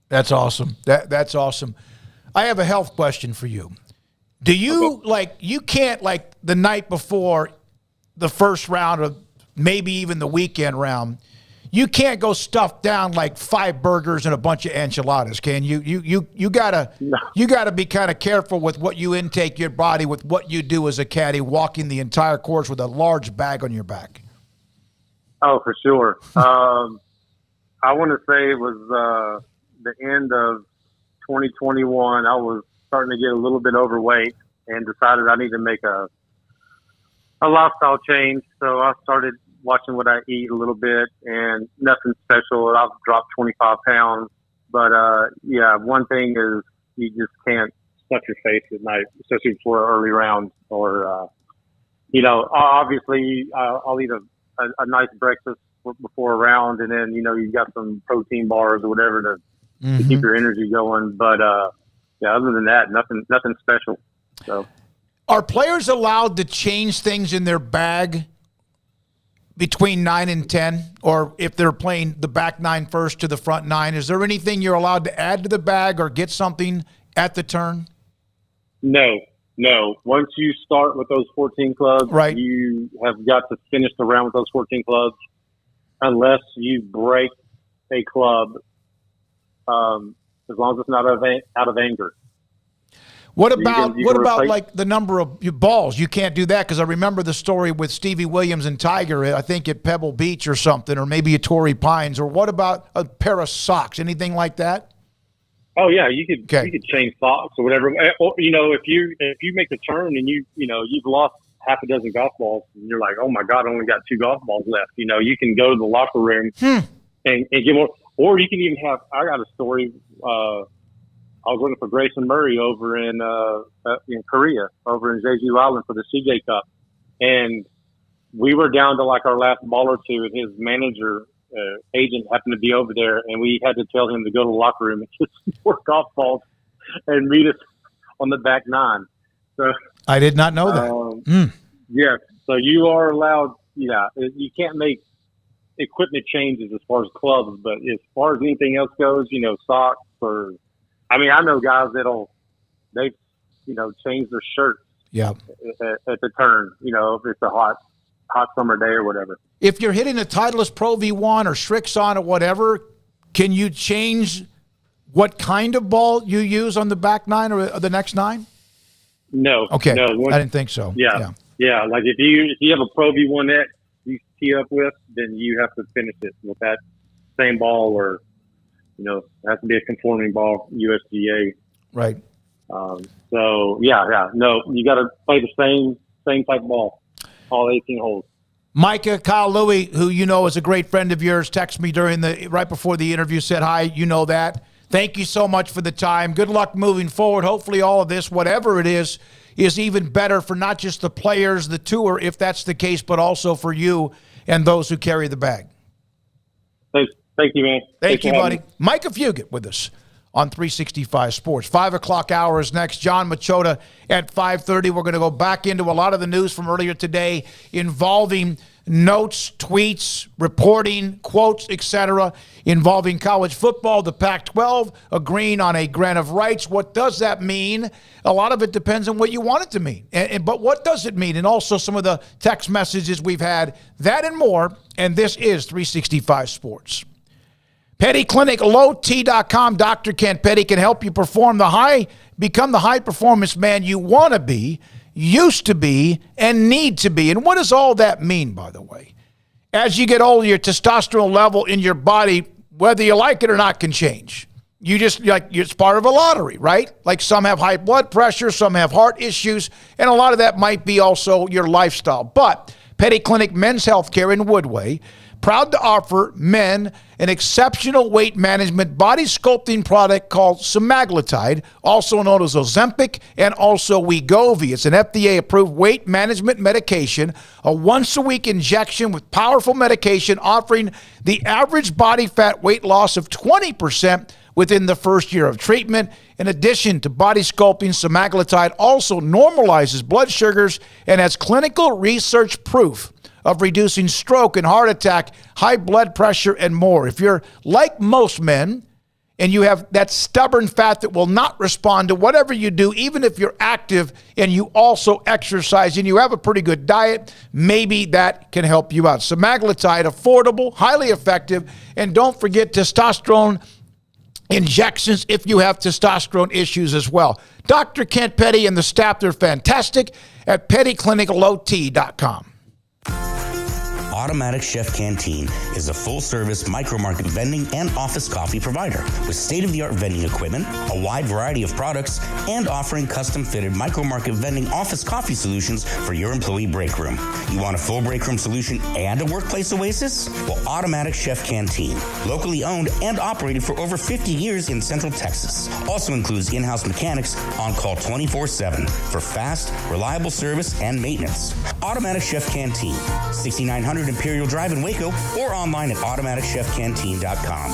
that's awesome. That's awesome. I have a health question for you. Do you you can't the night before the first round or maybe even the weekend round, you can't go stuff down 5 burgers and a bunch of enchiladas, can you? You gotta be kind of careful with what you intake your body, with what you do as a caddy, walking the entire course with a large bag on your back. Oh, for sure. I want to say it was the end of 2021, I was starting to get a little bit overweight and decided I need to make a lifestyle change. So I started watching what I eat a little bit, and nothing special. I've dropped 25 pounds. But, yeah, one thing is you just can't stuff your face at night, especially before an early round. Or, obviously I'll eat a nice breakfast before a round, and then, you got some protein bars or whatever to keep your energy going. But, yeah, other than that, nothing special. So, are players allowed to change things in their bag between 9 and 10, or if they're playing the back 9 first to the front 9? Is there anything you're allowed to add to the bag or get something at the turn? No. Once you start with those 14 clubs, right, you have got to finish the round with those 14 clubs, unless you break a club, as long as it's not out of anger. What about like the number of balls? You can't do that, because I remember the story with Stevie Williams and Tiger, I think at Pebble Beach or something, or maybe at Torrey Pines. Or what about a pair of socks? Anything like that? Oh yeah, you could change socks or whatever. Or, if you make a turn and you've lost half a dozen golf balls, and you're like, oh my God, I only got 2 golf balls left. You can go to the locker room and get more. Or you can even have. I got a story. I was working for Grayson Murray over in Korea, over in Jeju Island for the CJ Cup. And we were down to like our last ball or two, and his manager, agent happened to be over there, and we had to tell him to go to the locker room and get some more golf balls and meet us on the back 9. So I did not know that. Yeah. So you are allowed, you can't make equipment changes as far as clubs, but as far as anything else goes, socks or, I know guys they've changed their shirts. Yeah. At the turn, if it's a hot summer day or whatever. If you're hitting a Titleist Pro V1 or Srixon or whatever, can you change what kind of ball you use on the back 9 or the next 9? No. Okay. No. I didn't think so. Yeah. Like if you have a Pro V1X you tee up with, then you have to finish it with that same ball, or it has to be a conforming ball, USGA. Right. No, you got to play the same type of ball, all 18 holes. Micah, Kyle Louie, who is a great friend of yours, texted me right before the interview, said hi. You know that. Thank you so much for the time. Good luck moving forward. Hopefully all of this, whatever it is even better for not just the players, the tour, if that's the case, but also for you and those who carry the bag. Thank you, man. Thank you, buddy. Micah Fugit with us on 365 Sports. 5 o'clock hour is next. John Machota at 5:30. We're going to go back into a lot of the news from earlier today involving notes, tweets, reporting, quotes, etc., involving college football, the Pac-12 agreeing on a grant of rights. What does that mean? A lot of it depends on what you want it to mean. But what does it mean? And also some of the text messages we've had, that and more. And this is 365 Sports. Petty Clinic, lowt.com. Dr. Kent Petty can help you become the high-performance man you want to be, used to be, and need to be. And what does all that mean, by the way? As you get older, your testosterone level in your body, whether you like it or not, can change. It's part of a lottery, right? Like some have high blood pressure, some have heart issues, and a lot of that might be also your lifestyle. But Petty Clinic Men's Healthcare in Woodway, proud to offer men an exceptional weight management body sculpting product called semaglutide, also known as Ozempic and also Wegovy. It's an FDA-approved weight management medication, a once-a-week injection with powerful medication offering the average body fat weight loss of 20% within the first year of treatment. In addition to body sculpting, semaglutide also normalizes blood sugars and has clinical research proof of reducing stroke and heart attack, high blood pressure, and more. If you're like most men and you have that stubborn fat that will not respond to whatever you do, even if you're active and you also exercise and you have a pretty good diet, maybe that can help you out. Semaglutide, affordable, highly effective, and don't forget testosterone injections if you have testosterone issues as well. Dr. Kent Petty and the staff, they're fantastic at pettycliniclowt.com. Automatic Chef Canteen is a full-service micro-market vending and office coffee provider with state-of-the-art vending equipment, a wide variety of products, and offering custom-fitted micro-market vending office coffee solutions for your employee break room. You want a full break room solution and a workplace oasis? Well, Automatic Chef Canteen, locally owned and operated for over 50 years in Central Texas, also includes in-house mechanics on call 24/7 for fast, reliable service and maintenance. Automatic Chef Canteen, 6900 Imperial Drive in Waco, or online at automaticchefcanteen.com.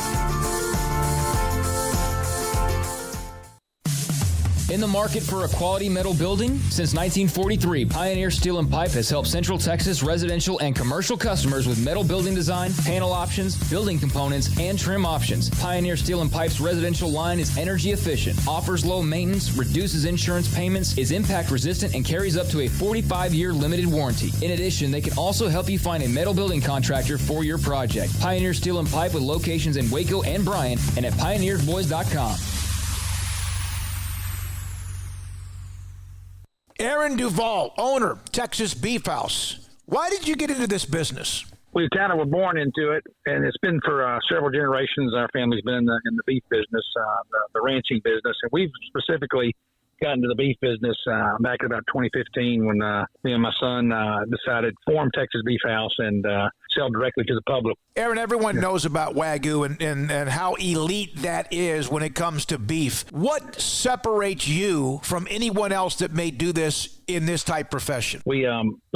In the market for a quality metal building? Since 1943, Pioneer Steel and Pipe has helped Central Texas residential and commercial customers with metal building design, panel options, building components, and trim options. Pioneer Steel and Pipe's residential line is energy efficient, offers low maintenance, reduces insurance payments, is impact resistant, and carries up to a 45-year limited warranty. In addition, they can also help you find a metal building contractor for your project. Pioneer Steel and Pipe with locations in Waco and Bryan and at pioneersboys.com. Aaron Duvall, owner, Texas Beef House. Why did you get into this business? We kind of were born into it, and it's been for several generations. Our family's been in the beef business, the ranching business, and we've specifically got into the beef business back in about 2015 when me and my son decided to form Texas Beef House and sell directly to the public. Aaron, everyone knows about Wagyu and how elite that is when it comes to beef. What separates you from anyone else that may do this in this type profession? We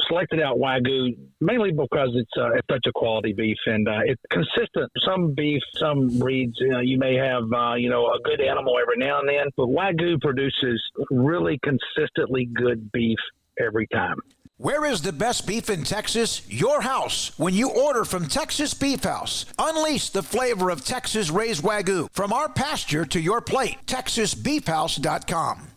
selected out Wagyu mainly because it's such a quality beef and it's consistent. Some beef, some breeds, you may have a good animal every now and then, but Wagyu produces really consistently good beef every time. Where is the best beef in Texas? Your house. When you order from Texas Beef House, unleash the flavor of Texas raised Wagyu. From our pasture to your plate, TexasBeefHouse.com.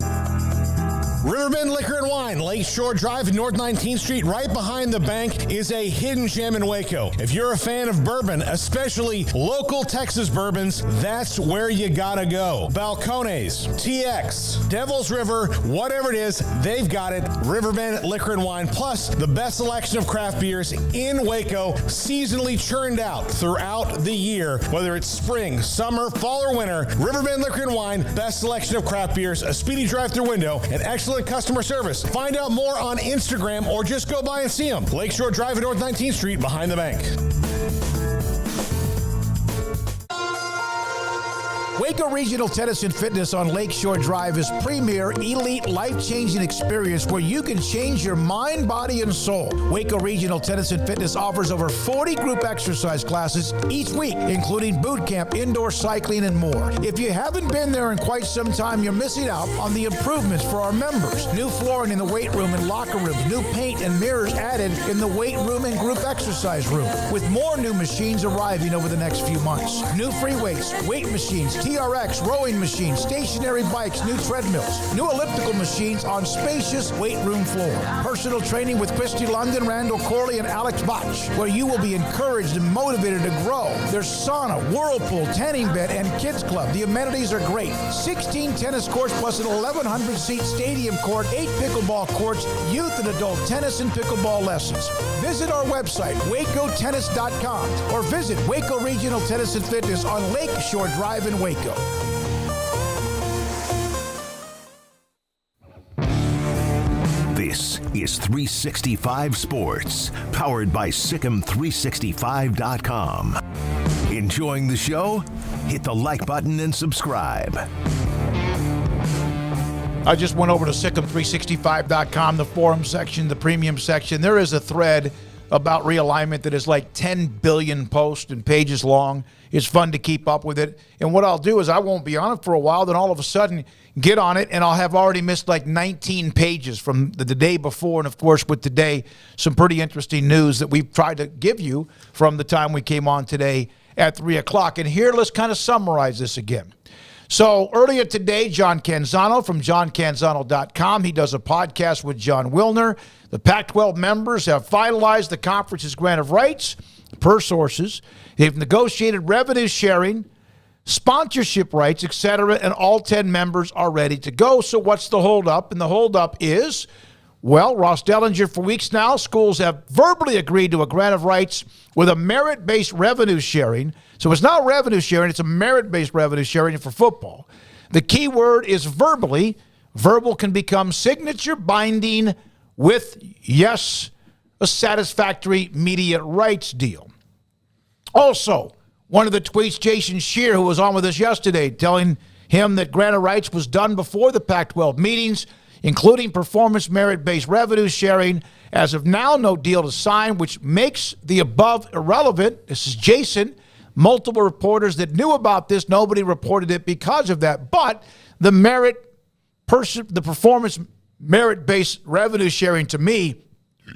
Riverbend Liquor and Wine, Lakeshore Drive and North 19th Street, right behind the bank, is a hidden gem in Waco. If you're a fan of bourbon, especially local Texas bourbons, that's where you gotta go. Balcones, TX, Devil's River, whatever it is, they've got it. Riverbend Liquor and Wine, plus the best selection of craft beers in Waco, seasonally churned out throughout the year, whether it's spring, summer, fall, or winter. Riverbend Liquor and Wine, best selection of craft beers, a speedy drive-through window, and excellent customer service. Find out more on Instagram or just go by and see them. Lakeshore Drive at North 19th Street behind the bank. Waco Regional Tennis and Fitness on Lakeshore Drive is premier, elite, life-changing experience where you can change your mind, body, and soul. Waco Regional Tennis and Fitness offers over 40 group exercise classes each week, including boot camp, indoor cycling, and more. If you haven't been there in quite some time, you're missing out on the improvements for our members. New flooring in the weight room and locker rooms, new paint and mirrors added in the weight room and group exercise room, with more new machines arriving over the next few months. New free weights, weight machines, TRX, rowing machines, stationary bikes, new treadmills, new elliptical machines on spacious weight room floor. Personal training with Christy London, Randall Corley, and Alex Botch, where you will be encouraged and motivated to grow. There's sauna, whirlpool, tanning bed, and kids club. The amenities are great. 16 tennis courts plus an 1,100-seat stadium court, 8 pickleball courts, youth and adult tennis and pickleball lessons. Visit our website, wacotennis.com, or visit Waco Regional Tennis and Fitness on Lakeshore Drive in Waco. This is 365 Sports, powered by SicEm365.com. Enjoying the show? Hit the like button and subscribe. I just went over to SicEm365.com, the forum section, the premium section. There is a thread about realignment that is like 10 billion posts and pages long. It's fun to keep up with it. And what I'll do is I won't be on it for a while, then all of a sudden get on it, and I'll have already missed like 19 pages from the day before. And, of course, with today, some pretty interesting news that we've tried to give you from the time we came on today at 3 o'clock. And here, let's kind of summarize this again. So earlier today, John Canzano from johncanzano.com, he does a podcast with John Wilner. The Pac-12 members have finalized the conference's grant of rights per sources. They've negotiated revenue sharing, sponsorship rights, etc., and all 10 members are ready to go. So what's the holdup? And the holdup is Well, Ross Dellinger, for weeks now, schools have verbally agreed to a grant of rights with a merit-based revenue sharing. So it's not revenue sharing, it's a merit-based revenue sharing for football. The key word is verbally. Verbal can become signature binding with, yes, a satisfactory media rights deal. Also, one of the tweets, Jason Shear, who was on with us yesterday, telling him that grant of rights was done before the Pac-12 meetings, including performance merit-based revenue sharing. As of now, no deal to sign, which makes the above irrelevant. This is Jason. Multiple reporters that knew about this, nobody reported it because of that. But the performance merit-based revenue sharing, to me,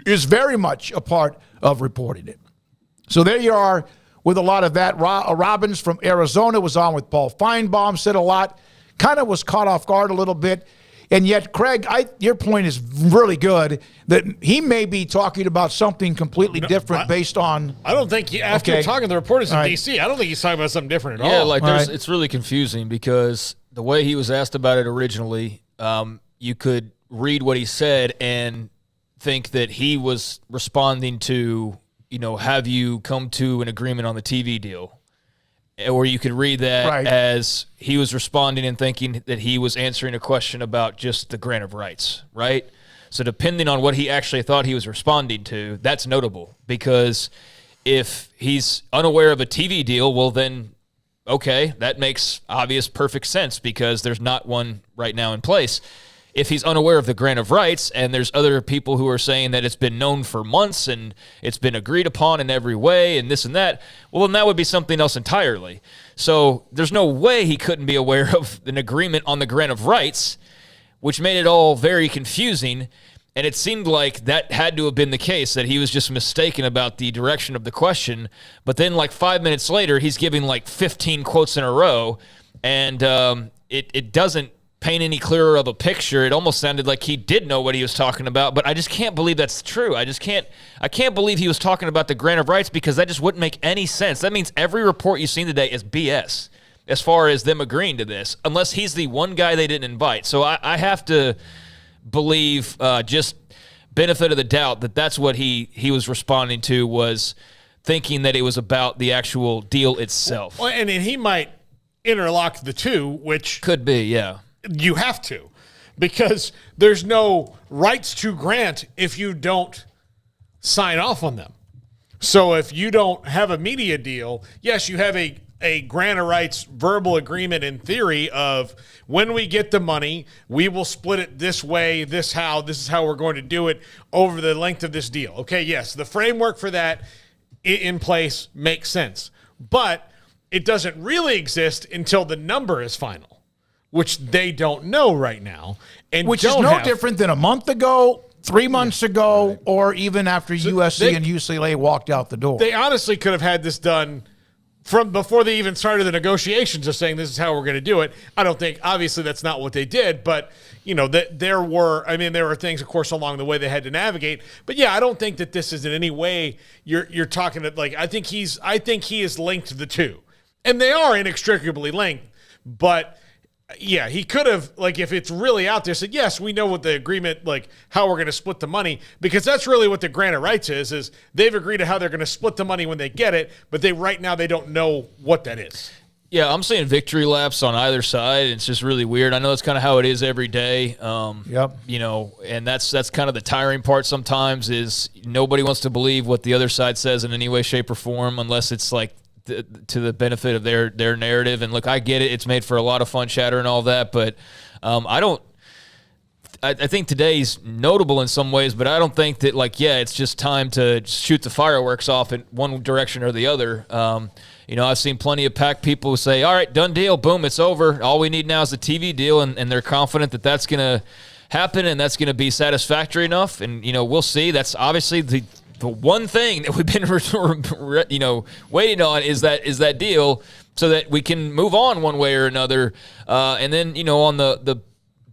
is very much a part of reporting it. So there you are with a lot of that. Robbins from Arizona was on with Paul Feinbaum, said a lot, kind of was caught off guard a little bit. And yet, Craig, your point is really good, that he may be talking about something completely different based on... I don't think, after talking to the reporters in D.C., I don't think he's talking about something different at all. Yeah, it's really confusing because the way he was asked about it originally, you could read what he said and think that he was responding to, have you come to an agreement on the TV deal? Or you could read that as he was responding and thinking that he was answering a question about just the grant of rights, right? So depending on what he actually thought he was responding to, that's notable, because if he's unaware of a TV deal, well then, okay, that makes obvious perfect sense because there's not one right now in place. If he's unaware of the grant of rights and there's other people who are saying that it's been known for months and it's been agreed upon in every way and this and that, well, then that would be something else entirely. So there's no way he couldn't be aware of an agreement on the grant of rights, which made it all very confusing. And it seemed like that had to have been the case, that he was just mistaken about the direction of the question. But then 5 minutes later, he's giving 15 quotes in a row, and it doesn't paint any clearer of a picture. It almost sounded like he did know what he was talking about, but I just can't believe that's true. I can't believe he was talking about the grant of rights, because that just wouldn't make any sense. That means every report you've seen today is BS as far as them agreeing to this, unless he's the one guy they didn't invite. So I have to believe, just benefit of the doubt, that that's what he was responding to, was thinking that it was about the actual deal itself. Well, and he might interlock the two, which could be, yeah. You have to, because there's no rights to grant if you don't sign off on them. So if you don't have a media deal, yes, you have a grant of rights verbal agreement in theory of, when we get the money, we will split it this way, this is how we're going to do it over the length of this deal. Okay, yes, the framework for that in place makes sense. But it doesn't really exist until the number is final, which they don't know right now. And which is no different than a month ago, 3 months ago, or even after USC and UCLA walked out the door. They honestly could have had this done from before they even started the negotiations of saying this is how we're going to do it. I don't think, obviously, that's not what they did, but there were things, of course, along the way they had to navigate. But yeah, I don't think that this is in any way you're talking to, I think he is linked the two, and they are inextricably linked. But yeah, he could have, if it's really out there, said, yes, we know what the agreement, how we're going to split the money, because that's really what the grant of rights is they've agreed to how they're going to split the money when they get it, but right now they don't know what that is. Yeah, I'm seeing victory laps on either side. It's just really weird. I know that's kind of how it is every day. Yep. And that's kind of the tiring part sometimes, is nobody wants to believe what the other side says in any way, shape, or form, unless it's to the benefit of their narrative. And look, I get it. It's made for a lot of fun chatter and all that, but I think today's notable in some ways, but I don't think that it's just time to shoot the fireworks off in one direction or the other. I've seen plenty of PAC people who say, all right, done deal, boom, it's over. All we need now is the TV deal, and they're confident that that's going to happen and that's going to be satisfactory enough. And, we'll see. That's obviously the one thing that we've been, waiting on is that deal, so that we can move on one way or another. And then, on the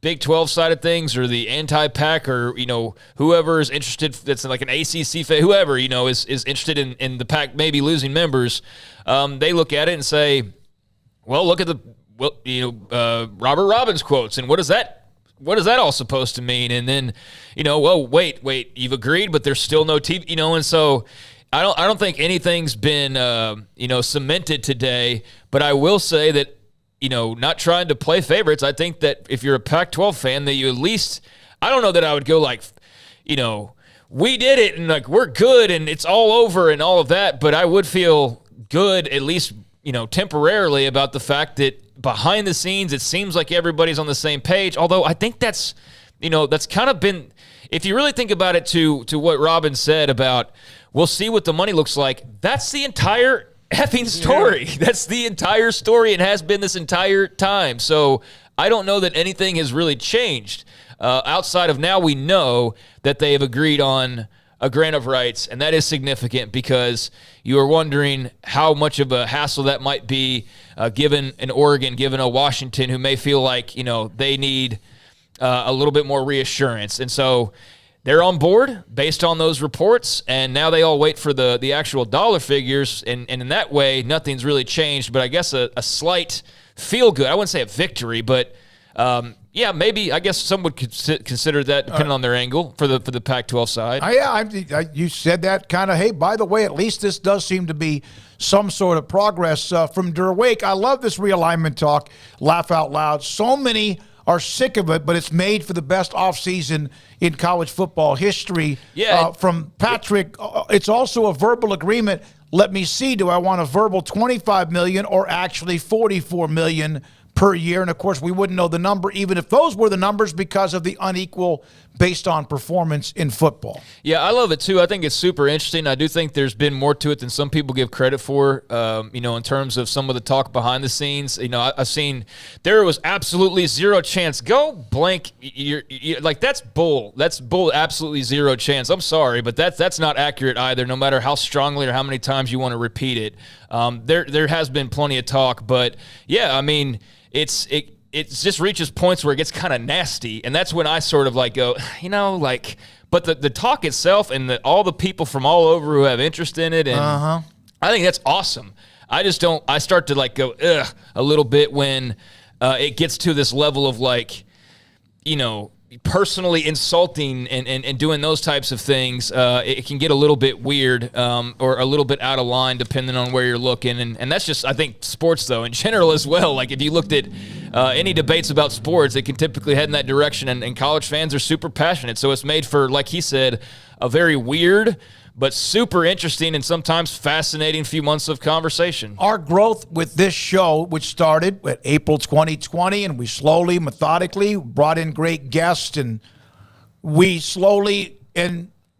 Big 12 side of things, or the anti-PAC, or, whoever is interested, that's like an ACC fan, whoever, is interested in the PAC maybe losing members, they look at it and say, well, look at Robert Robbins quotes, and what does that what is that all supposed to mean? And then, well, wait, you've agreed, but there's still no TV, and so I don't think anything's been, cemented today, but I will say that, not trying to play favorites, I think that if you're a Pac-12 fan, that you at least, I don't know that I would go like, we did it and like we're good and it's all over and all of that, but I would feel good at least, temporarily about the fact that behind the scenes, it seems like everybody's on the same page. Although I think that's kind of been, if you really think about it to what Robin said about, we'll see what the money looks like. That's the entire effing story. Yeah. That's the entire story. It has been this entire time. So I don't know that anything has really changed outside of now we know that they have agreed on a grant of rights, and that is significant because you are wondering how much of a hassle that might be given an Oregon, given a Washington who may feel like, they need a little bit more reassurance. And so they're on board based on those reports, and now they all wait for the actual dollar figures, and in that way, nothing's really changed, but I guess a slight feel-good. I wouldn't say a victory, but maybe I guess some would consider that depending on their angle for the Pac-12 side. You said that kind of, hey, by the way, at least this does seem to be some sort of progress from Derwake. I love this realignment talk, laugh out loud. So many are sick of it, but it's made for the best offseason in college football history. Yeah. From Patrick, it's also a verbal agreement. Let me see, do I want a verbal $25 million or actually $44 million per year? And, of course, we wouldn't know the number even if those were the numbers because of the unequal based on performance in football. Yeah, I love it, too. I think it's super interesting. I do think there's been more to it than some people give credit for, in terms of some of the talk behind the scenes. I've seen there was absolutely zero chance. Go blank. You're like, that's bull. That's bull, absolutely zero chance. I'm sorry, but that's not accurate either, no matter how strongly or how many times you want to repeat it. There has been plenty of talk, but, yeah, I mean, it just reaches points where it gets kind of nasty, and that's when I sort of like go, but the talk itself and all the people from all over who have interest in it, and I think that's awesome. I start to like go, ugh, a little bit when it gets to this level of like, personally insulting and doing those types of things. It can get a little bit weird or a little bit out of line depending on where you're looking. And that's just, I think, sports, though, in general as well. Like, if you looked at any debates about sports, it can typically head in that direction. And college fans are super passionate. So it's made for, like he said, a very weird but super interesting and sometimes fascinating few months of conversation. Our growth with this show, which started at April 2020, and we slowly, methodically brought in great guests, and we slowly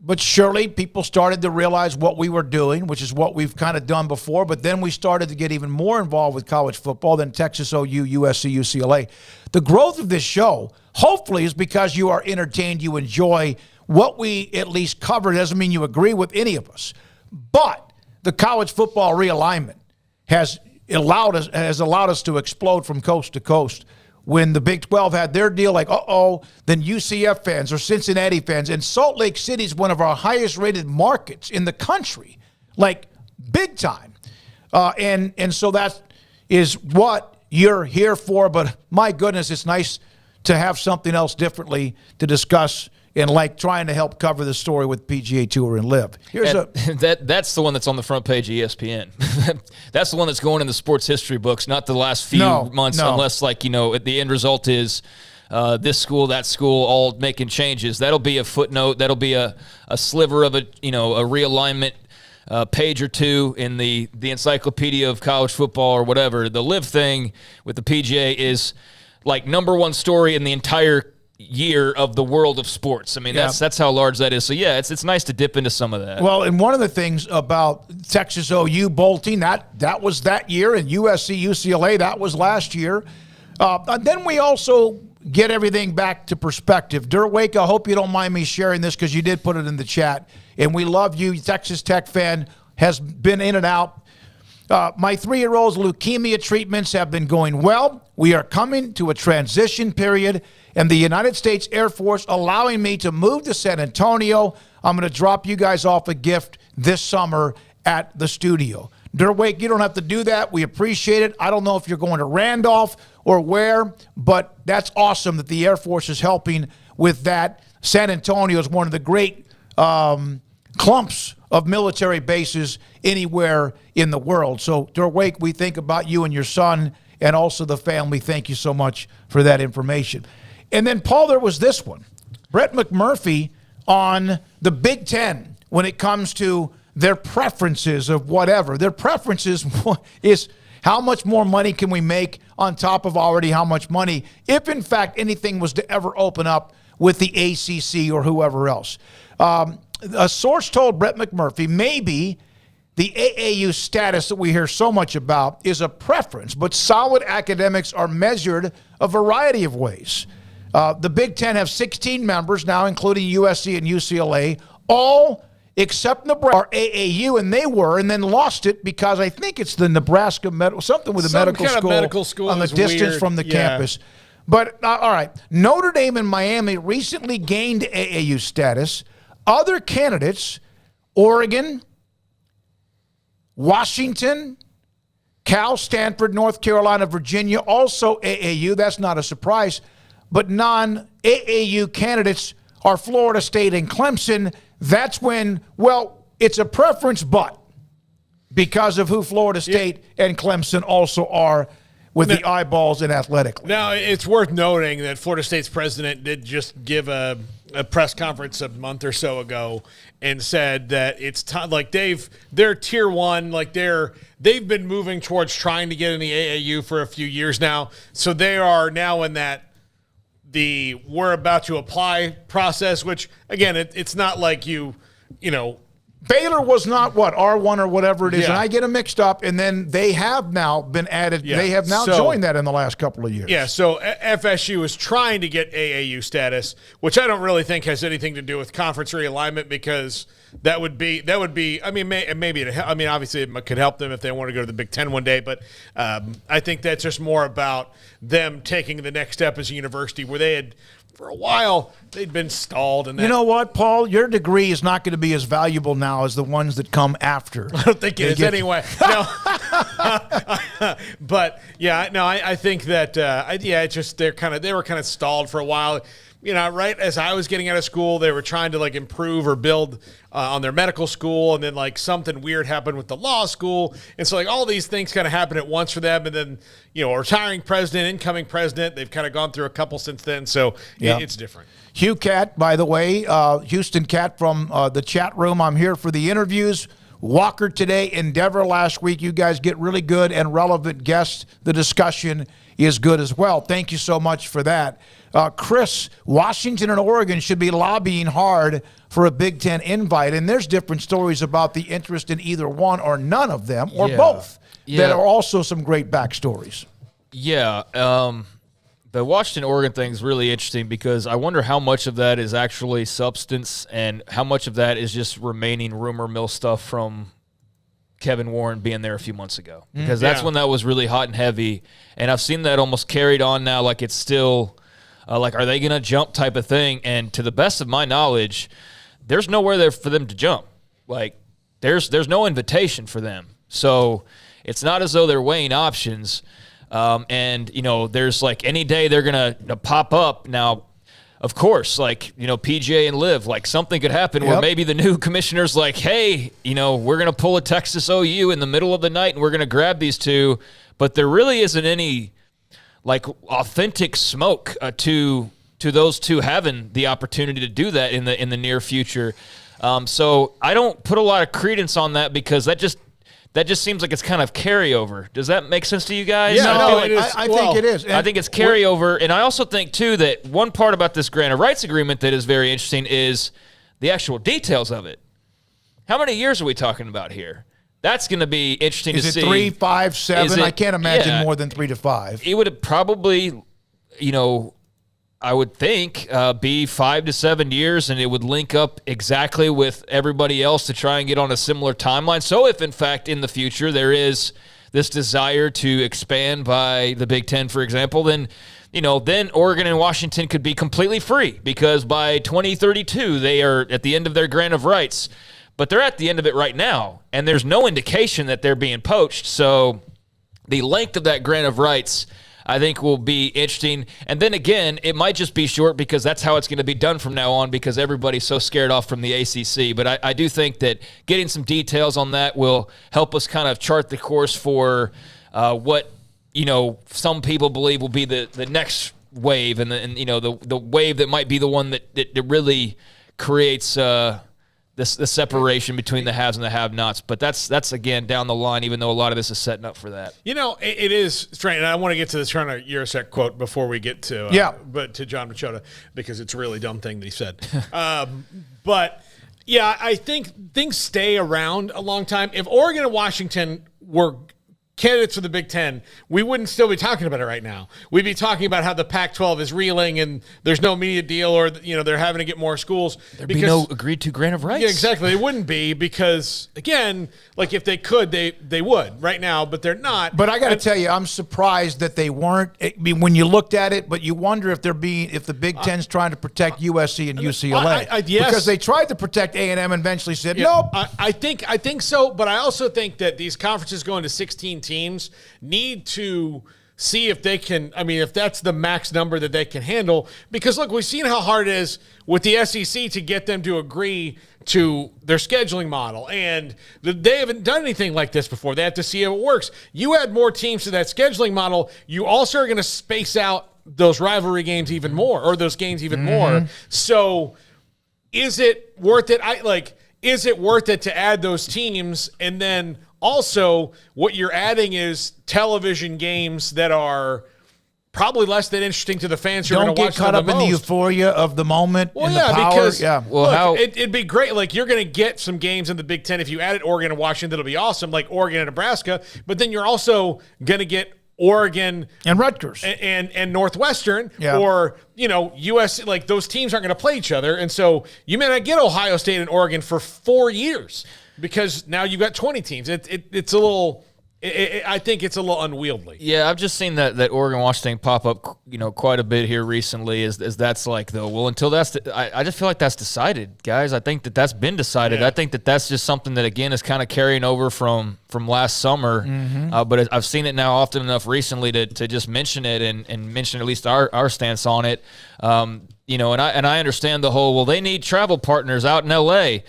but surely people started to realize what we were doing, which is what we've kind of done before, but then we started to get even more involved with college football than Texas OU, USC, UCLA. The growth of this show, hopefully, is because you are entertained, you enjoy what we at least covered. Doesn't mean you agree with any of us, but the college football realignment has allowed us to explode from coast to coast. When the Big 12 had their deal, like, then UCF fans or Cincinnati fans, and Salt Lake City is one of our highest rated markets in the country, like big time. And so that is what you're here for. But my goodness, it's nice to have something else differently to discuss, and like trying to help cover the story with PGA Tour and LIV. That's the one that's on the front page of ESPN. That's the one that's going in the sports history books, not the last few months, unless the end result is this school, that school, all making changes. That'll be a footnote. That'll be a sliver of a realignment page or two in the encyclopedia of college football or whatever. The LIV thing with the PGA is like number one story in the entire year of the world of sports. I mean, that's how large that is. So, yeah, it's nice to dip into some of that. Well, and one of the things about Texas OU bolting, that was that year, and USC, UCLA, that was last year. And then we also get everything back to perspective. Derwake, I hope you don't mind me sharing this because you did put it in the chat, and we love you. Texas Tech fan, has been in and out. My 3-year-old's leukemia treatments have been going well. We are coming to a transition period, and the United States Air Force allowing me to move to San Antonio. I'm going to drop you guys off a gift this summer at the studio. Derwake, you don't have to do that. We appreciate it. I don't know if you're going to Randolph or where, but that's awesome that the Air Force is helping with that. San Antonio is one of the great clumps of military bases anywhere in the world. So, Derwake, we think about you and your son and also the family. Thank you so much for that information. And then, Paul, there was this one. Brett McMurphy on the Big Ten when it comes to their preferences of whatever. Their preferences is how much more money can we make on top of already how much money, if in fact anything was to ever open up with the ACC or whoever else. A source told Brett McMurphy maybe the AAU status that we hear so much about is a preference, but solid academics are measured a variety of ways. The Big Ten have 16 members now, including USC and UCLA, all except Nebraska are AAU, and they were, and then lost it because I think it's the Nebraska something with the medical school on the distance weird. From the campus. But, all right, Notre Dame and Miami recently gained AAU status. Other candidates, Oregon, Washington, Cal, Stanford, North Carolina, Virginia, also AAU. That's not a surprise. But non-AAU candidates are Florida State and Clemson. That's when, well, it's a preference, but because of who Florida State and Clemson also are with the eyeballs and athletically. Now, it's worth noting that Florida State's president did just give a press conference a month or so ago and said that it's time, like they're tier one, like they've been moving towards trying to get in the AAU for a few years now. So they are now in that we're about to apply process, which again, it's not like you know, Baylor was not R1 or whatever it is, and I get them mixed up, and then they have now been added. Yeah. They have now joined that in the last couple of years. Yeah, so FSU is trying to get AAU status, which I don't really think has anything to do with conference realignment, because that would be. I mean, obviously it could help them if they want to go to the Big Ten one day, but I think that's just more about them taking the next step as a university where they had. For a while, they'd been stalled. And you know what, Paul? Your degree is not going to be as valuable now as the ones that come after. I don't think it is anyway. No. But, yeah, no, I think that, it's just they were kind of stalled for a while. You know, right as I was getting out of school, they were trying to, like, improve or build on their medical school, and then, like, something weird happened with the law school. And so, like, all these things kind of happened at once for them. And then, you know, a retiring president, incoming president, they've kind of gone through a couple since then. So it's different. Hugh Cat, by the way, Houston Cat from the chat room. I'm here for the interviews. Walker today, Endeavor last week. You guys get really good and relevant guests. The discussion is good as well. Thank you so much for that. Chris, Washington and Oregon should be lobbying hard for a Big Ten invite, and there's different stories about the interest in either one or none of them, or both, that are also some great backstories. Yeah, the Washington-Oregon thing is really interesting because I wonder how much of that is actually substance and how much of that is just remaining rumor mill stuff from Kevin Warren being there a few months ago. Because that's when that was really hot and heavy, and I've seen that almost carried on now like it's still – like, are they going to jump type of thing? And to the best of my knowledge, there's nowhere there for them to jump. Like, there's no invitation for them. So it's not as though they're weighing options. And, you know, there's, like, any day they're going to pop up. Now, of course, like, you know, PGA and LIV, like, something could happen where maybe the new commissioner's like, hey, you know, we're going to pull a Texas OU in the middle of the night and we're going to grab these two. But there really isn't any – like authentic smoke to those two having the opportunity to do that in the near future. So I don't put a lot of credence on that because that just seems like it's kind of carryover. Does that make sense to you guys? Yeah, I think it is. I think it's carryover. And I also think, too, that one part about this grant of rights agreement that is very interesting is the actual details of it. How many years are we talking about here? That's going to be interesting to see. Is it 3, 5, 7? I can't imagine more than 3 to 5. It would probably, you know, I would think be 5 to 7 years, and it would link up exactly with everybody else to try and get on a similar timeline. So if, in fact, in the future there is this desire to expand by the Big Ten, for example, then, you know, then Oregon and Washington could be completely free because by 2032 they are at the end of their grant of rights. but they're at the end of it right now, and there's no indication that they're being poached. So the length of that grant of rights, I think, will be interesting. And then again, it might just be short because that's how it's going to be done from now on because everybody's so scared off from the ACC. But I do think that getting some details on that will help us kind of chart the course for what, some people believe will be the next wave and the wave that might be the one that really creates the separation between the haves and the have-nots. But that's again down the line, even though a lot of this is setting up for that. It is strange, and I want to get to this Turner Urasek quote before we get to but to John Machota, because it's a really dumb thing that he said. But yeah, I think things stay around a long time. If Oregon and Washington were candidates for the Big Ten, we wouldn't still be talking about it right now. We'd be talking about how the Pac-12 is reeling and there's no media deal, or they're having to get more schools. There'd be no agreed to grant of rights. Yeah, exactly. It wouldn't be because, again, like if they could, they would right now, but they're not. But I got to tell you, I'm surprised that they weren't. I mean, when you looked at it, but you wonder if the Big Ten's trying to protect USC and UCLA. Yes. Because they tried to protect A&M and eventually said, nope. I think so, but I also think that these conferences going to 16 teams need to see if they can, if that's the max number that they can handle. Because, look, we've seen how hard it is with the SEC to get them to agree to their scheduling model. And they haven't done anything like this before. They have to see how it works. You add more teams to that scheduling model, you also are going to space out those rivalry games even more, or those games even more. So is it worth it? Is it worth it to add those teams? And then also, what you're adding is television games that are probably less than interesting to the fans who are going to watch them the most. Don't get caught up in the euphoria of the moment and the power. It'd be great. Like, you're going to get some games in the Big Ten. If you added Oregon and Washington, that'll be awesome, like Oregon and Nebraska. But then you're also going to get Oregon and Rutgers and Northwestern or USC. Like, those teams aren't going to play each other, and so you may not get Ohio State and Oregon for 4 years because now you've got 20 teams. It's a little. I think it's a little unwieldy. Yeah, I've just seen that Oregon Washington pop up, quite a bit here recently. As that's like, though, well, until that's, I just feel like that's decided, guys. I think that's been decided. Yeah. I think that's just something that again is kind of carrying over from last summer. But I've seen it now often enough recently to just mention it and mention at least our stance on it. And I understand the whole. Well, they need travel partners out in LA.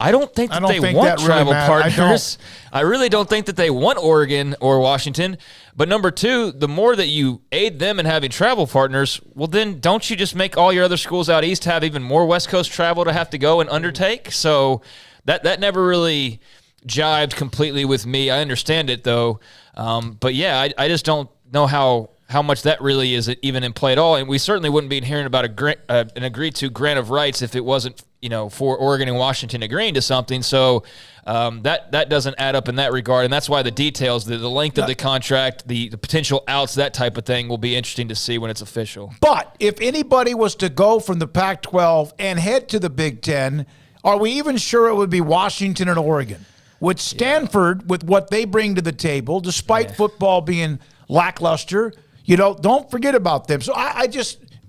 I don't think that they want travel partners. I really don't think that they want Oregon or Washington. But number two, the more that you aid them in having travel partners, well, then don't you just make all your other schools out east have even more West Coast travel to have to go and undertake? So that never really jived completely with me. I understand it, though. But, yeah, I just don't know how much that really is even in play at all. And we certainly wouldn't be hearing about an agreed-to grant of rights if it wasn't, for Oregon and Washington agreeing to something. So that doesn't add up in that regard. And that's why the details, the length of the contract, the potential outs, that type of thing will be interesting to see when it's official. But if anybody was to go from the Pac-12 and head to the Big Ten, are we even sure it would be Washington and Oregon? With Stanford, with what they bring to the table, despite football being lackluster, don't forget about them. So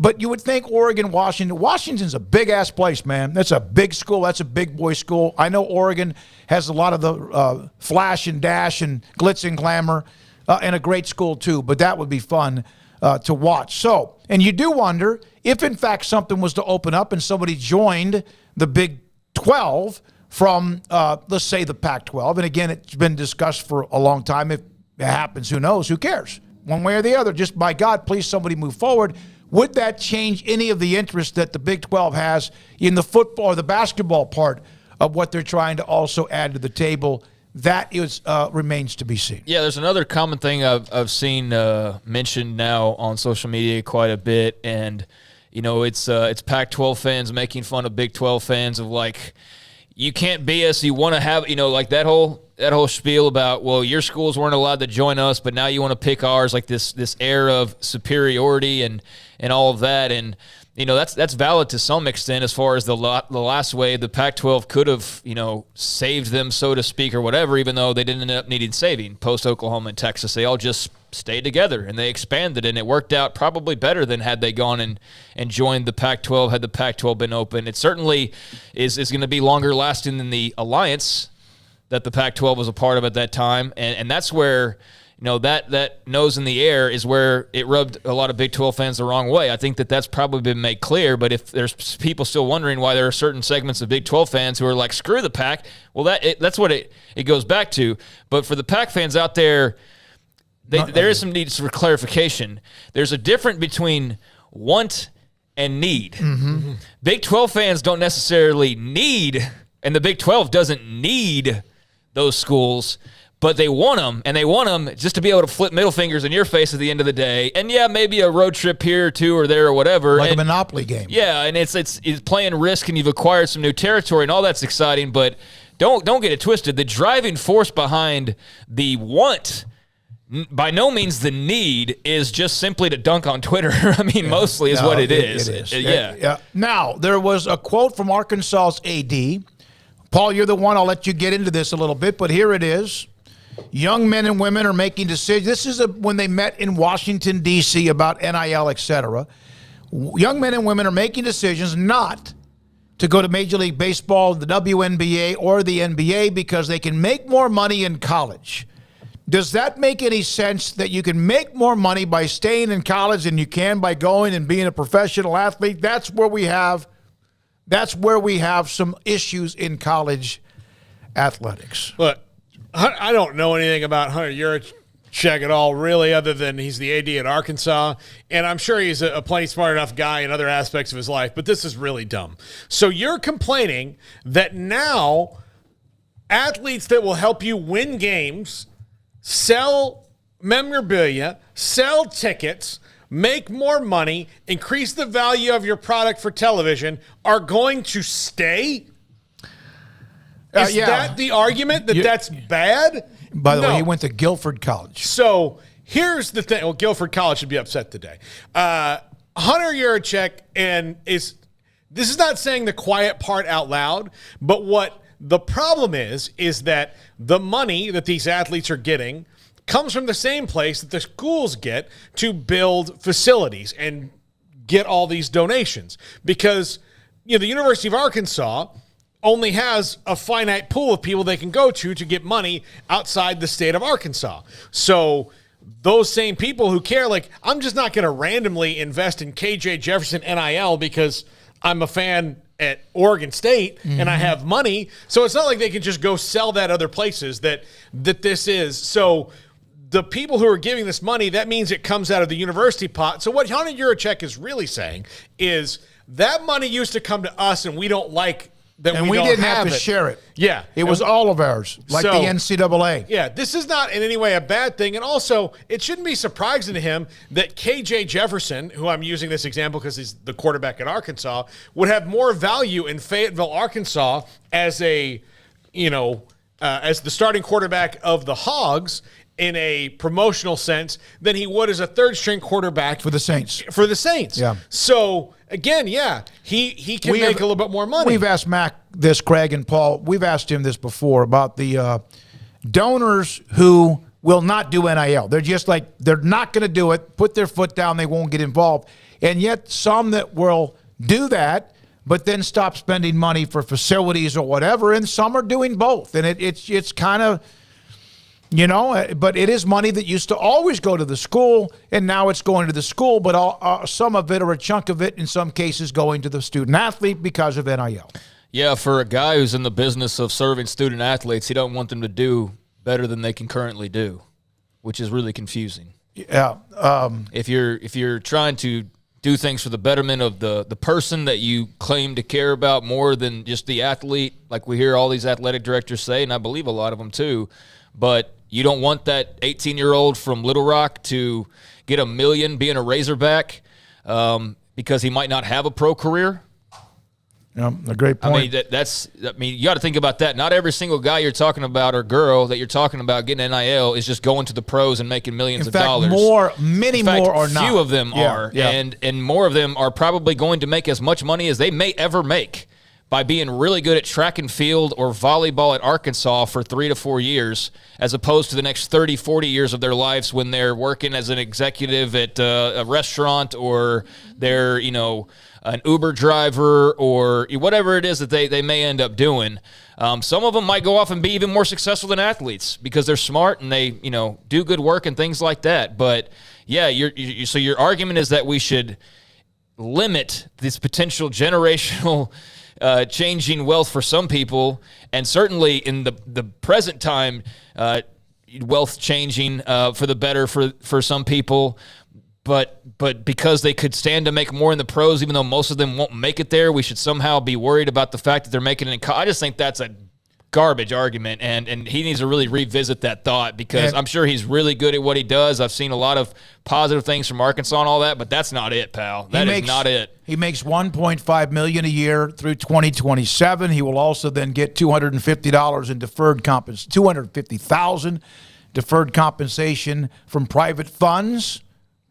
but you would think Oregon, Washington's a big-ass place, man. That's a big school. That's a big boy school. I know Oregon has a lot of the flash and dash and glitz and glamour and a great school too, but that would be fun to watch. So, and you do wonder if, in fact, something was to open up and somebody joined the Big 12 from, let's say, the Pac-12. And again, it's been discussed for a long time. If it happens, who knows? Who cares? One way or the other, just by God, please somebody move forward. Would that change any of the interest that the Big 12 has in the football or the basketball part of what they're trying to also add to the table? That remains to be seen. Yeah, there's another common thing I've seen mentioned now on social media quite a bit, and it's Pac-12 fans making fun of Big 12 fans of like, you can't be us. You want to have like that whole spiel about, well, your schools weren't allowed to join us, but now you want to pick ours, like this air of superiority and all of that. And that's valid to some extent as far as the last way the Pac-12 could have, saved them, so to speak, or whatever, even though they didn't end up needing saving post-Oklahoma and Texas. They all just stayed together, and they expanded, and it worked out probably better than had they gone and joined the Pac-12, had the Pac-12 been open. It certainly is going to be longer lasting than the alliance that the Pac-12 was a part of at that time, and that's where – that nose in the air is where it rubbed a lot of Big 12 fans the wrong way. I think that's probably been made clear, but if there's people still wondering why there are certain segments of Big 12 fans who are like, screw the Pac, well, that's what it goes back to. But for the Pac fans out there, there is some need for clarification. There's a difference between want and need. Mm-hmm. Big 12 fans don't necessarily need, and the Big 12 doesn't need those schools, but they want them, and they want them just to be able to flip middle fingers in your face at the end of the day. And, yeah, maybe a road trip here or two or there or whatever. Like a Monopoly game. Yeah, and it's playing risk, and you've acquired some new territory, and all that's exciting. But don't get it twisted. The driving force behind the want, by no means the need, is just simply to dunk on Twitter. I mean, mostly is what it is. It is. Yeah. Now, there was a quote from Arkansas's AD. Paul, you're the one. I'll let you get into this a little bit, but here it is. Young men and women are making decisions. This is when they met in Washington, D.C. about NIL, et cetera. Young men and women are making decisions not to go to Major League Baseball, the WNBA, or the NBA because they can make more money in college. Does that make any sense that you can make more money by staying in college than you can by going and being a professional athlete? That's where we have some issues in college athletics. Look, I don't know anything about Hunter Yurachek at all, really, other than he's the AD at Arkansas, and I'm sure he's a plenty smart enough guy in other aspects of his life, but this is really dumb. So you're complaining that now athletes that will help you win games, sell memorabilia, sell tickets, make more money, increase the value of your product for television, are going to stay? Is that the argument that's bad? By the way, he went to Guilford College. So here's the thing. Well, Guilford College should be upset today. Hunter Yurachek, this is not saying the quiet part out loud, but what the problem is that the money that these athletes are getting comes from the same place that the schools get to build facilities and get all these donations. Because, the University of Arkansas only has a finite pool of people they can go to get money outside the state of Arkansas. So those same people who care, like, I'm just not going to randomly invest in KJ Jefferson NIL because I'm a fan at Oregon State and I have money. So it's not like they can just go sell that other places that this is. So the people who are giving this money, that means it comes out of the university pot. So what Hunter Yurachek is really saying is that money used to come to us and we don't like that, and we didn't have to share it. Yeah. It was all of ours, like the NCAA. Yeah, this is not in any way a bad thing. And also, it shouldn't be surprising to him that KJ Jefferson, who I'm using this example because he's the quarterback at Arkansas, would have more value in Fayetteville, Arkansas as as the starting quarterback of the Hogs in a promotional sense than he would as a third-string quarterback for the Saints. Yeah. So again, he can make a little bit more money. We've asked Mac this, Craig and Paul. We've asked him this before about the donors who will not do NIL. They're just like, they're not going to do it, put their foot down, they won't get involved. And yet some that will do that, but then stop spending money for facilities or whatever, and some are doing both. And it's kind of, but it is money that used to always go to the school, and now it's going to the school, but some of it, or a chunk of it, in some cases, going to the student-athlete because of NIL. Yeah, for a guy who's in the business of serving student-athletes, he don't want them to do better than they can currently do, which is really confusing. Yeah. If you're trying to do things for the betterment of the person that you claim to care about more than just the athlete, like we hear all these athletic directors say, and I believe a lot of them too, but you don't want that 18-year-old from Little Rock to get $1 million being a Razorback because he might not have a pro career? Yeah, a great point. I mean, you got to think about that. Not every single guy you're talking about or girl that you're talking about getting NIL is just going to the pros and making millions of dollars. Many more are not. Few of them are, and more of them are probably going to make as much money as they may ever make by being really good at track and field or volleyball at Arkansas for 3 to 4 years, as opposed to the next 30, 40 years of their lives when they're working as an executive at a restaurant, or they're, an Uber driver, or whatever it is that they may end up doing. Some of them might go off and be even more successful than athletes because they're smart and they, do good work and things like that. But yeah, so your argument is that we should limit this potential generational changing wealth for some people, and certainly in the present time, wealth changing for the better for some people. But because they could stand to make more in the pros, even though most of them won't make it there, we should somehow be worried about the fact that they're making it in I just think that's a garbage argument, and he needs to really revisit that thought, because I'm sure he's really good at what he does. I've seen a lot of positive things from Arkansas and all that, but that's not it, pal. That is not it. He makes $1.5 million a year through 2027. He will also then get $250 in deferred compensation, $250,000 deferred compensation from private funds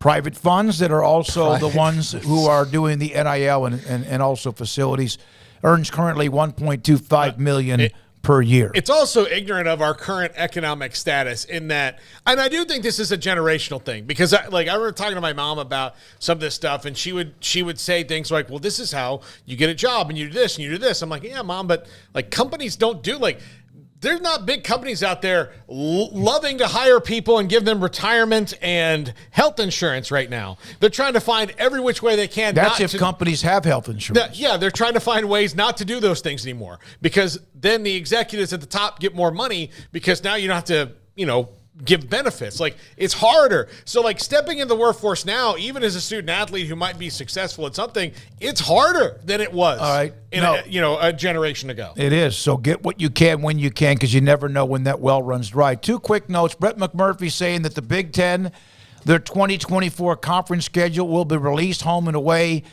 that are also the ones who are doing the NIL and also facilities. Earns currently $1.25 million per year. It's also ignorant of our current economic status in that, and I do think this is a generational thing, because I remember talking to my mom about some of this stuff, and she would say things like, well, this is how you get a job, and you do this and you do this. I'm like, yeah, Mom, but companies don't do there's not big companies out there loving to hire people and give them retirement and health insurance right now. They're trying to find every which way they can. That's if companies have health insurance. They're trying to find ways not to do those things anymore, because then the executives at the top get more money, because now you don't have to, give benefits. It's harder. So stepping into the workforce now, even as a student athlete who might be successful at something, it's harder than it was a generation ago. It is. So get what you can when you can, because you never know when that well runs dry. 2 quick notes. Brett McMurphy saying that the Big Ten, their 2024 conference schedule will be released home and away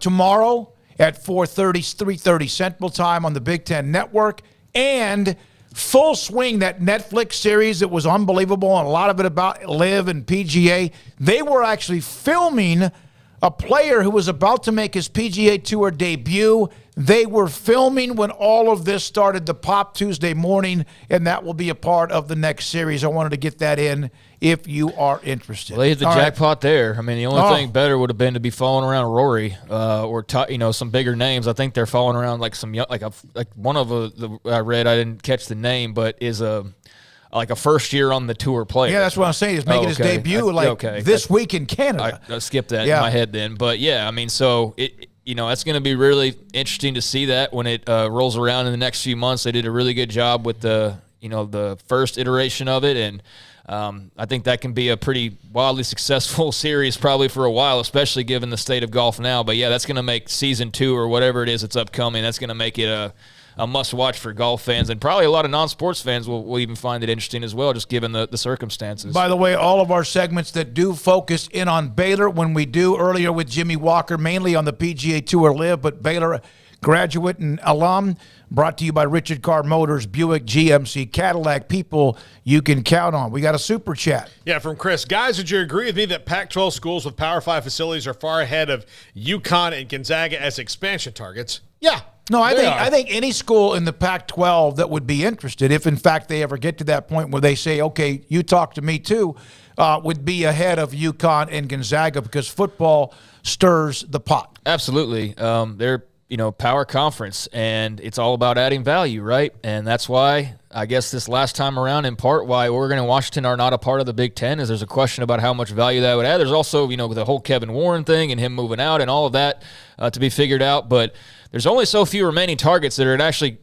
tomorrow at 3:30 Central Time on the Big Ten Network. And full swing, that Netflix series that was unbelievable, and a lot of it about LIV and PGA. They were actually filming a player who was about to make his PGA Tour debut. They were filming when all of this started to pop Tuesday morning, and that will be a part of the next series. I wanted to get that in if you are interested. Well, they hit the jackpot there. I mean, the only thing better would have been to be following around Rory or some bigger names. I think they're following around some one of the I read. I didn't catch the name, but is a first year on the tour player. Yeah, that's what I'm saying. He's making his debut this week in Canada. I skipped that in my head then, but yeah, I mean, so that's going to be really interesting to see that when it rolls around in the next few months. They did a really good job with the first iteration of it, and I think that can be a pretty wildly successful series probably for a while, especially given the state of golf now. But yeah, that's going to make season 2 or whatever it is that's upcoming. That's going to make it a must-watch for golf fans, and probably a lot of non-sports fans will even find it interesting as well, just given the circumstances. By the way, all of our segments that do focus in on Baylor, when we do earlier with Jimmy Walker, mainly on the PGA Tour LIV, but Baylor graduate and alum, brought to you by Richard Carr Motors, Buick, GMC, Cadillac, people you can count on. We got a super chat. Yeah, from Chris. Guys, would you agree with me that Pac-12 schools with Power 5 facilities are far ahead of UConn and Gonzaga as expansion targets? Yeah. No, I think any school in the Pac-12 that would be interested, if in fact they ever get to that point where they say, okay, you talk to me too, would be ahead of UConn and Gonzaga, because football stirs the pot. Absolutely. They're power conference, and it's all about adding value, right? And that's why I guess this last time around, in part, why Oregon and Washington are not a part of the Big Ten is there's a question about how much value that would add. There's also, the whole Kevin Warren thing and him moving out and all of that to be figured out. But there's only so few remaining targets that would actually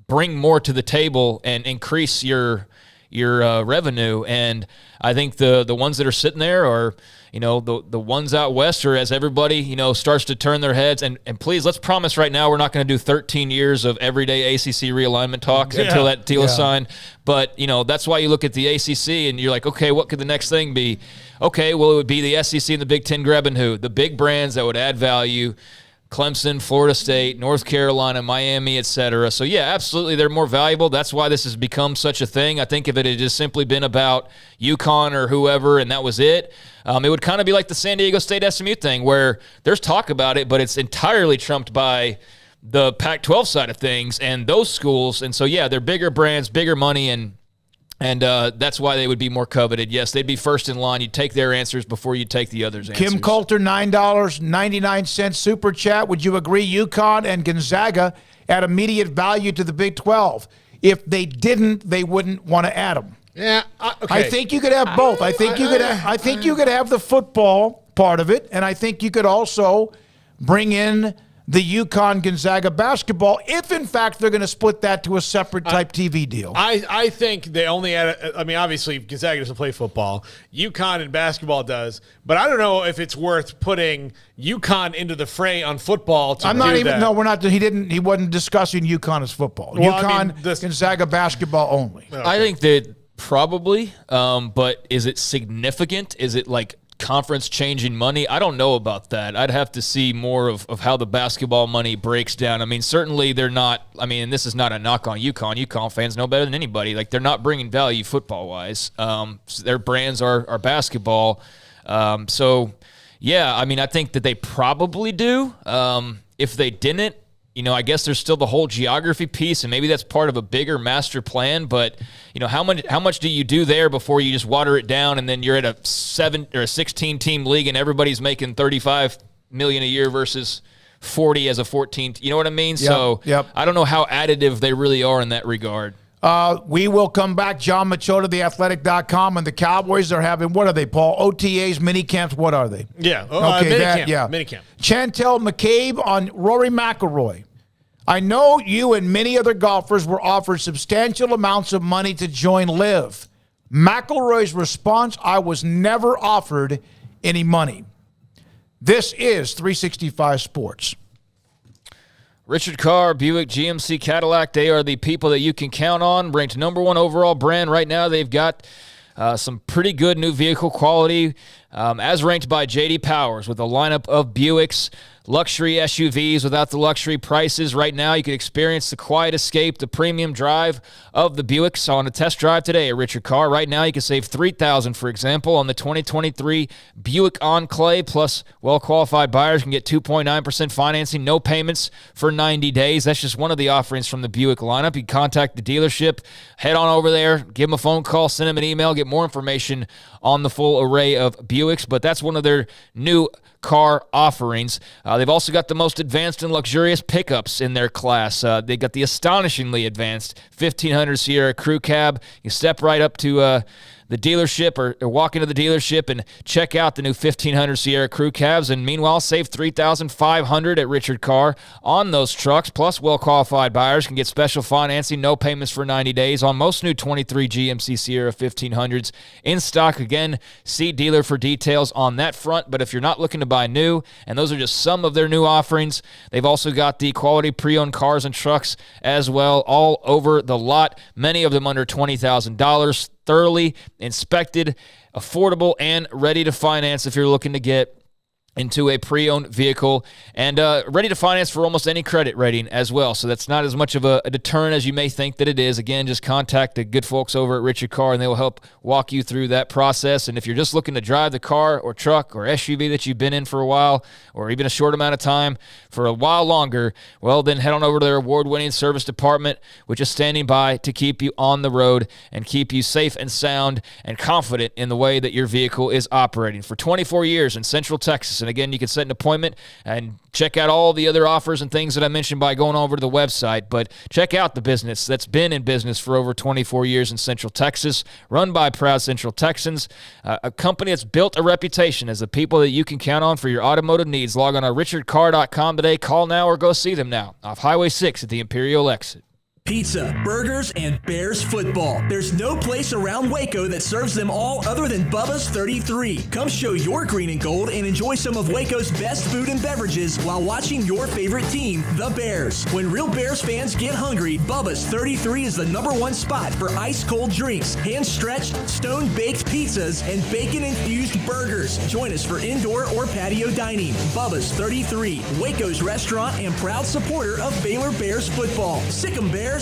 bring more to the table and increase your revenue. And I think the ones that are sitting there are, the ones out west, or as everybody, starts to turn their heads. And please, let's promise right now we're not going to do 13 years of everyday ACC realignment talk until that deal is signed. But, that's why you look at the ACC and you're like, okay, what could the next thing be? Okay, well, it would be the SEC and the Big Ten grabbing who? The big brands that would add value, Clemson, Florida State, North Carolina, Miami, etc. So, yeah, absolutely, they're more valuable. That's why this has become such a thing. I think if it had just simply been about UConn or whoever and that was it, it would kind of be like the San Diego State SMU thing where there's talk about it, but it's entirely trumped by the Pac-12 side of things and those schools. And so, yeah, they're bigger brands, bigger money, and that's why they would be more coveted. Yes, they'd be first in line. You'd take their answers before you take the others' answers. Kim Coulter, $9.99 super chat. Would you agree UConn and Gonzaga add immediate value to the Big 12? If they didn't, they wouldn't want to add them. Yeah, okay. I think you could have both. I think you could have the football part of it, and I think you could also bring in the UConn-Gonzaga basketball, if in fact they're going to split that to a separate type TV deal. I think they only add, obviously Gonzaga doesn't play football. UConn and basketball does. But I don't know if it's worth putting UConn into the fray on football to we're not. He wasn't discussing UConn as football. Well, Gonzaga basketball only. Okay. I think that probably, but is it significant? Is it like conference changing money? I don't know about that. I'd have to see more of how the basketball money breaks down. I mean, certainly they're not, and this is not a knock on UConn. UConn fans know better than anybody. Like, they're not bringing value football-wise. So their brands are basketball. So, yeah, I think that they probably do. If they didn't, I guess there's still the whole geography piece, and maybe that's part of a bigger master plan. But how much do you do there before you just water it down, and then you're at a 7 or a 16-team league, and everybody's making $35 million a year versus 40 as a 14th? You know what I mean? Yep. I don't know how additive they really are in that regard. We will come back. John Machota, theathletic.com, and the Cowboys are having, what are they, Paul? OTAs, mini camps, what are they? Yeah. Mini camp. Chantel McCabe on Rory McIlroy. I know you and many other golfers were offered substantial amounts of money to join LIV. McIlroy's response, I was never offered any money. This is 365 Sports. Richard Carr, Buick, GMC, Cadillac, they are the people that you can count on. Ranked number one overall brand right now. They've got some pretty good new vehicle quality, as ranked by J.D. Powers, with a lineup of Buicks, luxury SUVs without the luxury prices. Right now, you can experience the quiet escape, the premium drive of the Buicks on a test drive today at Richard Carr. Right now, you can save $3,000, for example, on the 2023 Buick Enclave. Plus, well-qualified buyers can get 2.9% financing, no payments for 90 days. That's just one of the offerings from the Buick lineup. You can contact the dealership, head on over there, give them a phone call, send them an email, get more information on the full array of Buicks. But that's one of their new car offerings. They've also got the most advanced and luxurious pickups in their class. They got the astonishingly advanced 1500 Sierra Crew Cab. You step right up to the dealership or walk into the dealership and check out the new 1500 Sierra Crew Cabs, and meanwhile save $3,500 at Richard Carr on those trucks. Plus, well-qualified buyers can get special financing, no payments for 90 days on most new 23 GMC Sierra 1500s in stock. Again, see dealer for details on that front. But if you're not looking to buy new, and those are just some of their new offerings, they've also got the quality pre-owned cars and trucks as well all over the lot, many of them under $20,000. Thoroughly inspected, affordable, and ready to finance if you're looking to get into a pre-owned vehicle, and ready to finance for almost any credit rating as well. So that's not as much of a deterrent as you may think that it is. Again, just contact the good folks over at Richard Carr, and they will help walk you through that process. And if you're just looking to drive the car or truck or SUV that you've been in for a while, or even a short amount of time for a while longer, well, then head on over to their award-winning service department, which is standing by to keep you on the road and keep you safe and sound and confident in the way that your vehicle is operating. For 24 years in Central Texas. And again, you can set an appointment and check out all the other offers and things that I mentioned by going over to the website. But check out the business that's been in business for over 24 years in Central Texas, run by proud Central Texans, a company that's built a reputation as the people that you can count on for your automotive needs. Log on to richardcarr.com today. Call now or go see them now off Highway 6 at the Imperial exit. pizza, burgers, and Bears football. There's no place around Waco that serves them all other than Bubba's 33. Come show your green and gold and enjoy some of Waco's best food and beverages while watching your favorite team, the Bears. When real Bears fans get hungry, Bubba's 33 is the #1 spot for ice-cold drinks, hand-stretched, stone-baked pizzas, and bacon-infused burgers. Join us for indoor or patio dining. Bubba's 33, Waco's restaurant and proud supporter of Baylor Bears football. Sick 'em, Bears.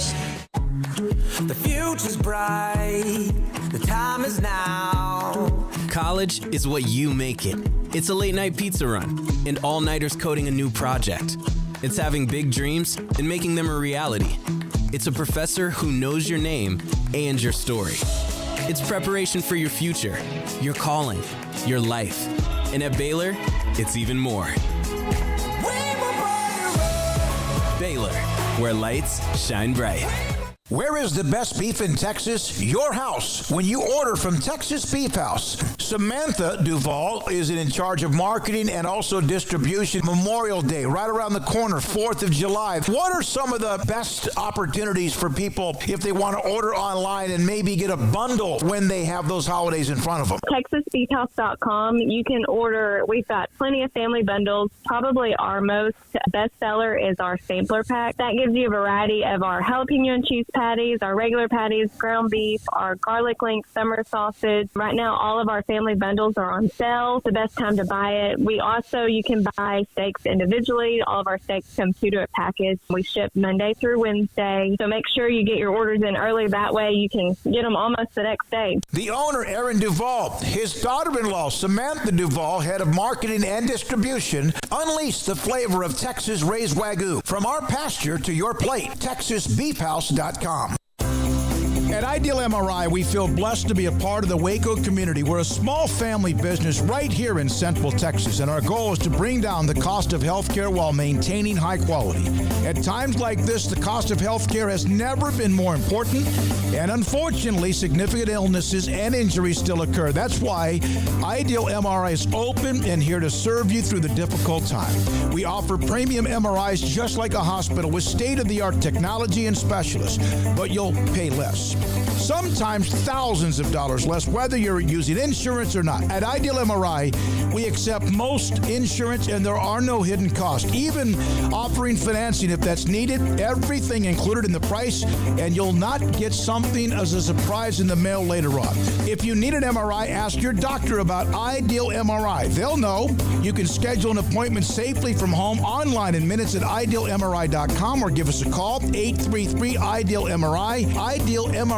The future's bright. The time is now. College is what you make it. It's a late-night pizza run and all-nighters coding a new project. It's having big dreams and making them a reality. It's a professor who knows your name and your story. It's preparation for your future, your calling, your life. And at Baylor, it's even more. Baylor, where lights shine bright. Where is the best beef in Texas? Your house. When you order from Texas Beef House. Samantha Duvall is in charge of marketing and also distribution. Memorial Day, right around the corner, 4th of July. What are some of the best opportunities for people if they want to order online and maybe get a bundle when they have those holidays in front of them? TexasBeefHouse.com. You can order. We've got plenty of family bundles. Probably our most bestseller is our sampler pack. That gives you a variety of our jalapeno and cheese patties, our regular patties, ground beef, our garlic link summer sausage. Right now, all of our family bundles are on sale. It's the best time to buy it. You can buy steaks individually. All of our steaks come 2 to a package. We ship Monday through Wednesday. So make sure you get your orders in early. That way you can get them almost the next day. The owner, Aaron Duvall, his daughter-in-law, Samantha Duvall, head of marketing and distribution, unleash the flavor of Texas raised Wagyu. From our pasture to your plate, TexasBeefHouse.com. At Ideal MRI, we feel blessed to be a part of the Waco community. We're a small family business right here in Central Texas, and our goal is to bring down the cost of healthcare while maintaining high quality. At times like this, the cost of healthcare has never been more important, and unfortunately, significant illnesses and injuries still occur. That's why Ideal MRI is open and here to serve you through the difficult time. We offer premium MRIs just like a hospital with state-of-the-art technology and specialists, but you'll pay less. Sometimes thousands of dollars less, whether you're using insurance or not. At Ideal MRI, we accept most insurance and there are no hidden costs, even offering financing if that's needed. Everything included in the price, and you'll not get something as a surprise in the mail later on. If you need an MRI, ask your doctor about Ideal MRI. They'll know. You can schedule an appointment safely from home online in minutes at idealmri.com or give us a call, 833-IDEAL-MRI, idealmri.com.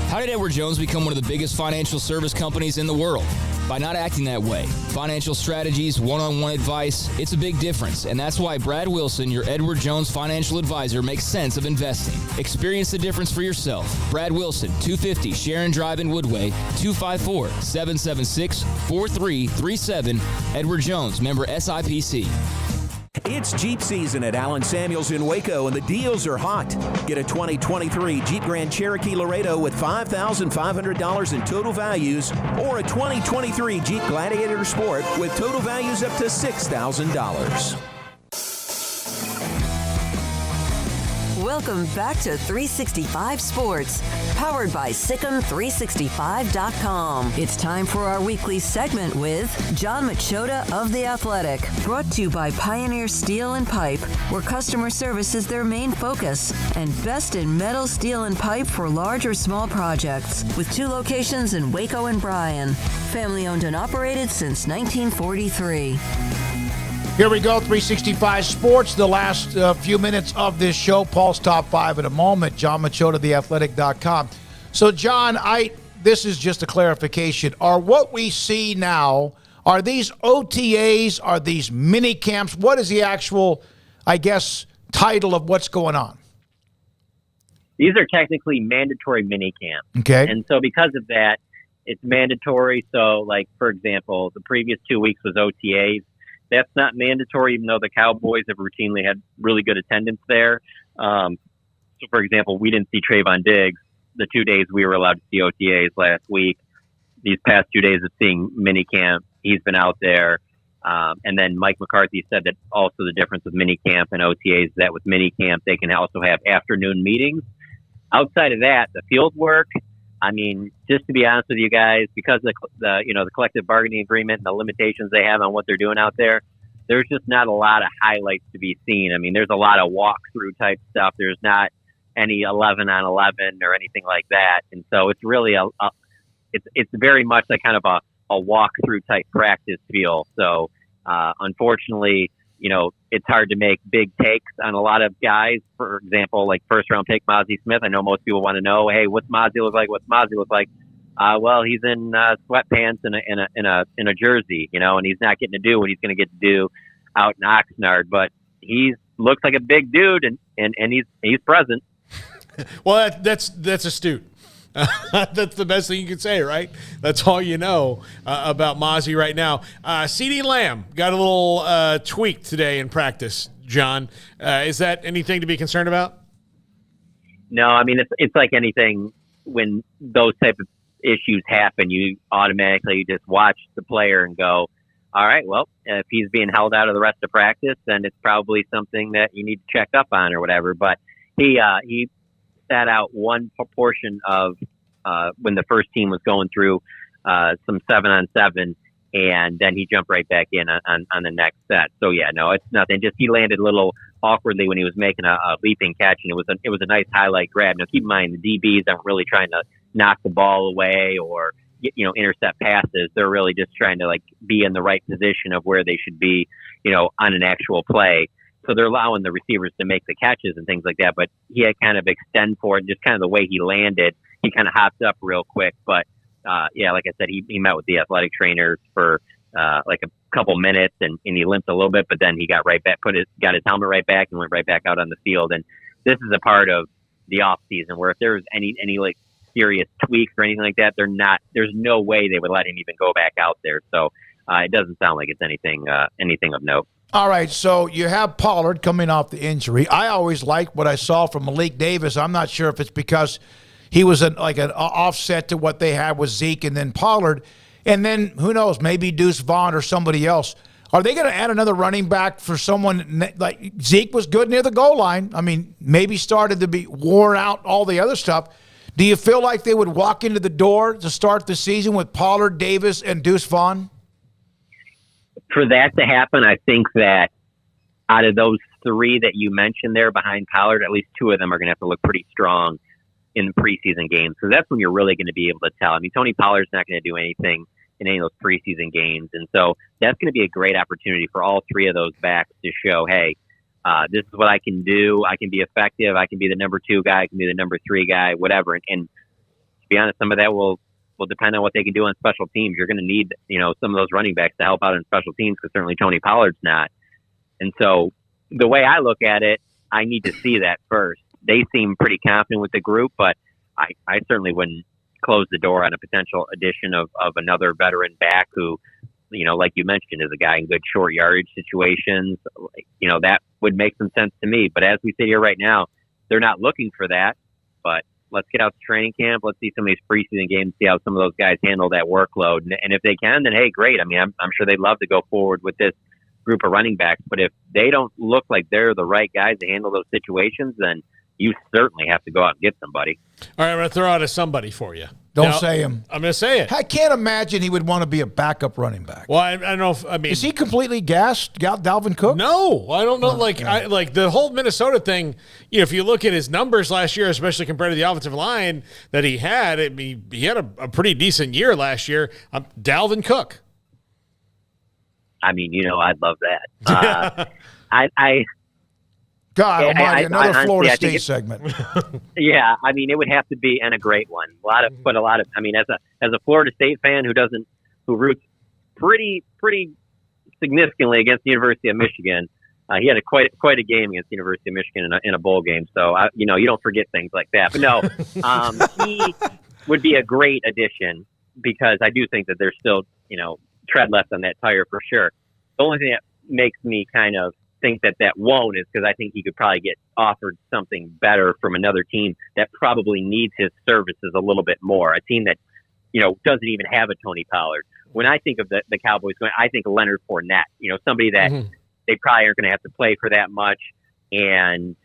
How did Edward Jones become one of the biggest financial service companies in the world? By not acting that way. Financial strategies, one-on-one advice, it's a big difference. And that's why Brad Wilson, your Edward Jones financial advisor, makes sense of investing. Experience the difference for yourself. Brad Wilson, 250 Sharon Drive in Woodway, 254-776-4337. Edward Jones, member SIPC. It's Jeep season at Allen Samuels in Waco, and the deals are hot. Get a 2023 Jeep Grand Cherokee Laredo with $5,500 in total values, or a 2023 Jeep Gladiator Sport with total values up to $6,000. Welcome back to 365 Sports, powered by Sikkim365.com. It's time for our weekly segment with John Machota of The Athletic, brought to you by Pioneer Steel and Pipe, where customer service is their main focus, and best in metal, steel, and pipe for large or small projects, with 2 locations in Waco and Bryan. Family owned and operated since 1943. Here we go, 365 Sports, the last few minutes of this show. Paul's Top 5 in a moment. John Machota, theathletic.com. So, John, this is just a clarification. Are what we see now, are these OTAs, are these mini camps? What is the actual, title of what's going on? These are technically mandatory mini camps. Okay. And so because of that, it's mandatory. So, like, for example, the previous 2 weeks was OTAs. That's not mandatory, even though the Cowboys have routinely had really good attendance there. So, for example, we didn't see Trayvon Diggs the 2 days we were allowed to see OTAs last week. These past 2 days of seeing minicamp, he's been out there. And then Mike McCarthy said that also the difference with minicamp and OTAs is that with minicamp, they can also have afternoon meetings. Outside of that, the field work, I mean, just to be honest with you guys, because of the collective bargaining agreement and the limitations they have on what they're doing out there, there's just not a lot of highlights to be seen. I mean, there's a lot of walkthrough type stuff. There's not any 11 on 11 or anything like that. And so it's really it's very much like kind of a walkthrough type practice feel. So, unfortunately, it's hard to make big takes on a lot of guys. For example, like first round pick Mozzie Smith. I know most people want to know, hey, what's Mozzie look like? What's Mozzie look like? Well, he's in sweatpants and in a jersey, and he's not getting to do what he's going to get to do out in Oxnard. But he looks like a big dude, and he's present. Well, that's astute. That's the best thing you can say, right? That's all you know about Mozzie right now. CeeDee Lamb got a little tweak today in practice, John. Is that anything to be concerned about? No, I mean, it's like anything when those type of issues happen, you automatically just watch the player and go, all right, well, if he's being held out of the rest of practice, then it's probably something that you need to check up on or whatever. But he sat out one portion of when the first team was going through some 7-on-7, and then he jumped right back in on the next set. So yeah, no, it's nothing. Just he landed a little awkwardly when he was making a leaping catch, and it was a nice highlight grab. Now keep in mind the DBs aren't really trying to knock the ball away or intercept passes. They're really just trying to be in the right position of where they should be, on an actual play. So they're allowing the receivers to make the catches and things like that. But he had kind of extend for it, and just kind of the way he landed, he kind of hopped up real quick. But yeah, like I said, he met with the athletic trainers for like a couple minutes, and he limped a little bit, but then he got right back, got his helmet right back, and went right back out on the field. And this is a part of the off season where if there was any like serious tweaks or anything like that, there's no way they would let him even go back out there. So it doesn't sound like it's anything of note. All right, so you have Pollard coming off the injury. I always liked what I saw from Malik Davis. I'm not sure if it's because he was an offset to what they had with Zeke and then Pollard. And then, who knows, maybe Deuce Vaughn or somebody else. Are they going to add another running back for someone like Zeke was good near the goal line? I mean, maybe started to be worn out, all the other stuff. Do you feel like they would walk into the door to start the season with Pollard, Davis, and Deuce Vaughn? For that to happen, I think that out of those three that you mentioned there behind Pollard, at least two of them are going to have to look pretty strong in the preseason games. So that's when you're really going to be able to tell. I mean, Tony Pollard's not going to do anything in any of those preseason games. And so that's going to be a great opportunity for all three of those backs to show, hey, this is what I can do. I can be effective. I can be the number 2 guy. I can be the number 3 guy, whatever. And to be honest, some of that will depend on what they can do on special teams. You're going to need, some of those running backs to help out in special teams, because certainly Tony Pollard's not. And so the way I look at it, I need to see that first. They seem pretty confident with the group, but I certainly wouldn't close the door on a potential addition of another veteran back who, like you mentioned, is a guy in good short yardage situations. That would make some sense to me. But as we sit here right now, they're not looking for that. But let's get out to training camp. Let's see some of these preseason games, see how some of those guys handle that workload. And if they can, then hey, great. I mean, I'm sure they'd love to go forward with this group of running backs. But if they don't look like they're the right guys to handle those situations, then you certainly have to go out and get somebody. All right, I'm going to throw out a somebody for you. Don't say him. I'm going to say it. I can't imagine he would want to be a backup running back. Well, I don't know if, is he completely gassed, Dalvin Cook? No, I don't know. Like the whole Minnesota thing, if you look at his numbers last year, especially compared to the offensive line that he had, he had a pretty decent year last year. Dalvin Cook. I mean, I'd love that. God almighty, another Florida State segment. Yeah, I mean, it would have to be, and a great one. I mean, as a Florida State fan who roots pretty significantly against the University of Michigan, he had quite a game against the University of Michigan in a bowl game. So you don't forget things like that. But no, he would be a great addition, because I do think that there's still tread left on that tire for sure. The only thing that makes me kind of think that won't is because I think he could probably get offered something better from another team that probably needs his services a little bit more. A team that, doesn't even have a Tony Pollard, when I think of the Cowboys going, I think of Leonard Fournette, somebody that they probably aren't going to have to play for that much. And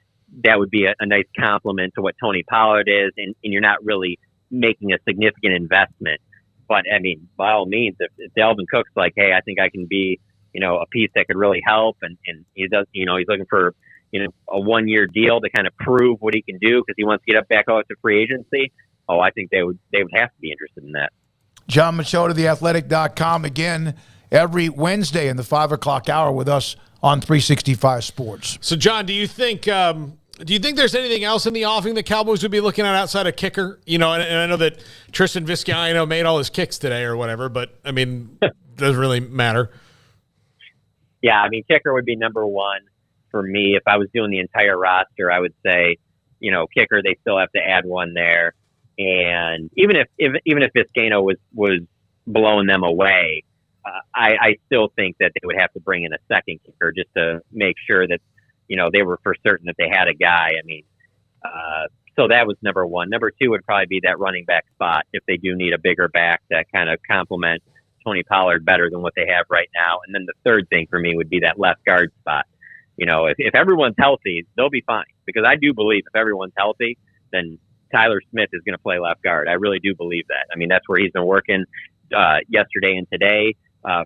that would be a nice compliment to what Tony Pollard is. And you're not really making a significant investment. But I mean, by all means, if Dalvin Cook's like, hey, I think I can be, a piece that could really help. And he does, he's looking for, a 1-year deal to kind of prove what he can do because he wants to get back out to free agency. Oh, I think they would have to be interested in that. John Machota, theathletic.com, again, every Wednesday in the 5 o'clock hour with us on 365 Sports. So, John, do you think there's anything else in the offing the Cowboys would be looking at outside of kicker? And I know that Tristan Vizcaino made all his kicks today or whatever, but, I mean, doesn't really matter. Yeah, I mean, kicker would be number one for me. If I was doing the entire roster, I would say, kicker, they still have to add one there. And even if Vizcaino was blowing them away, I still think that they would have to bring in a second kicker just to make sure that, they were for certain that they had a guy. I mean, so that was number one. Number two would probably be that running back spot if they do need a bigger back that kind of complement Tony Pollard better than what they have right now. And then the third thing for me would be that left guard spot. If everyone's healthy, they'll be fine because I do believe if everyone's healthy, then Tyler Smith is going to play left guard. I really do believe that. I mean, that's where he's been working yesterday and today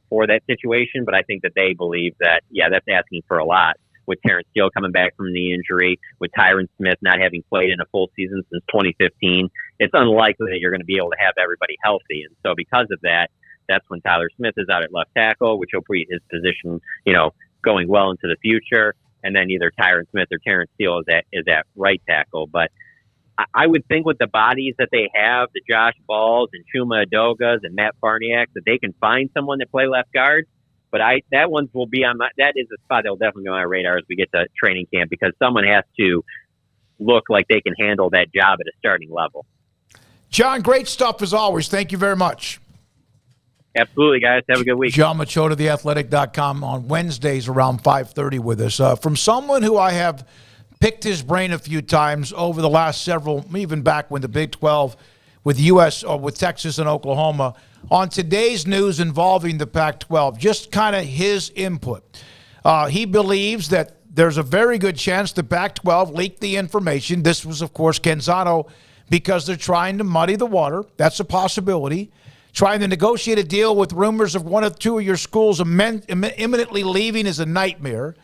for that situation. But I think that they believe that, that's asking for a lot. With Terrence Steele coming back from the injury, with Tyron Smith not having played in a full season since 2015, it's unlikely that you're going to be able to have everybody healthy. And so because of that, that's when Tyler Smith is out at left tackle, which will be his position, going well into the future. And then either Tyron Smith or Terrence Steele is at right tackle. But I would think with the bodies that they have, the Josh Balls and Chuma Adogas and Matt Farniak, that they can find someone to play left guard. But that one will be on that is a spot that will definitely go on my radar as we get to training camp because someone has to look like they can handle that job at a starting level. John, great stuff as always. Thank you very much. Absolutely, guys. Have a good week. John Machota, theathletic.com, on Wednesdays around 5:30 with us. From someone who I have picked his brain a few times over the last several, even back when the Big 12 with U.S. or with Texas and Oklahoma, on today's news involving the Pac-12, just kind of his input. He believes that there's a very good chance the Pac-12 leaked the information. This was, of course, Canzano, because they're trying to muddy the water. That's a possibility. Trying to negotiate a deal with rumors of one or two of your schools imminently leaving is a nightmare.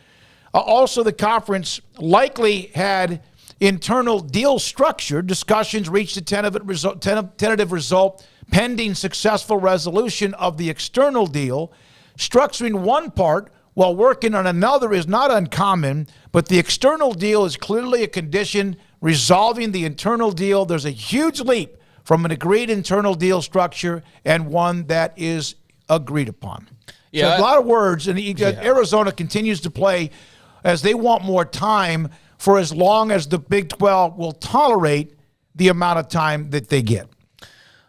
Also, the conference likely had internal deal structure. Discussions reached a tentative result pending successful resolution of the external deal. Structuring one part while working on another is not uncommon, but the external deal is clearly a condition resolving the internal deal. There's a huge leap from an agreed internal deal structure and one that is agreed upon. Yeah, so a lot of words, and Arizona continues to play as they want more time for as long as the Big 12 will tolerate the amount of time that they get.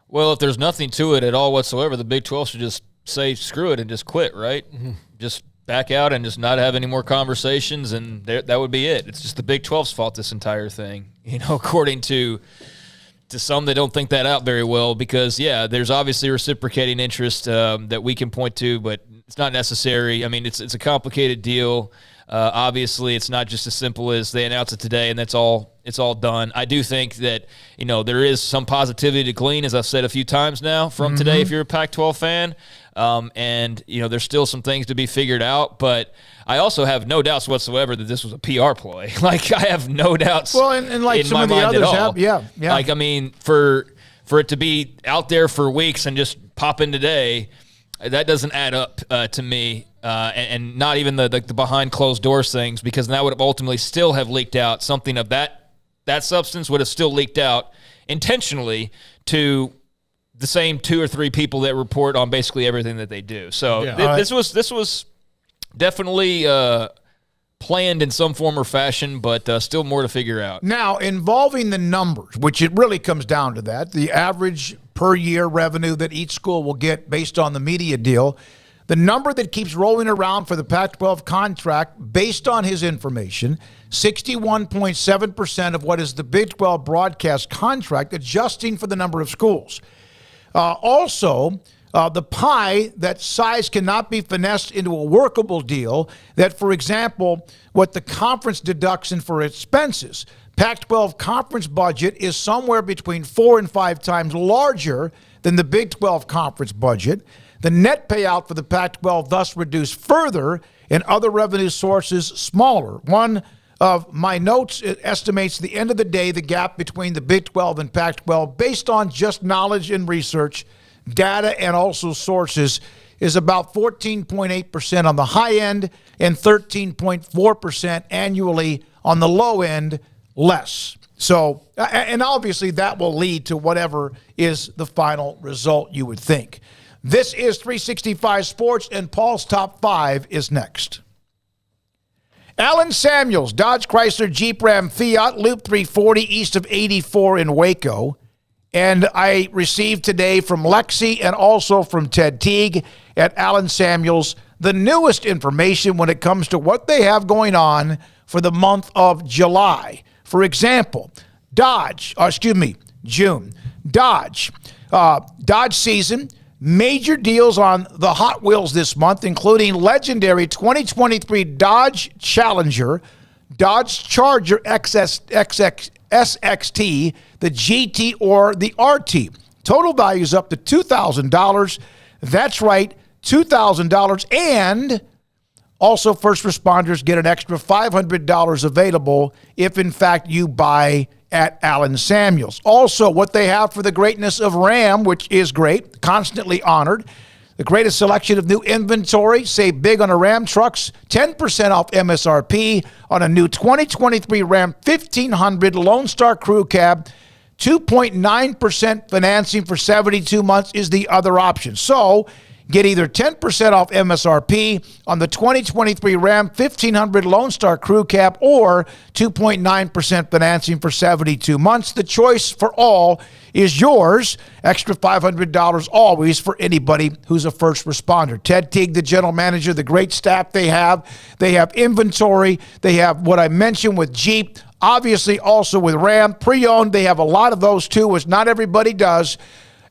Well, if there's nothing to it at all whatsoever, the Big 12 should just say screw it and just quit, right? Mm-hmm. Just back out and just not have any more conversations, and that would be it. It's just the Big 12's fault, this entire thing, according to some that don't think that out very well because, there's obviously reciprocating interest that we can point to, but it's not necessary. I mean, it's a complicated deal. Obviously, it's not just as simple as they announce it today and it's all done. I do think that, there is some positivity to glean, as I've said a few times now, from today if you're a Pac-12 fan. And, there's still some things to be figured out, but I also have no doubts whatsoever that this was a PR ploy. Like, I have no doubts. Well, and like some of the others have, yeah. Like, I mean, for it to be out there for weeks and just pop in today, that doesn't add up to me. And not even the behind closed doors things, because that would have ultimately still have leaked out. Something of that substance would have still leaked out intentionally to the same 2 or 3 people that report on basically everything that they do. So this was definitely planned in some form or fashion, but still more to figure out. Now, involving the numbers, which it really comes down to that, the average per year revenue that each school will get based on the media deal, the number that keeps rolling around for the Pac-12 contract, based on his information, 61.7% of what is the Big 12 broadcast contract, adjusting for the number of schools. Also, the pie, that size cannot be finessed into a workable deal. That, for example, what the conference deduction for expenses. Pac-12 conference budget is somewhere between 4 and 5 times larger than the Big 12 conference budget. The net payout for the Pac-12 thus reduced further, and other revenue sources smaller. One of my notes, it estimates at the end of the day the gap between the Big 12 and Pac-12, based on just knowledge and research, data, and also sources, is about 14.8% on the high end and 13.4% annually on the low end, less. So, and obviously that will lead to whatever is the final result, you would think. This is 365 Sports, and Paul's Top 5 is next. Alan Samuels, Dodge Chrysler Jeep Ram Fiat, Loop 340 east of 84 in Waco. And I received today from Lexi and also from Ted Teague at Alan Samuels the newest information when it comes to what they have going on for the month of July. For example, June. Dodge season, major deals on the Hot Wheels this month, including legendary 2023 Dodge Challenger, Dodge Charger SXT, the GT, or the RT. Total value is up to $2,000. That's right, $2,000. And also, first responders get an extra $500 available if, in fact, you buy at Alan Samuels. Also, what they have for the greatness of Ram, which is great, constantly honored. The greatest selection of new inventory. Save big on a Ram trucks. 10% off MSRP on a new 2023 Ram 1500 Lone Star Crew Cab. 2.9% financing for 72 months is the other option. So, get either 10% off MSRP on the 2023 Ram 1500 Lone Star Crew Cab or 2.9% financing for 72 months. The choice for all is yours. Extra $500 always for anybody who's a first responder. Ted Teague, the general manager, the great staff they have. They have inventory. They have what I mentioned with Jeep. Obviously also with Ram. Pre-owned, they have a lot of those too, which not everybody does.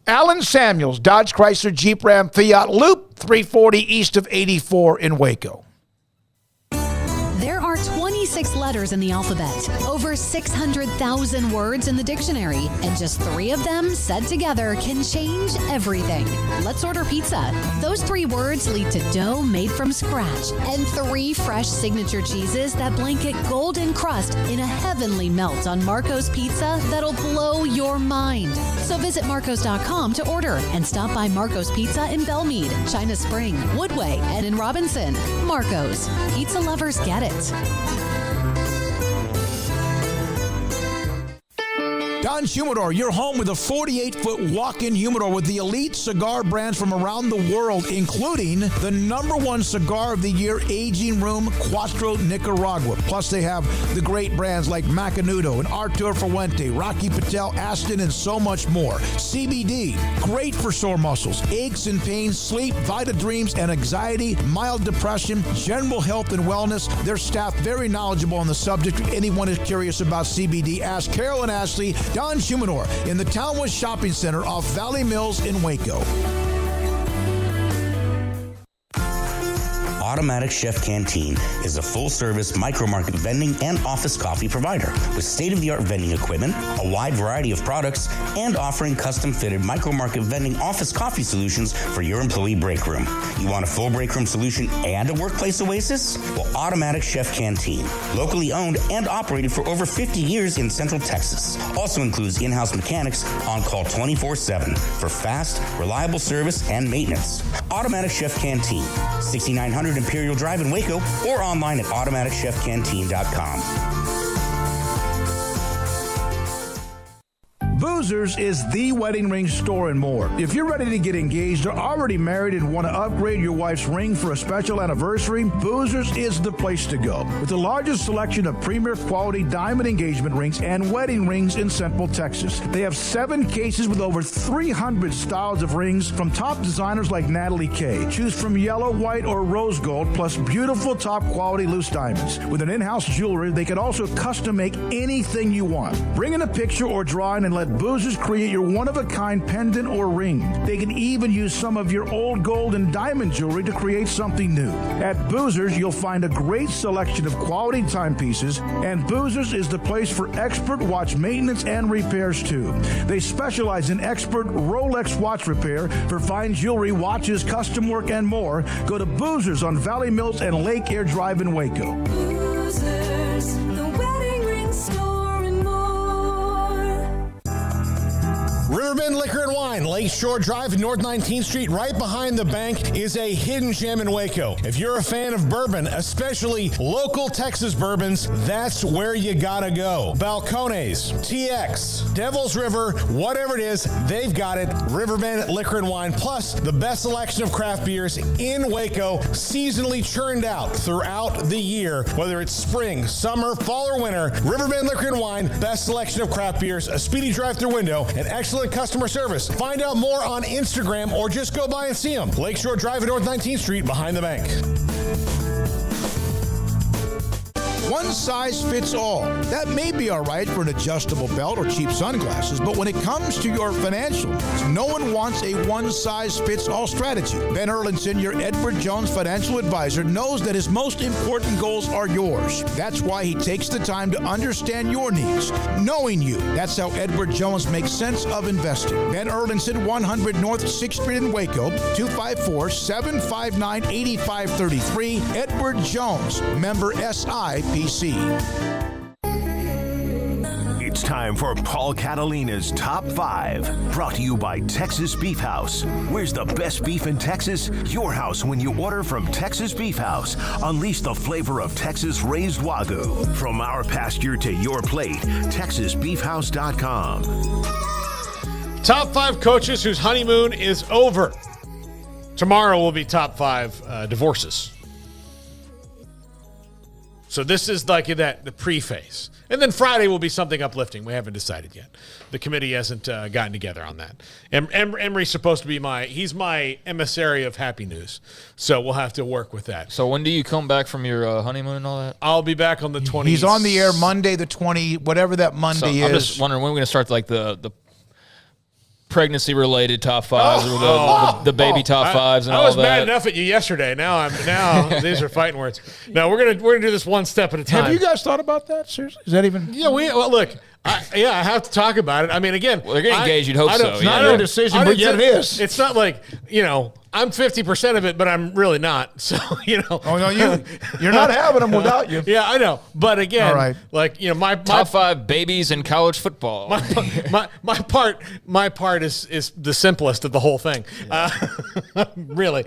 Alan Samuels, Dodge Chrysler Jeep Ram Fiat, Loop 340 east of 84 in Waco. There are 26 letters in the alphabet, over 600,000 words in the dictionary, and just 3 of them said together can change everything. Let's order pizza. Those 3 words lead to dough made from scratch and 3 fresh signature cheeses that blanket golden crust in a heavenly melt on Marco's Pizza that'll blow your mind. So visit marcos.com to order and stop by Marco's Pizza in Belmead, China Spring, Woodway, and in Robinson. Marco's. Pizza lovers get it. Don's Humidor, your home with a 48-foot walk-in humidor with the elite cigar brands from around the world, including the #1 cigar of the year, Aging Room Cuatro Nicaragua. Plus, they have the great brands like Macanudo and Artur Fuente, Rocky Patel, Aston, and so much more. CBD, great for sore muscles, aches and pains, sleep, Vita Dreams, and anxiety, mild depression, general health and wellness. Their staff very knowledgeable on the subject. If anyone is curious about CBD, ask Carol and Ashley. Don's Humidor in the Townwest Shopping Center off Valley Mills in Waco. Automatic Chef Canteen is a full-service micro-market vending and office coffee provider with state-of-the-art vending equipment, a wide variety of products, and offering custom-fitted micro-market vending office coffee solutions for your employee break room. You want a full break room solution and a workplace oasis? Well, Automatic Chef Canteen, locally owned and operated for over 50 years in Central Texas, also includes in-house mechanics on call 24/7 for fast, reliable service and maintenance. Automatic Chef Canteen, 6900 Imperial Drive in Waco, or online at automaticchefcanteen.com. Boozers is the wedding ring store and more. If you're ready to get engaged or already married and want to upgrade your wife's ring for a special anniversary, Boozers is the place to go. With the largest selection of premier quality diamond engagement rings and wedding rings in Central Texas. They have 7 cases with over 300 styles of rings from top designers like Natalie Kay. Choose from yellow, white, or rose gold, plus beautiful top quality loose diamonds. With an in-house jewelry, they can also custom make anything you want. Bring in a picture or drawing and let Boozers Boozers create your one-of-a-kind pendant or ring. They can even use some of your old gold and diamond jewelry to create something new. At Boozers, you'll find a great selection of quality timepieces, and Boozers is the place for expert watch maintenance and repairs too. They specialize in expert Rolex watch repair for fine jewelry, watches, custom work, and more. Go to Boozers on Valley Mills and Lake Air Drive in Waco. Boozers, the wedding ring store and more. Riverbend Liquor and Wine, Lakeshore Drive, North 19th Street, right behind the bank, is a hidden gem in Waco. If you're a fan of bourbon, especially local Texas bourbons, that's where you gotta go. Balcones, TX, Devil's River, whatever it is, they've got it. Riverbend Liquor and Wine, plus the best selection of craft beers in Waco, seasonally churned out throughout the year, whether it's spring, summer, fall, or winter. Riverbend Liquor and Wine, best selection of craft beers, a speedy drive-through window, and excellent customer service. Find out more on Instagram or just go by and see them. Lakeshore Drive at North 19th Street behind the bank. One size fits all. That may be all right for an adjustable belt or cheap sunglasses, but when it comes to your financials, no one wants a one-size-fits-all strategy. Ben Erlinson, your Edward Jones financial advisor, knows that his most important goals are yours. That's why he takes the time to understand your needs, knowing you. That's how Edward Jones makes sense of investing. Ben Erlinson, 100 North 6th Street in Waco, 254-759-8533. Edward Jones, member SIPC. It's time for Paul Catalina's Top 5, brought to you by Texas Beef House. Where's the best beef in Texas? Your house when you order from Texas Beef House. Unleash the flavor of Texas-raised Wagyu. From our pasture to your plate, TexasBeefHouse.com. Top 5 coaches whose honeymoon is over. Tomorrow will be top 5 divorces. So this is like the pre-phase. And then Friday will be something uplifting. We haven't decided yet. The committee hasn't gotten together on that. Emery's supposed to be he's my emissary of happy news. So we'll have to work with that. So when do you come back from your honeymoon and all that? I'll be back on the 20th. He's on the air Monday the 20, whatever that Monday is. I'm just wondering when we're going to start the pregnancy-related top 5s or the baby top 5s and all that. I was mad enough at you yesterday. Now these are fighting words. No, we're gonna do this one step at a time. Have you guys thought about that? Seriously, is that even? Yeah, look. I have to talk about it. I mean, again, they're getting engaged. You'd hope so. It's not your decision, but yet it is. It's not like I'm 50% of it, but I'm really not. So Oh no, you're not having them without you. Yeah, I know. But again, all right. My top 5 babies in college football. My part is the simplest of the whole thing. Really,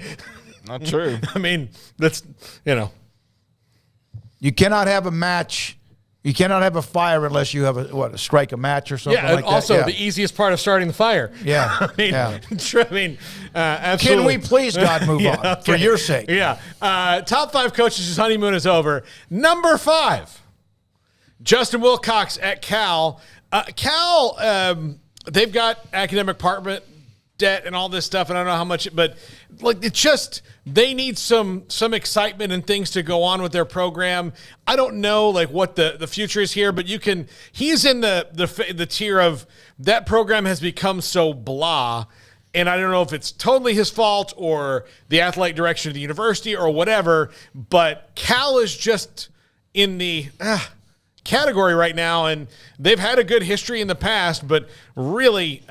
not true. I mean, that's you cannot have a match. You cannot have a fire unless you have strike a match or something like that. Also, the easiest part of starting the fire. Yeah. Absolutely. Can we please, God, move on for your sake? Yeah. Top 5 coaches whose honeymoon is over. Number 5, Justin Wilcox at Cal. Cal, they've got academic department debt and all this stuff, and I don't know how much, but it's just they need some excitement and things to go on with their program. I don't know what the future is here, but he's in the tier of that program has become so blah, and I don't know if it's totally his fault or the athletic direction of the university or whatever, but Cal is just in the category right now, and they've had a good history in the past, but really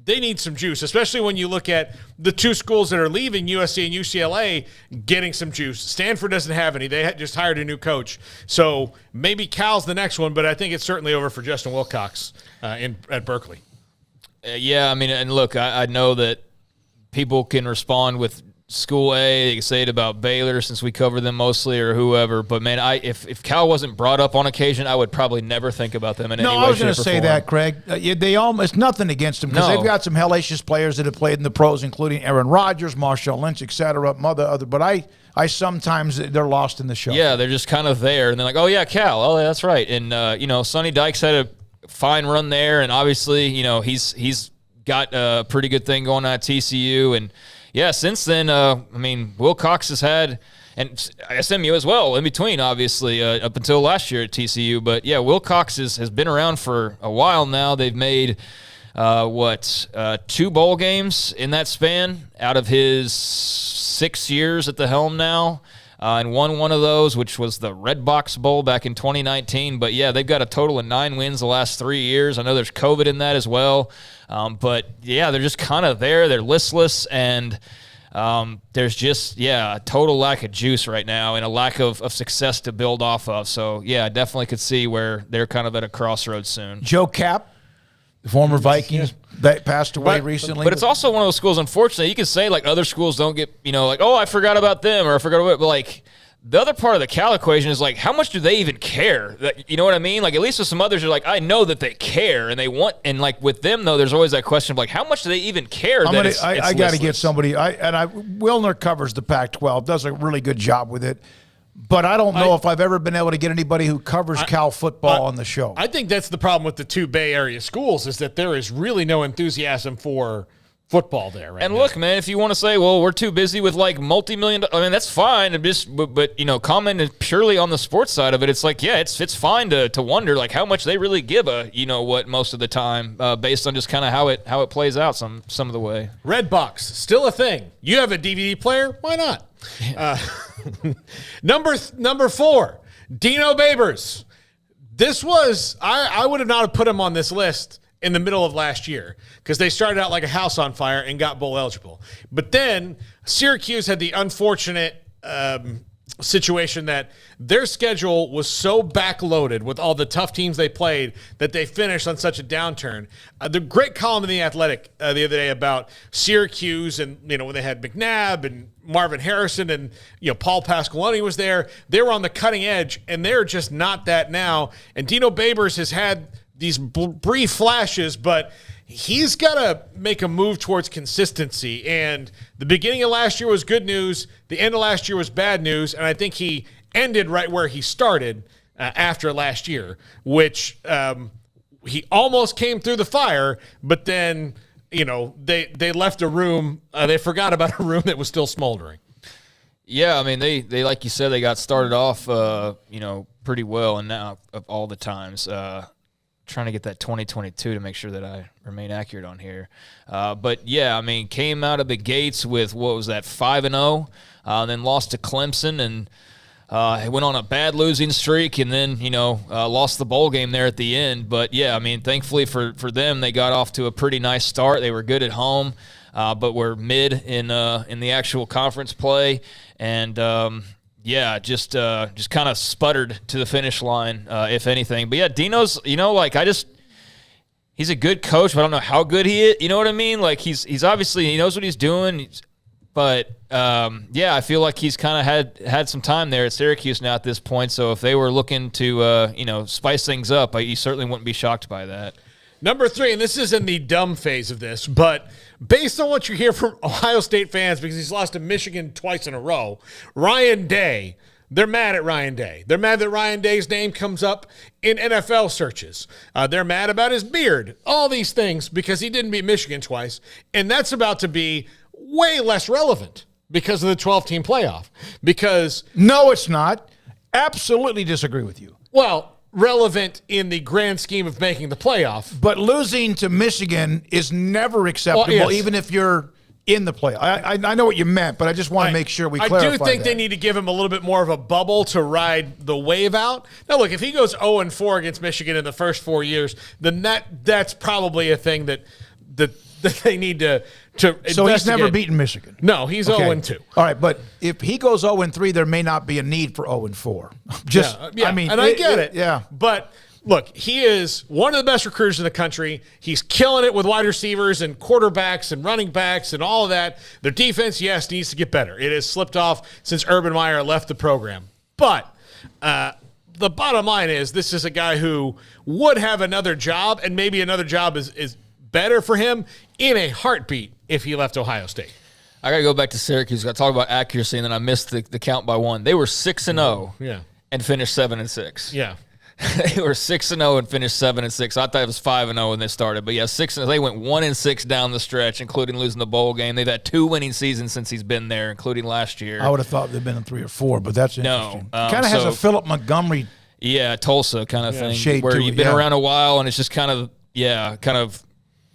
they need some juice, especially when you look at the 2 schools that are leaving, USC and UCLA, getting some juice. Stanford doesn't have any. They just hired a new coach. So maybe Cal's the next one, but I think it's certainly over for Justin Wilcox at Berkeley. Yeah, I mean, and look, I know that people can respond with School A. They can say it about Baylor since we cover them mostly or whoever. But, man, if Cal wasn't brought up on occasion, I would probably never think about them in any way, shape, or form. No, I was going to say that, Craig. It's nothing against them because they've got some hellacious players that have played in the pros, including Aaron Rodgers, Marshawn Lynch, et cetera, but I sometimes they're lost in the show. Yeah, they're just kind of there. And they're like, oh, yeah, Cal. Oh, that's right. And, Sonny Dykes had a fine run there. And obviously, he's got a pretty good thing going on at TCU. And, yeah, since then, Wilcox has had, and SMU as well, in between, obviously, up until last year at TCU. But, yeah, Wilcox has been around for a while now. They've made 2 bowl games in that span out of his 6 years at the helm now. And won one of those, which was the Red Box Bowl back in 2019. But, yeah, they've got a total of 9 wins the last 3 years. I know there's COVID in that as well. But, yeah, they're just kind of there. They're listless, and there's just, a total lack of juice right now and a lack of success to build off of. So, yeah, I definitely could see where they're kind of at a crossroads soon. Joe Kapp, the former Vikings, that passed away recently. But it's also one of those schools, unfortunately, you can say, like, other schools don't get, like, oh, I forgot about them or I forgot about it. But, like, the other part of the Cal equation is, like, how much do they even care? You know what I mean? Like, at least with some others, are like, I know that they care and they want, and, like, with them, though, there's always that question of, like, how much do they even care? I got to get somebody. Wilner covers the Pac-12, does a really good job with it. But I don't know if I've ever been able to get anybody who covers Cal football on the show. I think that's the problem with the 2 Bay Area schools is that there is really no enthusiasm for football there right now. And look, man, if you want to say, well, we're too busy with like multi-million, I mean, that's fine. But commenting purely on the sports side of it, it's like, yeah, it's fine to wonder like how much they really give a what most of the time based on just kind of how it plays out some of the way. Redbox still a thing. You have a DVD player? Why not? Number 4, Dino Babers. This was I would have not put him on this list in the middle of last year because they started out like a house on fire and got bowl eligible. But then Syracuse had the unfortunate situation that their schedule was so backloaded with all the tough teams they played that they finished on such a downturn. The great column in The Athletic the other day about Syracuse and, when they had McNabb and Marvin Harrison and, Paul Pasqualoni was there. They were on the cutting edge, and they're just not that now. And Dino Babers has had these brief flashes, but he's got to make a move towards consistency. And the beginning of last year was good news. The end of last year was bad news. And I think he ended right where he started after last year, which he almost came through the fire, but then, they left a room. They forgot about a room that was still smoldering. Yeah, I mean, they like you said, they got started off, pretty well. And now of all the times, trying to get that 2022 to make sure that I remain accurate on here. But yeah, I mean, came out of the gates with, 5-0, then lost to Clemson and went on a bad losing streak and then, lost the bowl game there at the end. But yeah, I mean, thankfully for them, they got off to a pretty nice start. They were good at home, but were mid in the actual conference play. And, just kind of sputtered to the finish line, if anything. But yeah, Dino's, he's a good coach, but I don't know how good he is. You know what I mean? Like he's obviously, he knows what he's doing. But I feel like he's kind of had some time there at Syracuse now at this point. So if they were looking to, spice things up, you certainly wouldn't be shocked by that. Number 3, and this is in the dumb phase of this, but based on what you hear from Ohio State fans, because he's lost to Michigan twice in a row, Ryan Day, they're mad at Ryan Day. They're mad that Ryan Day's name comes up in NFL searches. They're mad about his beard, all these things, because he didn't beat Michigan twice, and that's about to be way less relevant because of the 12-team playoff. Because no, it's not. Absolutely disagree with you. Well, relevant in the grand scheme of making the playoff. But losing to Michigan is never acceptable, even if you're in the playoff. I know what you meant, but I just want to make sure we clarify I do think that. They need to give him a little bit more of a bubble to ride the wave out. Now, look, if he goes 0-4 against Michigan in the first 4 years, then that's probably a thing that they need to So he's never beaten Michigan? No, he's 0-2. All right, but if he goes 0-3, there may not be a need for 0-4. I get it. Yeah. But look, he is one of the best recruiters in the country. He's killing it with wide receivers and quarterbacks and running backs and all of that. Their defense, yes, needs to get better. It has slipped off since Urban Meyer left the program. But the bottom line is this is a guy who would have another job, and maybe another job is better for him in a heartbeat if he left Ohio State. I got to go back to Syracuse. I talk about accuracy, and then I missed the count by one. They were 6-0 and finished 7-6. Yeah. They were 6-0 and finished 7-6. I thought it was 5-0 when they started. But, yeah, 6-0. They went 1-6 down the stretch, including losing the bowl game. They've had 2 winning seasons since he's been there, including last year. I would have thought they'd been in 3 or 4, but that's interesting. No. Kind of has a Philip Montgomery Tulsa kind of thing, shade where to you've it, been around a while, and it's just kind of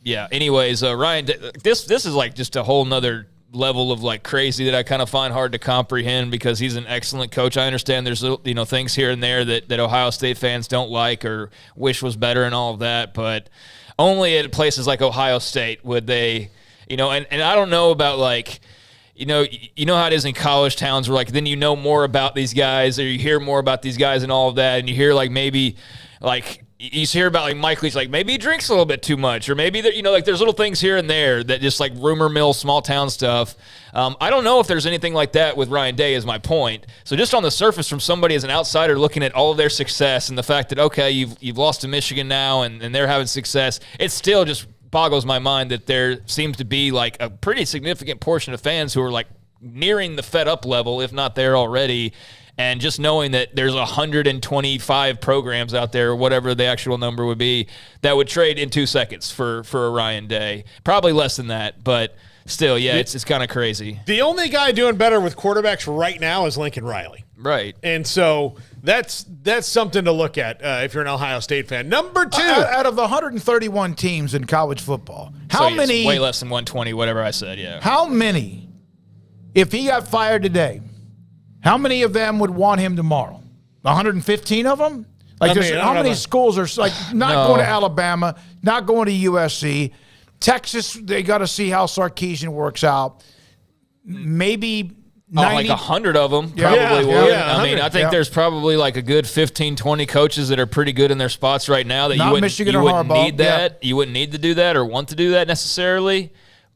Yeah. Anyways, Ryan, this is like just a whole nother level of like crazy that I kind of find hard to comprehend because he's an excellent coach. I understand there's things here and there that Ohio State fans don't like or wish was better and all of that, but only at places like Ohio State would they, and I don't know about like, you know how it is in college towns where like then you know more about these guys or you hear more about these guys and all of that, and you hear like maybe like you hear about like Mike Leach, like maybe he drinks a little bit too much, or maybe that like there's little things here and there that just like rumor mill, small town stuff. I don't know if there's anything like that with Ryan Day, is my point. So just on the surface, from somebody as an outsider looking at all of their success and the fact that okay, you've lost to Michigan now and they're having success, it still just boggles my mind that there seems to be like a pretty significant portion of fans who are like nearing the fed up level, if not there already. And just knowing that there's 125 programs out there, or whatever the actual number would be, that would trade in 2 seconds for a Ryan Day. Probably less than that, but still, yeah, it's kind of crazy. The only guy doing better with quarterbacks right now is Lincoln Riley. Right. And so that's something to look at if you're an Ohio State fan. Number 2. Out of the 131 teams in college football, how many? Way less than 120, whatever I said, yeah. How many, if he got fired today, how many of them would want him tomorrow? 115 of them? Like, how many schools are like not going to Alabama, not going to USC? Texas, they got to see how Sarkisian works out. Maybe 90. Like 100 of them probably would. Yeah, I mean, I think there's probably like a good 15, 20 coaches that are pretty good in their spots right now that you wouldn't need that. You wouldn't need to do that or want to do that necessarily.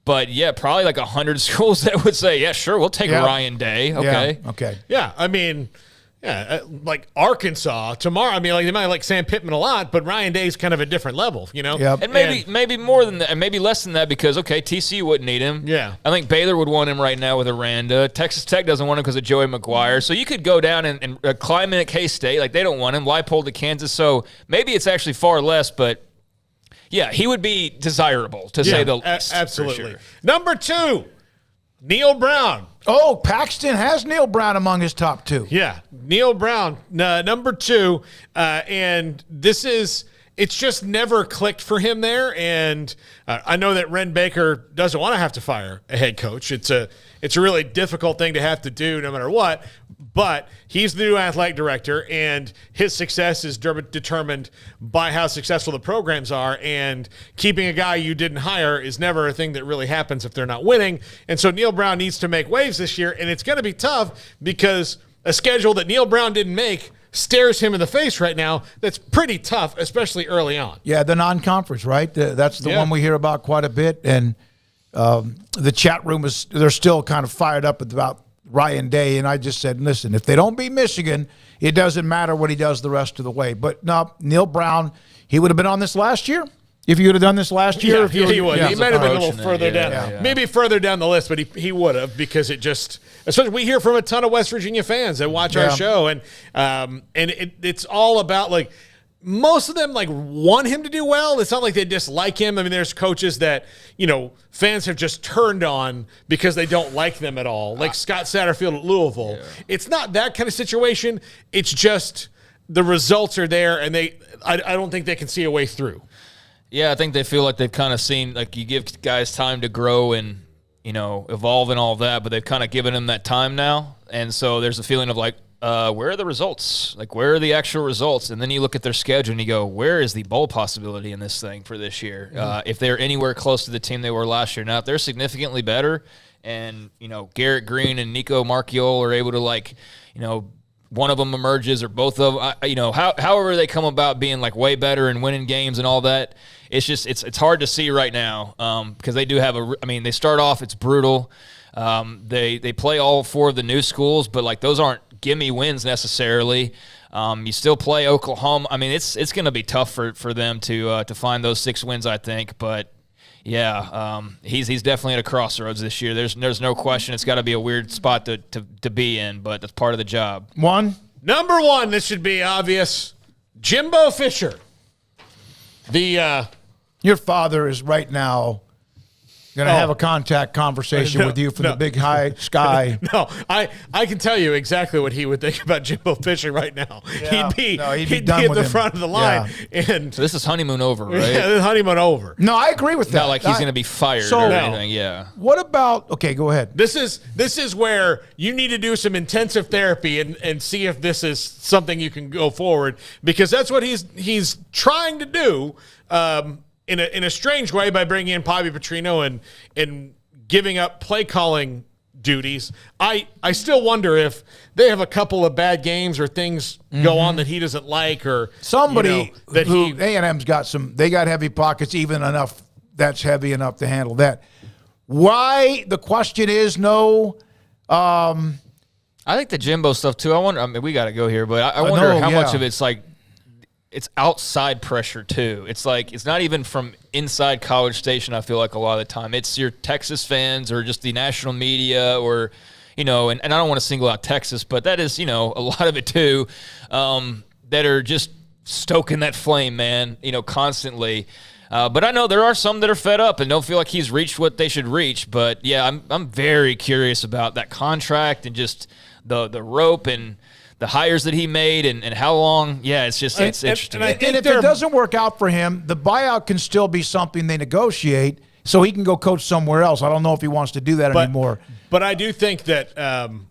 But, yeah, probably like 100 schools that would say, yeah, sure, we'll take Ryan Day. Okay. Yeah. Okay. Yeah, I mean, like Arkansas tomorrow. I mean, like they might like Sam Pittman a lot, but Ryan Day's kind of a different level, Yep. And maybe more than that, and maybe less than that because, okay, TCU wouldn't need him. Yeah. I think Baylor would want him right now with Aranda. Texas Tech doesn't want him because of Joey McGuire. So you could go down and climb in at K-State. Like, they don't want him. Leipold to Kansas. So maybe it's actually far less, but yeah, he would be desirable, to say the least. Absolutely. Sure. Number 2, Neil Brown. Oh, Paxton has Neil Brown among his top 2. Yeah, Neil Brown, number 2. And it's just never clicked for him there. And I know that Ren Baker doesn't want to have to fire a head coach. It's a really difficult thing to have to do no matter what. But he's the new athletic director, and his success is determined by how successful the programs are. And keeping a guy you didn't hire is never a thing that really happens if they're not winning. And so Neil Brown needs to make waves this year, and it's going to be tough because a schedule that Neil Brown didn't make stares him in the face right now. That's pretty tough, especially early on. Yeah, the non-conference, right? That's the one we hear about quite a bit. And the chat room they're still kind of fired up about Ryan Day, and I just said, listen, if they don't beat Michigan, it doesn't matter what he does the rest of the way. But no, Neil Brown, he would have been on this last year. If you would have done this last year, he would. Yeah. He might have been a little further down, maybe further down the list, but he would have, because it just, especially we hear from a ton of West Virginia fans that watch our show, and it's all about like. Most of them like want him to do well. It's not like they dislike him. I mean, there's coaches that, fans have just turned on because they don't like them at all. Like Scott Satterfield at Louisville. Yeah. It's not that kind of situation. It's just the results are there, and I don't think they can see a way through. Yeah, I think they feel like they've kind of seen, like, you give guys time to grow and, evolve and all of that, but they've kind of given them that time now. And so there's a feeling of like, where are the results? Like, where are the actual results? And then you look at their schedule and you go, where is the bowl possibility in this thing for this year? If they're anywhere close to the team they were last year. Now, if they're significantly better and, Garrett Green and Nico Marchiol are able to, like, one of them emerges or both of them, however they come about being, like, way better and winning games and all that, it's just it's hard to see right now because they do have they start off, it's brutal. They play all 4 of the new schools, but, like, those aren't gimme wins necessarily. You still play Oklahoma. I mean, it's going to be tough for them to find those 6 wins, I think. But yeah, he's definitely at a crossroads this year. There's no question. It's got to be a weird spot to be in, but that's part of the job. Number 1, this should be obvious. Jimbo Fisher. Your father is right now Going to have a contact conversation with you from the big high sky. No, I can tell you exactly what he would think about Jimbo Fisher right now. Yeah. He'd be done at with the him. front of the line. Yeah. And So this is honeymoon over, right? yeah, the honeymoon over. No, I agree with that. Not like he's going to be fired or anything. Yeah. What about? Okay, go ahead. This is where you need to do some intensive therapy and see if this is something you can go forward, because that's what he's trying to do in a strange way by bringing in Bobby Petrino and giving up play calling duties. I still wonder if they have a couple of bad games or things go on that he doesn't like, or Somebody that who A&M's got they got heavy pockets, even enough that's heavy enough to handle that. Why? The question is no. I think the Jimbo stuff too. I wonder. I mean, we got to go here, but I wonder how much of it's like it's outside pressure too. It's like it's not even from inside College Station. I feel like a lot of the time it's your Texas fans or just the national media, or and I don't want to single out Texas, but that is a lot of it too, that are just stoking that flame, man. Constantly. But I know there are some that are fed up and don't feel like he's reached what they should reach. But yeah, I'm very curious about that contract and just the rope and the hires that he made and how long. Yeah, it's interesting. And if it doesn't work out for him, the buyout can still be something they negotiate so he can go coach somewhere else. I don't know if he wants to do that anymore. But I do think that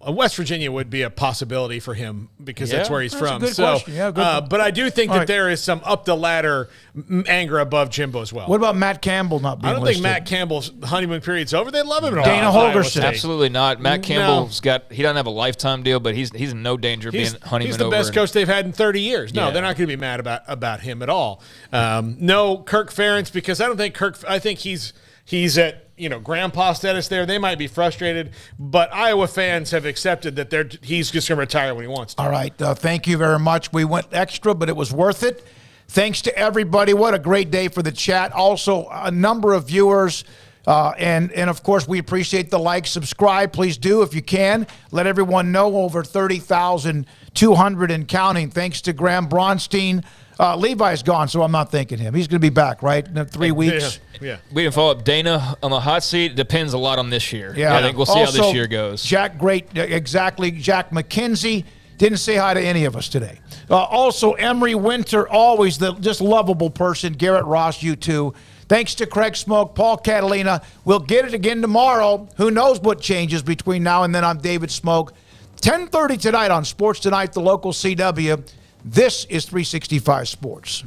West Virginia would be a possibility for him because that's where he's from. A good question. Yeah, good. But I do think that there is some up the ladder anger above Jimbo as well. What about Matt Campbell not being I don't listed? think Matt Campbell's honeymoon period's over. They love him at all. Dana Holgerson. Absolutely not. Matt Campbell's he doesn't have a lifetime deal, but he's in no danger of being honeymoon over. He's the best coach they've had in 30 years. No, they're not going to be mad about him at all. No Kirk Ferentz, because I don't think I think he's at grandpa status there. They might be frustrated, but Iowa fans have accepted that he's just going to retire when he wants to. All right. Thank you very much. We went extra, but it was worth it. Thanks to everybody. What a great day for the chat. Also, a number of viewers. And of course, we appreciate the like, subscribe. Please do if you can. Let everyone know, over 30,200 and counting. Thanks to Graham Bronstein. Levi's gone, so I'm not thanking him. He's going to be back, right, in 3 weeks? Yeah. We can follow up Dana on the hot seat. Depends a lot on this year. Yeah. I think we'll see how this year goes. Jack McKenzie didn't say hi to any of us today. Also, Emery Winter, always the just lovable person. Garrett Ross, you too. Thanks to Craig Smoak, Paul Catalina. We'll get it again tomorrow. Who knows what changes between now and then? I'm David Smoak. 10:30 tonight on Sports Tonight, the local CW. This is 365 Sports.